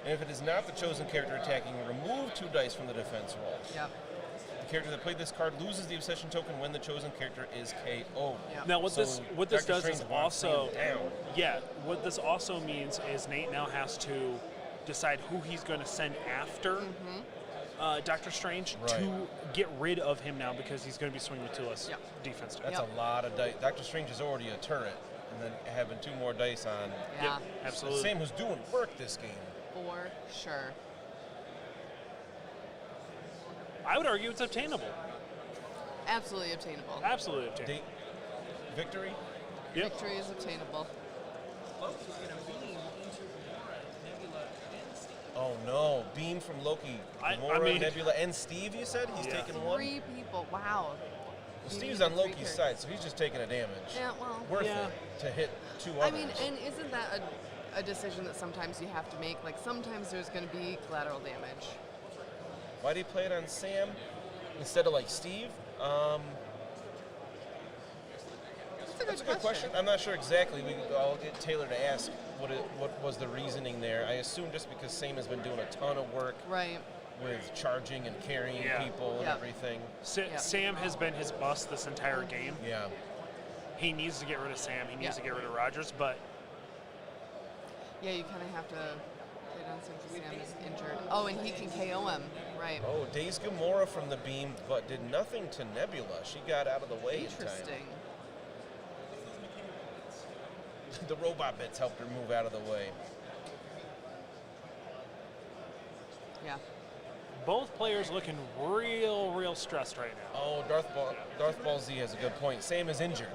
Speaker 3: And if it is not the chosen character attacking, remove 2 dice from the defense roll.
Speaker 10: Yep.
Speaker 3: The character that played this card loses the obsession token when the chosen character is KO.
Speaker 10: Yep.
Speaker 6: Now, what
Speaker 3: So
Speaker 6: this
Speaker 3: Dr.
Speaker 6: does
Speaker 3: Strange
Speaker 6: is
Speaker 3: wants
Speaker 6: also,
Speaker 3: Sam down.
Speaker 6: yeah, what this also means is Nate now has to decide who he's going to send after Doctor Strange
Speaker 3: Right.
Speaker 6: to get rid of him now because he's going to be swinging with 2 less
Speaker 10: Yep.
Speaker 6: defense.
Speaker 3: That's
Speaker 10: Yep.
Speaker 3: a lot of dice. Doctor Strange is already a turret, and then having 2 more dice on.
Speaker 10: Yeah.
Speaker 6: Absolutely.
Speaker 3: Sam who's doing work this game.
Speaker 10: For sure.
Speaker 6: I would argue it's obtainable.
Speaker 10: Absolutely obtainable.
Speaker 6: Absolutely obtainable.
Speaker 3: Victory?
Speaker 6: Yep.
Speaker 10: Victory is obtainable.
Speaker 8: Loki's going to beam into Nebula and Steve.
Speaker 3: Oh no, beam from Loki.
Speaker 6: I
Speaker 3: Gamora,
Speaker 6: mean-
Speaker 3: Nebula, and Steve, you said? He's
Speaker 6: Yeah.
Speaker 3: taking 1?
Speaker 10: 3 people. Wow.
Speaker 3: Well,
Speaker 10: You
Speaker 3: Steve's
Speaker 10: need
Speaker 3: on
Speaker 10: 3
Speaker 3: Loki's
Speaker 10: characters.
Speaker 3: side, so he's just taking a damage.
Speaker 10: Yeah, well.
Speaker 3: Worth
Speaker 6: Yeah.
Speaker 3: it to hit 2
Speaker 10: I
Speaker 3: others.
Speaker 10: mean, and isn't that a decision that sometimes you have to make? Like, sometimes there's going to be collateral damage.
Speaker 3: Why do you play it on Sam instead of like Steve? That's a good question. I'm not sure exactly. I'll get Taylor to ask what was the reasoning there. I assume just because Sam has been doing a ton of work
Speaker 10: Right.
Speaker 3: with charging and carrying
Speaker 6: Yeah.
Speaker 3: people and
Speaker 10: Yeah.
Speaker 3: everything.
Speaker 6: Sam has been his bust this entire game.
Speaker 3: Yeah.
Speaker 6: He needs to get rid of Sam. He needs
Speaker 10: Yeah.
Speaker 6: to get rid of Rogers, but
Speaker 10: Yeah, you kind of have to play down since Sam is injured. Oh, and he can KO him. Right.
Speaker 3: Oh, Days Gamora from the beam, but did nothing to Nebula. She got out of the way in time.
Speaker 10: Interesting.
Speaker 3: The robot bits helped her move out of the way.
Speaker 10: Yeah.
Speaker 6: both players looking real stressed right now.
Speaker 3: Oh, Darth Ball Z has a good point. Sam is injured.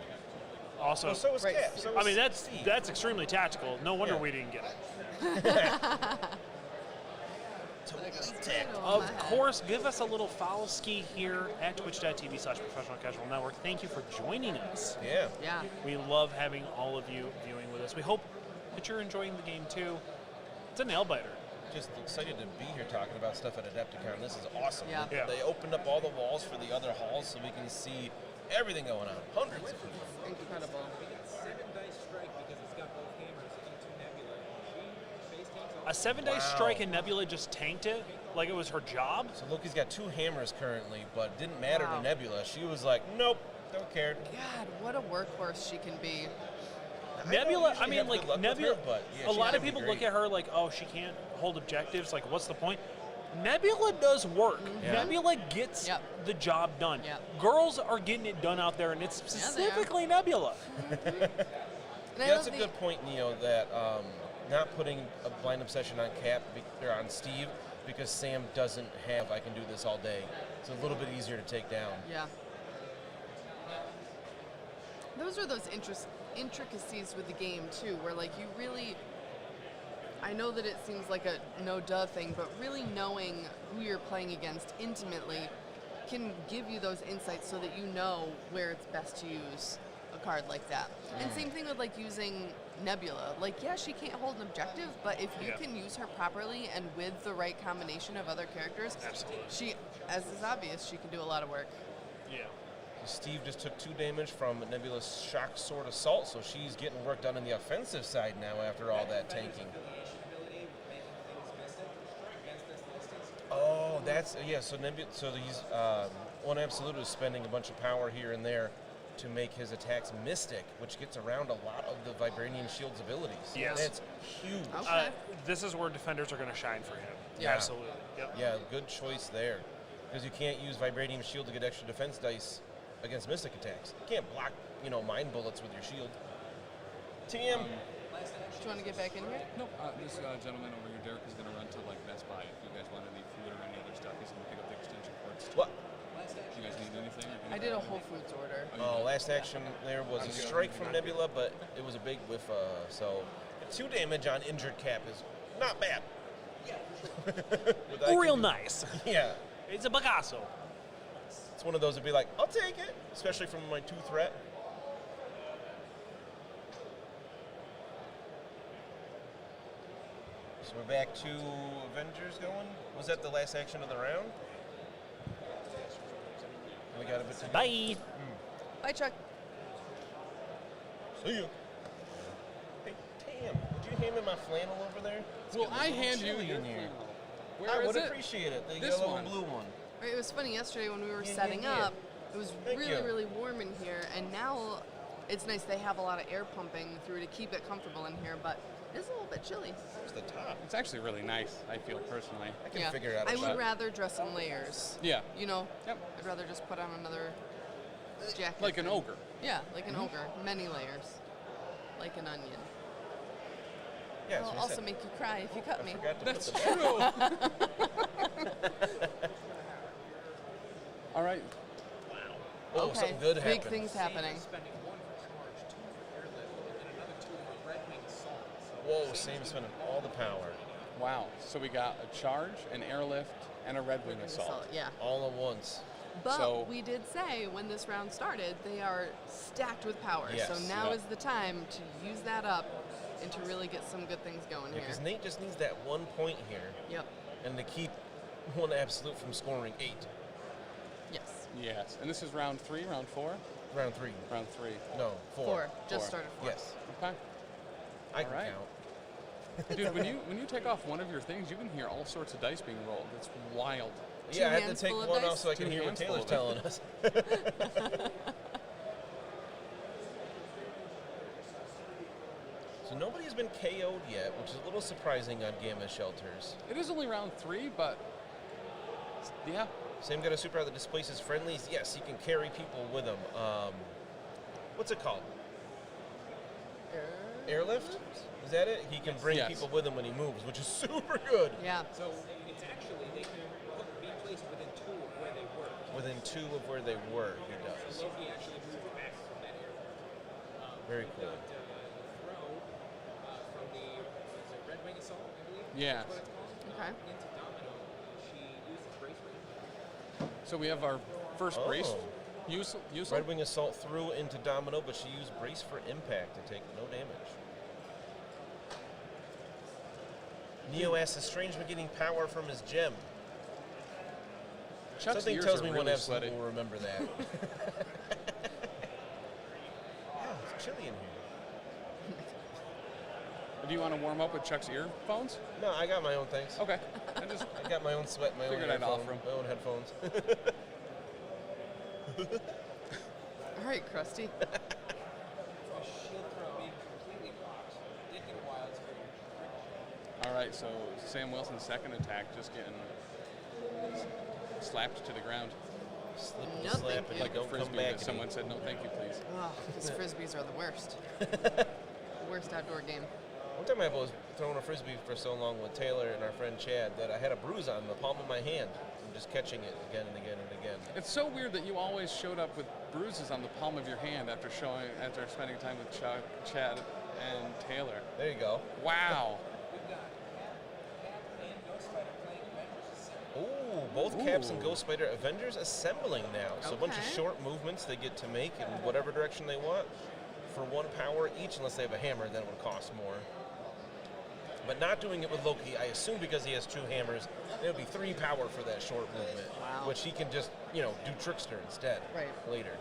Speaker 6: Also,
Speaker 3: Oh, so is
Speaker 10: Right.
Speaker 3: Cap. So
Speaker 6: I
Speaker 3: is
Speaker 6: mean that's
Speaker 3: Steve.
Speaker 6: extremely tactical. No wonder
Speaker 3: Yeah.
Speaker 6: we didn't get it.
Speaker 3: Totally
Speaker 10: Oh,
Speaker 3: tactical.
Speaker 10: my
Speaker 6: Of
Speaker 10: head.
Speaker 6: course, give us a little follow ski here at twitch.tv/Professional Casual Network. Thank you for joining us.
Speaker 3: Yeah.
Speaker 10: Yeah.
Speaker 6: We love having all of you viewing with us. We hope that you're enjoying the game too. It's a nail biter.
Speaker 3: Just excited to be here talking about stuff at Adepticon. This is awesome.
Speaker 10: Yeah.
Speaker 6: Yeah.
Speaker 3: They opened up all the walls for the other halls so we can see everything going on. Hundreds of people.
Speaker 10: Incredible.
Speaker 8: We get 7 dice strike because it's got both hammers into Nebula. She base tanks all
Speaker 6: A 7-day
Speaker 3: Wow.
Speaker 6: strike and Nebula just tanked it like it was her job.
Speaker 3: So Loki's got 2 hammers currently, but it didn't matter
Speaker 10: Wow.
Speaker 3: to Nebula. She was like, nope, don't care.
Speaker 10: God, what a workhorse she can be.
Speaker 6: Nebula,
Speaker 3: usually
Speaker 6: I mean,
Speaker 3: have
Speaker 6: like
Speaker 3: good luck with
Speaker 6: Nebula.
Speaker 3: her, but yeah,
Speaker 6: a
Speaker 3: she
Speaker 6: lot
Speaker 3: can
Speaker 6: of
Speaker 3: be
Speaker 6: people
Speaker 3: great.
Speaker 6: look at her like, oh, she can't hold objectives. Like, what's the point? Nebula does work.
Speaker 3: Yeah.
Speaker 6: Nebula gets
Speaker 10: Yep.
Speaker 6: the job done.
Speaker 10: Yep.
Speaker 6: Girls are getting it done out there, and it's
Speaker 10: they are.
Speaker 6: specifically Nebula.
Speaker 10: And I
Speaker 3: Yeah, that's
Speaker 10: love
Speaker 3: a
Speaker 10: the-
Speaker 3: good point, Neo, that not putting a blind obsession on Cap or on Steve because Sam doesn't have I can do this all day. It's a little bit easier to take down.
Speaker 10: Yeah. Those are those intricacies with the game too, where like you really, I know that it seems like a no duh thing, but really knowing who you're playing against intimately can give you those insights so that you know where it's best to use a card like that. And same thing with like using Nebula. Like, yeah, she can't hold an objective, but if you can use her properly and with the right combination of other characters, she, as is obvious, she can do a lot of work.
Speaker 6: Yeah.
Speaker 3: Steve just took 2 damage from Nebula's Shock Sword Assault, so she's getting work done on the offensive side now after all that tanking. Oh, that's so Nebula. So he's OneAbsolute is spending a bunch of power here and there to make his attacks mystic, which gets around a lot of the Vibranium Shield's abilities.
Speaker 6: Yes.
Speaker 3: That's huge.
Speaker 10: Okay.
Speaker 6: This is where defenders are going to shine for him.
Speaker 3: Yeah.
Speaker 6: Absolutely. Yep.
Speaker 3: Yeah, good choice there. Because you can't use Vibranium Shield to get extra defense dice against mystic attacks. You can't block, mind bullets with your shield. Tim.
Speaker 10: Do you want to get back in here?
Speaker 2: Nope. This gentleman over here, Derek, is going to run to like Best Buy. If you guys want any food or any other stuff, he's going to pick up the extension cords.
Speaker 3: What?
Speaker 2: Do you guys need anything?
Speaker 10: I did a Whole Foods order.
Speaker 3: Last action there was a strike from Nebula, but it was a big whiff. So 2 damage on injured Cap is not bad.
Speaker 6: Real nice.
Speaker 3: Yeah.
Speaker 6: It's a bagasso.
Speaker 3: It's one of those that'd be like, I'll take it, especially from my 2 threat. So we're back to Avengers going. Was that the last action of the round? We got a bit to go.
Speaker 6: Bye.
Speaker 10: Bye, Chuck.
Speaker 3: See you. Hey, Tam, would you hand me my flannel over there? It's
Speaker 2: Well,
Speaker 3: getting a
Speaker 2: I
Speaker 3: little
Speaker 2: hand you
Speaker 3: chilly
Speaker 2: your
Speaker 3: in here.
Speaker 2: flannel.
Speaker 3: I
Speaker 2: Where is
Speaker 3: would
Speaker 2: it?
Speaker 3: appreciate it. The
Speaker 2: This
Speaker 3: yellow
Speaker 2: one.
Speaker 3: and blue one.
Speaker 10: Right, it was funny yesterday when we were
Speaker 3: Yeah,
Speaker 10: setting
Speaker 3: yeah, yeah.
Speaker 10: up. It was
Speaker 3: Thank
Speaker 10: really,
Speaker 3: you.
Speaker 10: really warm in here, and now it's nice. They have a lot of air pumping through to keep it comfortable in here, but it's a little bit chilly.
Speaker 3: It's the top.
Speaker 2: It's actually really nice, I feel, personally.
Speaker 3: I can figure it out.
Speaker 10: I
Speaker 3: a
Speaker 10: would
Speaker 3: shot.
Speaker 10: rather dress in layers.
Speaker 2: Yeah.
Speaker 10: Yep.
Speaker 2: Yep.
Speaker 10: I'd rather just put on another jacket.
Speaker 2: Like an
Speaker 10: than-
Speaker 2: ogre.
Speaker 10: Yeah, like an ogre. Many layers. Like an onion.
Speaker 3: Yeah,
Speaker 10: It'll
Speaker 3: so I
Speaker 10: also
Speaker 3: said-
Speaker 10: make you cry if you cut
Speaker 3: I
Speaker 10: me.
Speaker 3: forgot to
Speaker 2: That's
Speaker 3: put the
Speaker 2: true. All right.
Speaker 3: Oh,
Speaker 10: Okay,
Speaker 3: something good
Speaker 10: big
Speaker 3: happened.
Speaker 10: things happening.
Speaker 7: Spending 1 for charge, 2 for airlift, and another 2 for red wing assault. So
Speaker 3: Whoa, Sam spending all the power.
Speaker 2: Wow. So we got a charge, an airlift, and a red wing assault.
Speaker 10: So, yeah.
Speaker 3: All at once.
Speaker 10: But
Speaker 2: So-
Speaker 10: we did say when this round started, they are stacked with power.
Speaker 3: Yes.
Speaker 10: So now
Speaker 2: Yep.
Speaker 10: is the time to use that up and to really get some good things going
Speaker 3: Yeah, because
Speaker 10: here.
Speaker 3: Nate just needs that 1 point here,
Speaker 10: Yep.
Speaker 3: and to keep OneAbsolute from scoring 8.
Speaker 10: Yes.
Speaker 2: Yes. And this is round 3, round 4?
Speaker 3: Round 3.
Speaker 2: Round 3.
Speaker 3: No, 4.
Speaker 10: 4. Just
Speaker 2: 4.
Speaker 10: started 4.
Speaker 3: Yes.
Speaker 2: Okay.
Speaker 3: I can
Speaker 2: All right.
Speaker 3: count.
Speaker 2: Dude, when you take off one of your things, you can hear all sorts of dice being rolled. It's wild.
Speaker 3: Yeah, I had to
Speaker 10: hands
Speaker 3: take
Speaker 10: full of
Speaker 3: one off
Speaker 10: dice?
Speaker 3: so I can
Speaker 2: 2
Speaker 3: hear what
Speaker 2: hands full
Speaker 3: Taylor's
Speaker 2: of it.
Speaker 3: telling us. So nobody's been KO'd yet, which is a little surprising on Gamma Shelters.
Speaker 2: It is only round 3, but yeah.
Speaker 3: Sam got a superpower that displaces friendlies. Yes, he can carry people with him. What's it called? Airlift? Is that it? He can bring
Speaker 2: Yes.
Speaker 3: people with him when he moves, which is super good.
Speaker 10: Yeah.
Speaker 7: So it's actually, they can be placed within 2 of where they were.
Speaker 3: Within 2 of where they were, he does.
Speaker 7: Loki actually moved back from that area.
Speaker 3: Very cool.
Speaker 7: Throw from the was it Red Wing Assault, I believe?
Speaker 2: Yes.
Speaker 7: That's what it's called.
Speaker 10: Okay.
Speaker 7: Into Domino, she uses brace rate.
Speaker 2: So we have our first brace. Use
Speaker 3: Red Wing Assault through into Domino, but she used Brace for Impact to take no damage. Neo asks, is Strangeman getting power from his gem?
Speaker 2: Chuck's
Speaker 3: Something
Speaker 2: ears
Speaker 3: tells
Speaker 2: are
Speaker 3: me
Speaker 2: really
Speaker 3: OneAbsolute
Speaker 2: sweaty.
Speaker 3: will remember that. Oh, it's chilly in here.
Speaker 2: Do you want to warm up with Chuck's earphones?
Speaker 3: No, I got my own things.
Speaker 2: Okay.
Speaker 3: I got my own sweat, my own
Speaker 2: Figured I'd
Speaker 3: headphones.
Speaker 2: offer 'em.
Speaker 3: My own headphones.
Speaker 10: All right, Krusty.
Speaker 7: Shield throw being completely blocked. Did get a wild screen.
Speaker 2: All right, so Sam Wilson's second attack just getting slapped to the ground.
Speaker 3: Slip
Speaker 10: No,
Speaker 3: and slap
Speaker 10: thank
Speaker 3: and
Speaker 10: you.
Speaker 2: Like a
Speaker 3: don't come
Speaker 2: frisbee
Speaker 3: back.
Speaker 2: that someone said, no, thank you, please.
Speaker 10: Oh, these frisbees are the worst. Worst outdoor game.
Speaker 3: One time I was throwing a frisbee for so long with Taylor and our friend Chad that I had a bruise on the palm of my hand from just catching it again and again and again.
Speaker 2: It's so weird that you always showed up with bruises on the palm of your hand after spending time with Chuck, Chad, and Taylor.
Speaker 3: There you go.
Speaker 2: Wow.
Speaker 7: We've got Cap and Ghost Spider playing Avengers.
Speaker 3: Ooh, both Caps and Ghost Spider Avengers assembling now. So a bunch of short movements they get to make in whatever direction they want for 1 power each, unless they have a hammer, then it would cost more. But not doing it with Loki, I assume because he has 2 hammers, it would be 3 power for that short movement, which he can just, do Trickster instead later.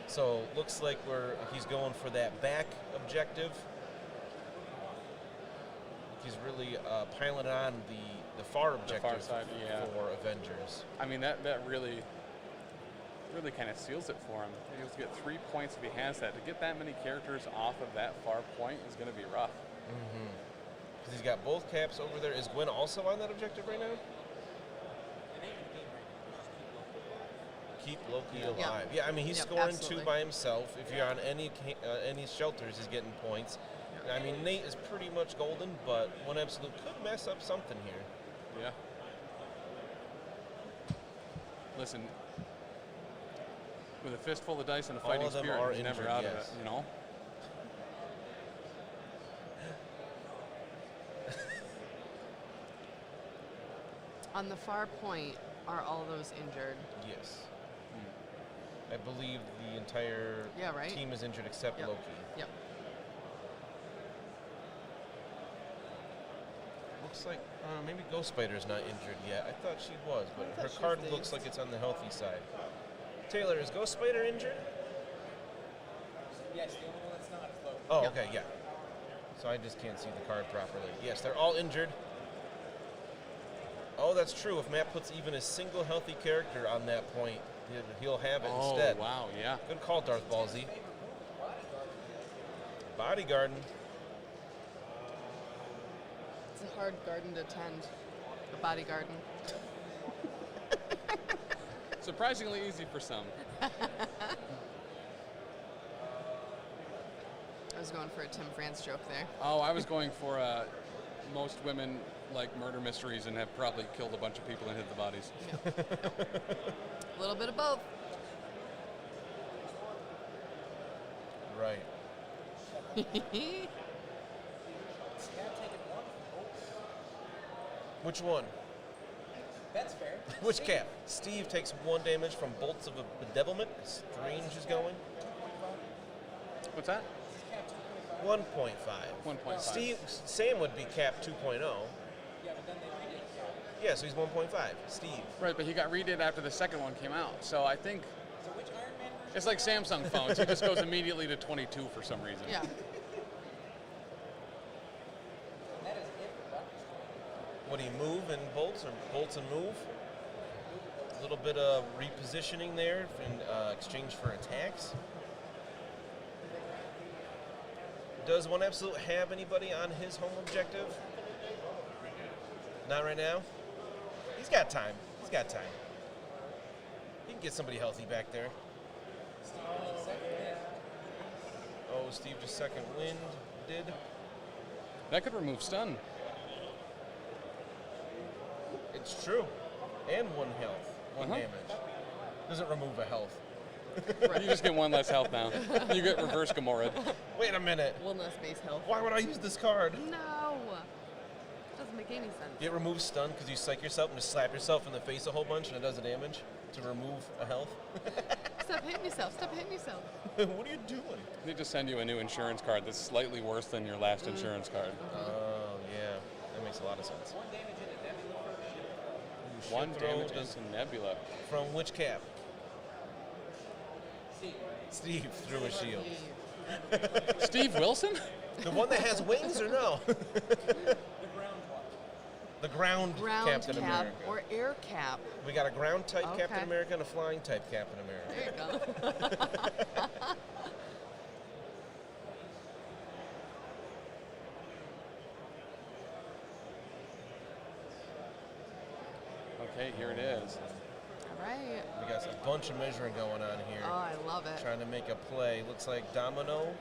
Speaker 3: So looks like he's going for that back objective. He's really piling on the far objective
Speaker 2: far side,
Speaker 3: for Avengers.
Speaker 2: I mean, that really kind of seals it for him. He'll get 3 points if he has that. To get that many characters off of that far point is going to be rough.
Speaker 3: Because he's got both Caps over there. Is Quinn also on that objective right now? Keep Loki alive. Yeah, I mean, he's scoring 2 by himself. If you're on any shelters, he's getting points. I mean, Nate is pretty much golden, but OneAbsolute could mess up something here.
Speaker 2: Yeah. Listen, with a fistful of dice and a fighting spirit, he's never out of it,
Speaker 10: On the far point, are all those injured?
Speaker 3: Yes. I believe the entire team is injured except Loki.
Speaker 10: Yep.
Speaker 3: Looks like maybe Ghost Spider's not injured yet. I thought she was, but her card looks like it's on the healthy side. Taylor, is Ghost Spider injured?
Speaker 8: Yes, the only one that's not is Loki.
Speaker 3: Oh, okay, yeah. So I just can't see the card properly. Yes, they're all injured. Oh, that's true. If Matt puts even a single healthy character on that point, he'll have it instead.
Speaker 2: Oh, wow, yeah.
Speaker 3: Good call, Darth Ballsy. Bodyguarding.
Speaker 10: It's a hard garden to tend, a body garden.
Speaker 2: Surprisingly easy for some.
Speaker 10: I was going for a Tim France joke there.
Speaker 2: Oh, I was going for most women like murder mysteries and have probably killed a bunch of people and hid the bodies.
Speaker 10: A little bit of both.
Speaker 3: Right. Which one?
Speaker 8: That's fair.
Speaker 3: Which Cap? Steve takes 1 damage from bolts of bedevilment. Strange is going.
Speaker 2: What's that?
Speaker 3: 1.5.
Speaker 2: 1.5.
Speaker 3: Sam would be Cap 2.0.
Speaker 8: Yeah, but then they read it.
Speaker 3: Yeah, so he's 1.5. Steve.
Speaker 2: Right, but he got redid after the second one came out. So I think
Speaker 8: So which Iron Man version?
Speaker 2: it's like Samsung phones. He just goes immediately to 22 for some reason.
Speaker 10: Yeah.
Speaker 8: That is it for Doctor Strange.
Speaker 3: Would he move and bolts or bolts and move? A little bit of repositioning there in exchange for attacks. Does OneAbsolute have anybody on his home objective? Not right now? He's got time. He's got time. He can get somebody healthy back there. Oh, Steve just second wind did.
Speaker 2: That could remove stun.
Speaker 3: It's true. And 1 health. 1 damage. Doesn't remove a health.
Speaker 2: You just get 1 less health now. You get reverse Gamorre'd.
Speaker 3: Wait a minute.
Speaker 10: 1 less base health.
Speaker 3: Why would I use this card?
Speaker 10: No. Doesn't make any sense.
Speaker 3: It removes stun because you psych yourself and just slap yourself in the face a whole bunch and it does the damage to remove a health.
Speaker 10: Stop hitting yourself. Stop hitting yourself.
Speaker 3: What are you doing?
Speaker 2: They just send you a new insurance card that's slightly worse than your last insurance card.
Speaker 3: Oh, yeah. That makes a lot of sense.
Speaker 8: 1 damage into Nebula.
Speaker 2: 1 damage into Nebula.
Speaker 3: From which Cap? Steve threw a shield.
Speaker 2: Steve Wilson?
Speaker 3: The one that has wings or no?
Speaker 8: The ground one.
Speaker 3: The ground Captain
Speaker 10: cap
Speaker 3: America.
Speaker 10: or air cap.
Speaker 3: We got a ground type
Speaker 10: Okay.
Speaker 3: Captain America and a flying type Captain America.
Speaker 10: There you go.
Speaker 2: Okay, here it is.
Speaker 10: All right.
Speaker 3: We got a bunch of measuring going on here.
Speaker 10: Oh, I love it.
Speaker 3: Trying to make a play. Looks like Domino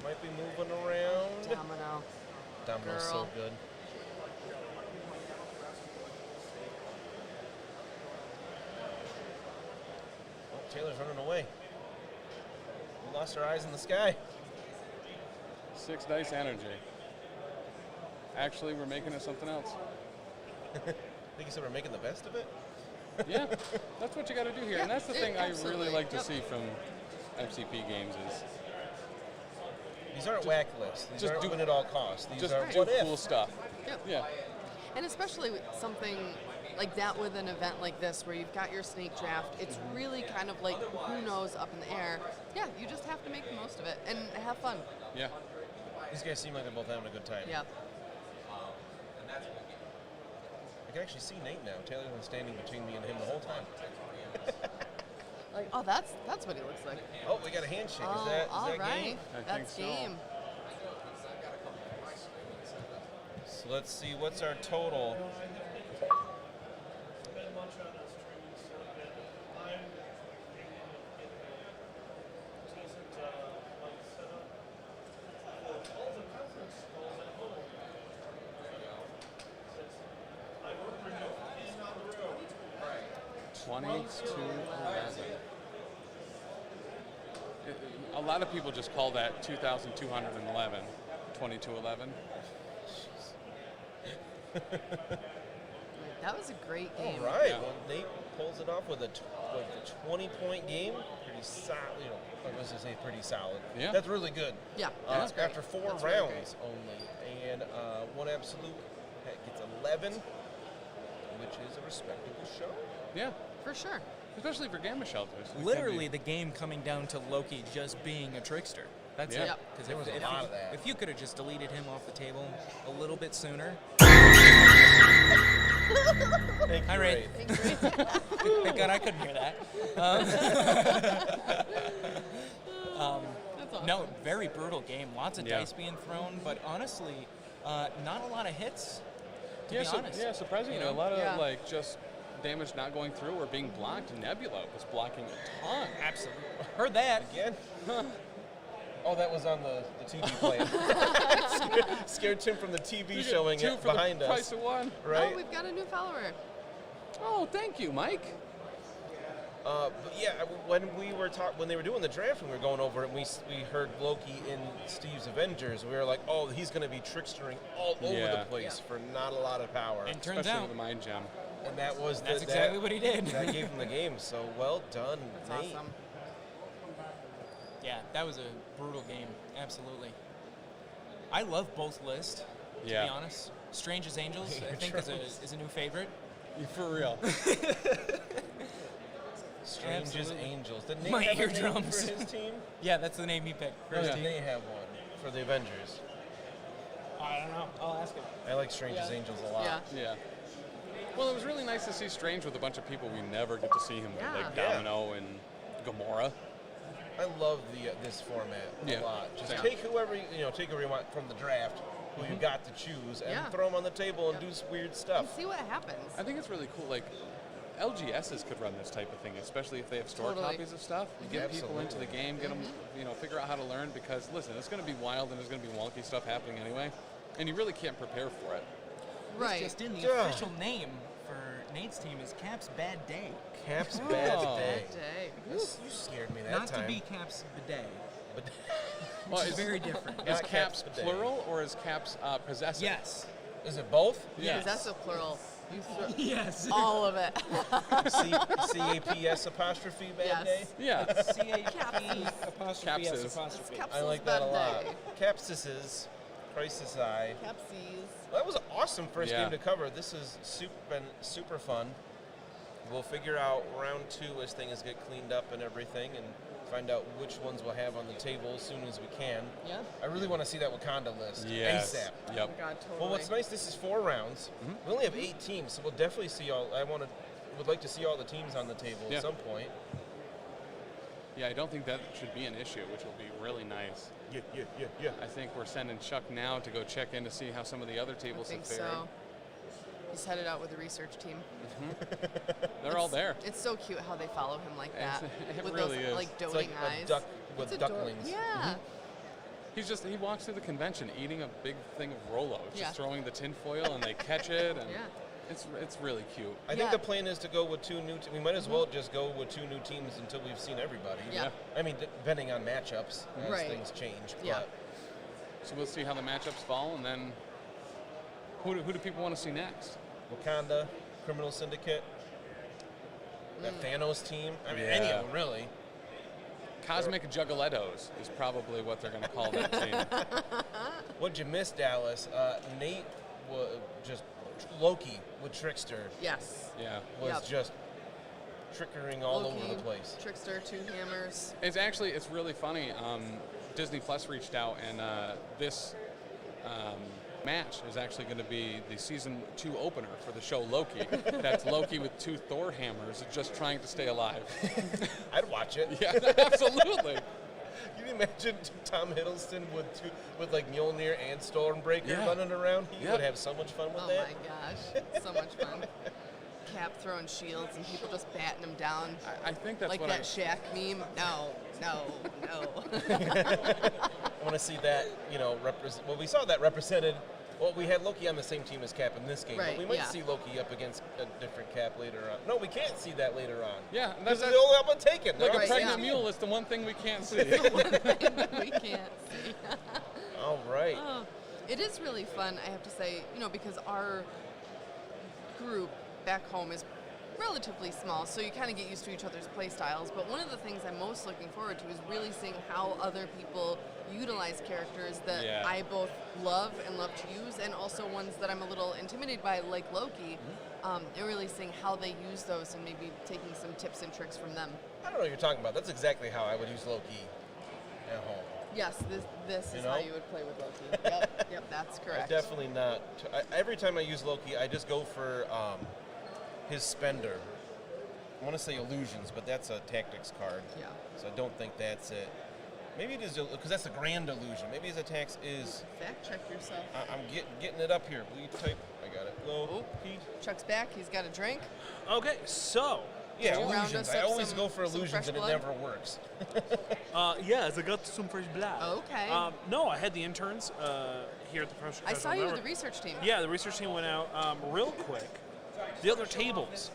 Speaker 3: might be moving around.
Speaker 10: Domino.
Speaker 3: Domino's so
Speaker 10: Girl.
Speaker 3: good. Oh, Taylor's running away. We lost our eyes in the sky.
Speaker 2: 6 dice energy. Actually, we're making it something else.
Speaker 3: think you said we're making the best of it?
Speaker 2: Yeah, that's what you got to do here.
Speaker 10: Yeah,
Speaker 2: And that's the thing I
Speaker 10: absolutely.
Speaker 2: really like to
Speaker 10: Yep.
Speaker 2: see from FCP games is
Speaker 3: These aren't whack lists. These
Speaker 2: just
Speaker 3: aren't
Speaker 2: do-
Speaker 3: win at all costs. These
Speaker 2: just
Speaker 3: are
Speaker 2: do
Speaker 3: what if.
Speaker 2: cool stuff.
Speaker 10: Yep.
Speaker 2: Yeah.
Speaker 10: And especially with something like that with an event like this where you've got your snake draft, it's really kind of like who knows up in the air. Yeah, you just have to make the most of it and have fun.
Speaker 2: Yeah.
Speaker 3: These guys seem like they're both having a good time.
Speaker 10: Yeah.
Speaker 3: I can actually see Nate now. Taylor's been standing between me and him the whole time.
Speaker 10: Like, oh, that's what he looks like.
Speaker 3: Oh, we got a handshake.
Speaker 10: Oh,
Speaker 3: Is that
Speaker 10: all right.
Speaker 3: game?
Speaker 2: I think
Speaker 10: That's
Speaker 2: so.
Speaker 10: game.
Speaker 3: So let's see, what's our total?
Speaker 2: A lot of people just call that 2,211, 2211.
Speaker 10: That was a great game.
Speaker 3: All right.
Speaker 2: Yeah.
Speaker 3: Well, Nate pulls it off with a 20-point game. Pretty solid. You know, I was going to say pretty solid.
Speaker 2: Yeah.
Speaker 3: That's really good.
Speaker 10: Yeah, that's great.
Speaker 3: After 4
Speaker 10: That's really
Speaker 3: rounds only. And OneAbsolute gets 11, which is a respectable show.
Speaker 2: Yeah,
Speaker 10: For sure.
Speaker 2: especially for Gamma Shelters. It can
Speaker 7: Literally,
Speaker 2: be-
Speaker 7: the game coming down to Loki just being a trickster. That's
Speaker 2: Yeah.
Speaker 7: it.
Speaker 10: Yep.
Speaker 7: Because
Speaker 3: There was a lot of that.
Speaker 7: if you could have just deleted him off the table a little bit sooner.
Speaker 3: Thank you,
Speaker 7: Hi, Ray.
Speaker 3: Ray.
Speaker 7: Thank God I couldn't hear that.
Speaker 10: That's awesome.
Speaker 7: No, very brutal game. Lots of
Speaker 2: Yeah.
Speaker 7: dice being thrown, but honestly, not a lot of hits. To
Speaker 2: Yeah,
Speaker 7: be honest.
Speaker 2: yeah, surprisingly,
Speaker 7: You know?
Speaker 2: a lot of
Speaker 10: Yeah.
Speaker 2: like just damage not going through or being blocked. Nebula was blocking a ton.
Speaker 7: Absolutely. Heard that.
Speaker 3: Again? Oh, that was on the TV playing. scared Tim from the TV showing
Speaker 2: Two
Speaker 3: it
Speaker 2: for
Speaker 3: behind
Speaker 2: the
Speaker 3: us.
Speaker 2: price of one.
Speaker 3: Right?
Speaker 10: Oh, we've got a new follower.
Speaker 2: Oh, thank you, Mike.
Speaker 3: But yeah, when when they were doing the draft, and we were going over it, we heard Loki in Steve's Avengers. We were like, oh, he's going to be trickstering all over
Speaker 2: Yeah.
Speaker 3: the place for not a lot of power.
Speaker 7: And turns
Speaker 2: Especially
Speaker 7: out
Speaker 2: with the Mind Gem.
Speaker 3: And that was
Speaker 7: that's exactly what he did.
Speaker 3: That gave him the game. So well done,
Speaker 10: That's
Speaker 3: Nate.
Speaker 10: awesome.
Speaker 7: Yeah, that was a brutal game. Absolutely. I love both lists, to
Speaker 2: Yeah.
Speaker 7: be honest. Strange as Angels, I think, is a new favorite.
Speaker 2: For real.
Speaker 3: Strange as
Speaker 7: Absolutely.
Speaker 3: Angels. Did Nate
Speaker 7: My
Speaker 3: have a name
Speaker 7: eardrums.
Speaker 3: for his team?
Speaker 7: Yeah, that's the name he picked.
Speaker 2: Oh, yeah.
Speaker 3: Did Nate have one for the Avengers?
Speaker 7: I don't know. I'll ask him.
Speaker 3: I like Strange as Angels a lot.
Speaker 10: Yeah.
Speaker 2: Yeah. Well, it was really nice to see Strange with a bunch of people we never get to see him with,
Speaker 10: Yeah.
Speaker 2: like
Speaker 3: Yeah.
Speaker 2: Domino and Gamora.
Speaker 3: I love this format
Speaker 2: Yeah.
Speaker 3: a lot. Just
Speaker 2: Same.
Speaker 3: take whoever take whoever you want from the draft, who you got to choose, and
Speaker 10: Yeah.
Speaker 3: throw them on the table and do some weird stuff.
Speaker 10: And see what happens.
Speaker 2: I think it's really cool. Like, LGSs could run this type of thing, especially if they have store
Speaker 10: Totally.
Speaker 2: copies of stuff. Get people into the game, get them, figure out how to learn. Because listen, it's going to be wild and there's going to be wonky stuff happening anyway, and you really can't prepare for it.
Speaker 10: Right.
Speaker 7: Just in the
Speaker 3: Yeah.
Speaker 7: official name for Nate's team is Cap's Bad Day.
Speaker 3: Cap's bad
Speaker 2: Oh.
Speaker 3: day.
Speaker 10: Bad day.
Speaker 3: You scared me that
Speaker 7: Not
Speaker 3: time.
Speaker 7: to be Cap's Bidet.
Speaker 3: But
Speaker 2: Well,
Speaker 7: It's very different.
Speaker 2: Is
Speaker 3: Not
Speaker 2: caps
Speaker 3: Cap's bidet.
Speaker 2: plural or is caps possessive?
Speaker 7: Yes.
Speaker 3: is it both?
Speaker 2: Yes.
Speaker 10: That's a plural. You throw
Speaker 7: Yes.
Speaker 10: all of it.
Speaker 3: CAPS apostrophe bad
Speaker 10: Yes.
Speaker 3: day.
Speaker 2: Yeah.
Speaker 7: C-A-P apostrophe S
Speaker 2: Capses.
Speaker 7: apostrophe.
Speaker 3: I like that a lot. Capsises, crisis I.
Speaker 10: Capsies.
Speaker 3: Well, that was an awesome first
Speaker 2: Yeah.
Speaker 3: game to cover. This has been super fun. We'll figure out round 2 as things get cleaned up and everything, and find out which ones we'll have on the table as soon as we can.
Speaker 10: Yeah.
Speaker 3: I really want to see that Wakanda list
Speaker 2: Yes.
Speaker 3: ASAP.
Speaker 10: Oh
Speaker 2: Yep.
Speaker 10: my God, totally.
Speaker 3: Well, what's nice, this is 4 rounds. We only have 8 teams, so we'll definitely see all. Would like to see all the teams on the table
Speaker 2: Yeah.
Speaker 3: at some point.
Speaker 2: Yeah, I don't think that should be an issue, which will be really nice.
Speaker 3: Yeah.
Speaker 2: I think we're sending Chuck now to go check in to see how some of the other
Speaker 10: I
Speaker 2: tables
Speaker 10: think
Speaker 2: have fared.
Speaker 10: so. He's headed out with the research team.
Speaker 2: They're all there.
Speaker 10: It's so cute how they follow him like that.
Speaker 2: It
Speaker 10: with
Speaker 2: really
Speaker 10: those
Speaker 2: is.
Speaker 10: like
Speaker 3: It's
Speaker 10: doting
Speaker 3: like
Speaker 10: eyes.
Speaker 3: a duck with
Speaker 10: It's adorable.
Speaker 3: ducklings.
Speaker 10: Yeah.
Speaker 2: He walks through the convention eating a big thing of Rolo, just
Speaker 10: Yeah.
Speaker 2: throwing the tin foil and they catch it, and
Speaker 10: Yeah.
Speaker 2: it's really cute.
Speaker 3: I think the plan is to go with 2 new. We might as well just go with 2 new teams until we've seen everybody.
Speaker 10: Yeah.
Speaker 3: I mean, depending on matchups as
Speaker 10: Right.
Speaker 3: things change.
Speaker 10: Yeah.
Speaker 3: But
Speaker 2: So we'll see how the matchups fall, and then who do people want to see next?
Speaker 3: Wakanda, Criminal Syndicate, that Thanos team. I mean, any of them, really.
Speaker 2: Cosmic Juggalettos is probably what they're going to call that team.
Speaker 3: What'd you miss, Dallas? Nate was just Loki with Trickster.
Speaker 10: Yes.
Speaker 2: Yeah.
Speaker 3: Was just trickering all
Speaker 10: Loki,
Speaker 3: over the place.
Speaker 10: Trickster, Two Hammers.
Speaker 2: It's really funny. Disney Plus reached out, and this match is actually going to be the season 2 opener for the show Loki. That's Loki with 2 Thor hammers, just trying to stay alive.
Speaker 3: I'd watch it.
Speaker 2: Yeah, absolutely.
Speaker 3: Can you imagine Tom Hiddleston with like Mjolnir and Stormbreaker running around? He would have so much fun with that.
Speaker 10: Oh my gosh, so much fun. Cap throwing shields and people just batting them down.
Speaker 2: I think that's
Speaker 10: like
Speaker 2: what
Speaker 10: that Shaq meme. No.
Speaker 3: I want to see that, well, we saw that represented. Well, we had Loki on the same team as Cap in this game, but we might see Loki up against a different Cap later on. No, we can't see that later on.
Speaker 2: Yeah,
Speaker 3: that's the only one taken.
Speaker 2: Like a pregnant mule, it's the one thing we can't see.
Speaker 10: One thing we can't see.
Speaker 3: All right.
Speaker 10: It is really fun, I have to say, because our group back home is relatively small, so you kind of get used to each other's play styles. But one of the things I'm most looking forward to is really seeing how other people utilize characters that I both love and love to use, and also ones that I'm a little intimidated by, like Loki, and really seeing how they use those and maybe taking some tips and tricks from them.
Speaker 3: I don't know what you're talking about. That's exactly how I would use Loki at home.
Speaker 10: Yes, this is how you would play with Loki. Yep, that's correct.
Speaker 3: Definitely not. Every time I use Loki, I just go for his spender. I want to say illusions, but that's a tactics card.
Speaker 10: Yeah.
Speaker 3: So I don't think that's it. Maybe it is, because that's a grand illusion. Maybe his attacks is...
Speaker 10: Fact check yourself.
Speaker 3: I'm getting it up here. Will you type? I got it.
Speaker 10: Chuck's back. He's got a drink.
Speaker 6: Okay, so...
Speaker 3: Yeah, illusions. I always go for illusions, and it never works.
Speaker 6: Yes, I got some fresh blood.
Speaker 10: Okay.
Speaker 6: No, I had the interns here at the professional.
Speaker 10: I saw you with the research team.
Speaker 6: Yeah, the research team went out real quick. The other tables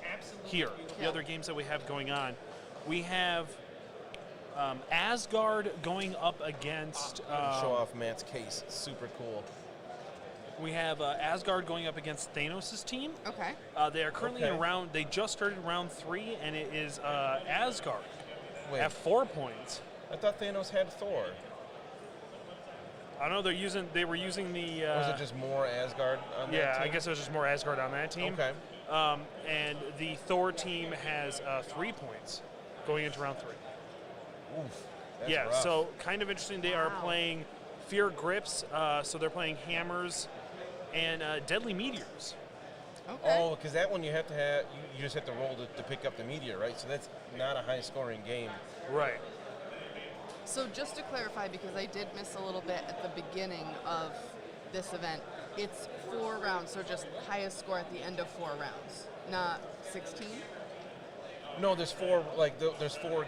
Speaker 6: here, the other games that we have going on, we have Asgard going up against...
Speaker 3: show off Matt's case. It's super cool.
Speaker 6: We have Asgard going up against Thanos' team.
Speaker 10: Okay.
Speaker 6: They are currently in round... They just started round 3, and it is Asgard at 4 points.
Speaker 3: I thought Thanos had Thor.
Speaker 6: I don't know. They were using the...
Speaker 3: or was it just more Asgard on that team?
Speaker 6: Yeah, I guess it was just more Asgard on that team.
Speaker 3: Okay.
Speaker 6: And the Thor team has 3 points going into round 3.
Speaker 3: Oof. That's rough.
Speaker 6: So kind of interesting. They are playing Fear Grips, so they're playing hammers and Deadly Meteors.
Speaker 10: Okay.
Speaker 3: Oh, because that one you have to have, you just have to roll to pick up the meteor, right? So that's not a high-scoring game.
Speaker 6: Right.
Speaker 10: So just to clarify, because I did miss a little bit at the beginning of this event, it's 4 rounds, so just highest score at the end of 4 rounds, not 16?
Speaker 3: No, there's 4. There's 4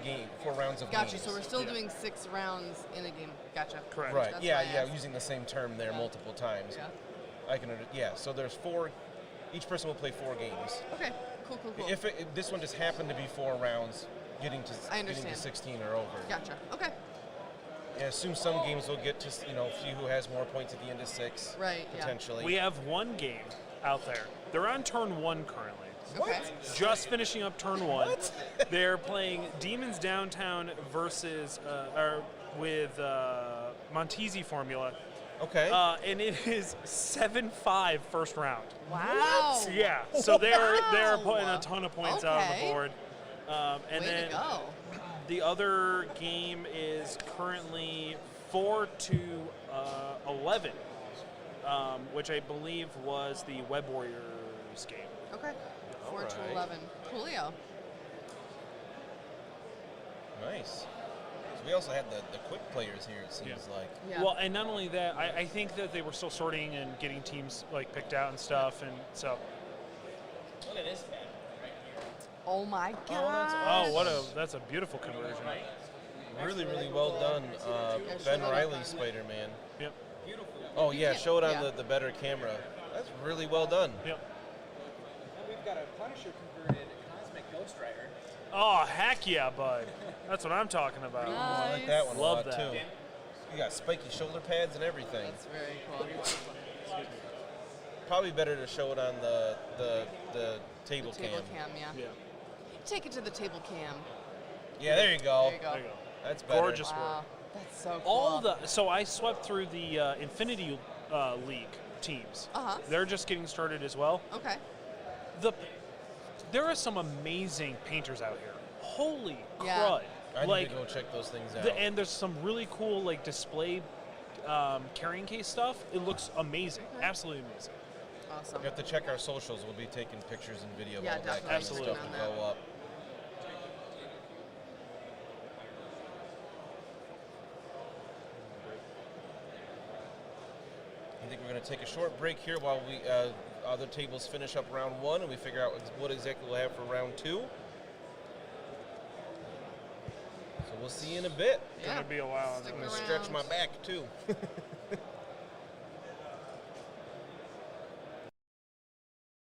Speaker 3: rounds of games.
Speaker 10: Gotcha. So we're still doing 6 rounds in a game. Gotcha.
Speaker 6: Correct.
Speaker 3: Right.
Speaker 10: That's
Speaker 3: Yeah. Using the same term there multiple times.
Speaker 10: Yeah.
Speaker 3: I can. Yeah. So there's 4. Each person will play 4 games.
Speaker 10: Okay. Cool.
Speaker 3: If this one just happened to be 4 rounds, getting to 16 or over.
Speaker 10: Gotcha. Okay.
Speaker 3: Yeah, I assume some games will get to a few who has more points at the end of 6.
Speaker 10: Right.
Speaker 3: Potentially.
Speaker 6: We have one game out there. They're on turn 1 currently.
Speaker 10: Okay.
Speaker 6: Just finishing up turn 1. They're playing Demons Downtown versus with Montesi formula.
Speaker 3: Okay.
Speaker 6: And it is 7-5 first round.
Speaker 10: Wow.
Speaker 6: Yeah. So they're putting a ton of points out on the board. And
Speaker 10: Way
Speaker 6: then
Speaker 10: to go.
Speaker 6: the other game is currently 4-11, which I believe was the Web Warriors game.
Speaker 10: Okay. 4-11. Coolio.
Speaker 3: Nice. So we also had the quick players here, it seems like.
Speaker 10: Yeah.
Speaker 6: Well, and not only that, I think that they were still sorting and getting teams picked out and stuff, and so.
Speaker 8: Look at this tab right here.
Speaker 10: Oh my god.
Speaker 6: Oh, that's a beautiful conversion.
Speaker 3: Really, really well done, Ben Reilly Spider-Man.
Speaker 6: Yep.
Speaker 8: Beautiful.
Speaker 3: Oh yeah, show it on the better camera. That's really well done.
Speaker 6: Yep.
Speaker 8: And we've got a Punisher converted Cosmic Ghost Rider.
Speaker 6: Oh, heck yeah, bud. That's what I'm talking about.
Speaker 10: Nice.
Speaker 3: I like that one
Speaker 6: Love
Speaker 3: a lot
Speaker 6: that.
Speaker 3: too. You got spiky shoulder pads and everything.
Speaker 10: That's very cool.
Speaker 3: probably better to show it on the table
Speaker 10: The table
Speaker 3: cam.
Speaker 10: yeah. Take it to the table cam.
Speaker 3: Yeah, there you go.
Speaker 10: There you go.
Speaker 6: There you go.
Speaker 3: That's better.
Speaker 6: Gorgeous
Speaker 10: Wow,
Speaker 6: work.
Speaker 10: that's so cool.
Speaker 6: So I swept through the Infinity League teams.
Speaker 10: Uh-huh.
Speaker 6: They're just getting started as well.
Speaker 10: Okay.
Speaker 6: There are some amazing painters out here. Holy
Speaker 10: Yeah.
Speaker 6: crud!
Speaker 3: I
Speaker 6: like,
Speaker 3: need to go check those things out.
Speaker 6: and there's some really cool like display carrying case stuff. It looks amazing, absolutely amazing.
Speaker 10: Awesome.
Speaker 3: You have to check our socials. We'll be taking pictures and video of
Speaker 10: Yeah,
Speaker 3: all that kind of
Speaker 6: definitely.
Speaker 3: stuff
Speaker 10: Keep
Speaker 3: to
Speaker 10: an eye on
Speaker 3: go up. I think we're going to take a short break here while we other tables finish up round 1 and we figure out what exactly we'll have for round 2. So we'll see you in a bit.
Speaker 6: It's gonna be a while.
Speaker 10: Stick
Speaker 3: I'm going to
Speaker 10: around.
Speaker 3: stretch my back too.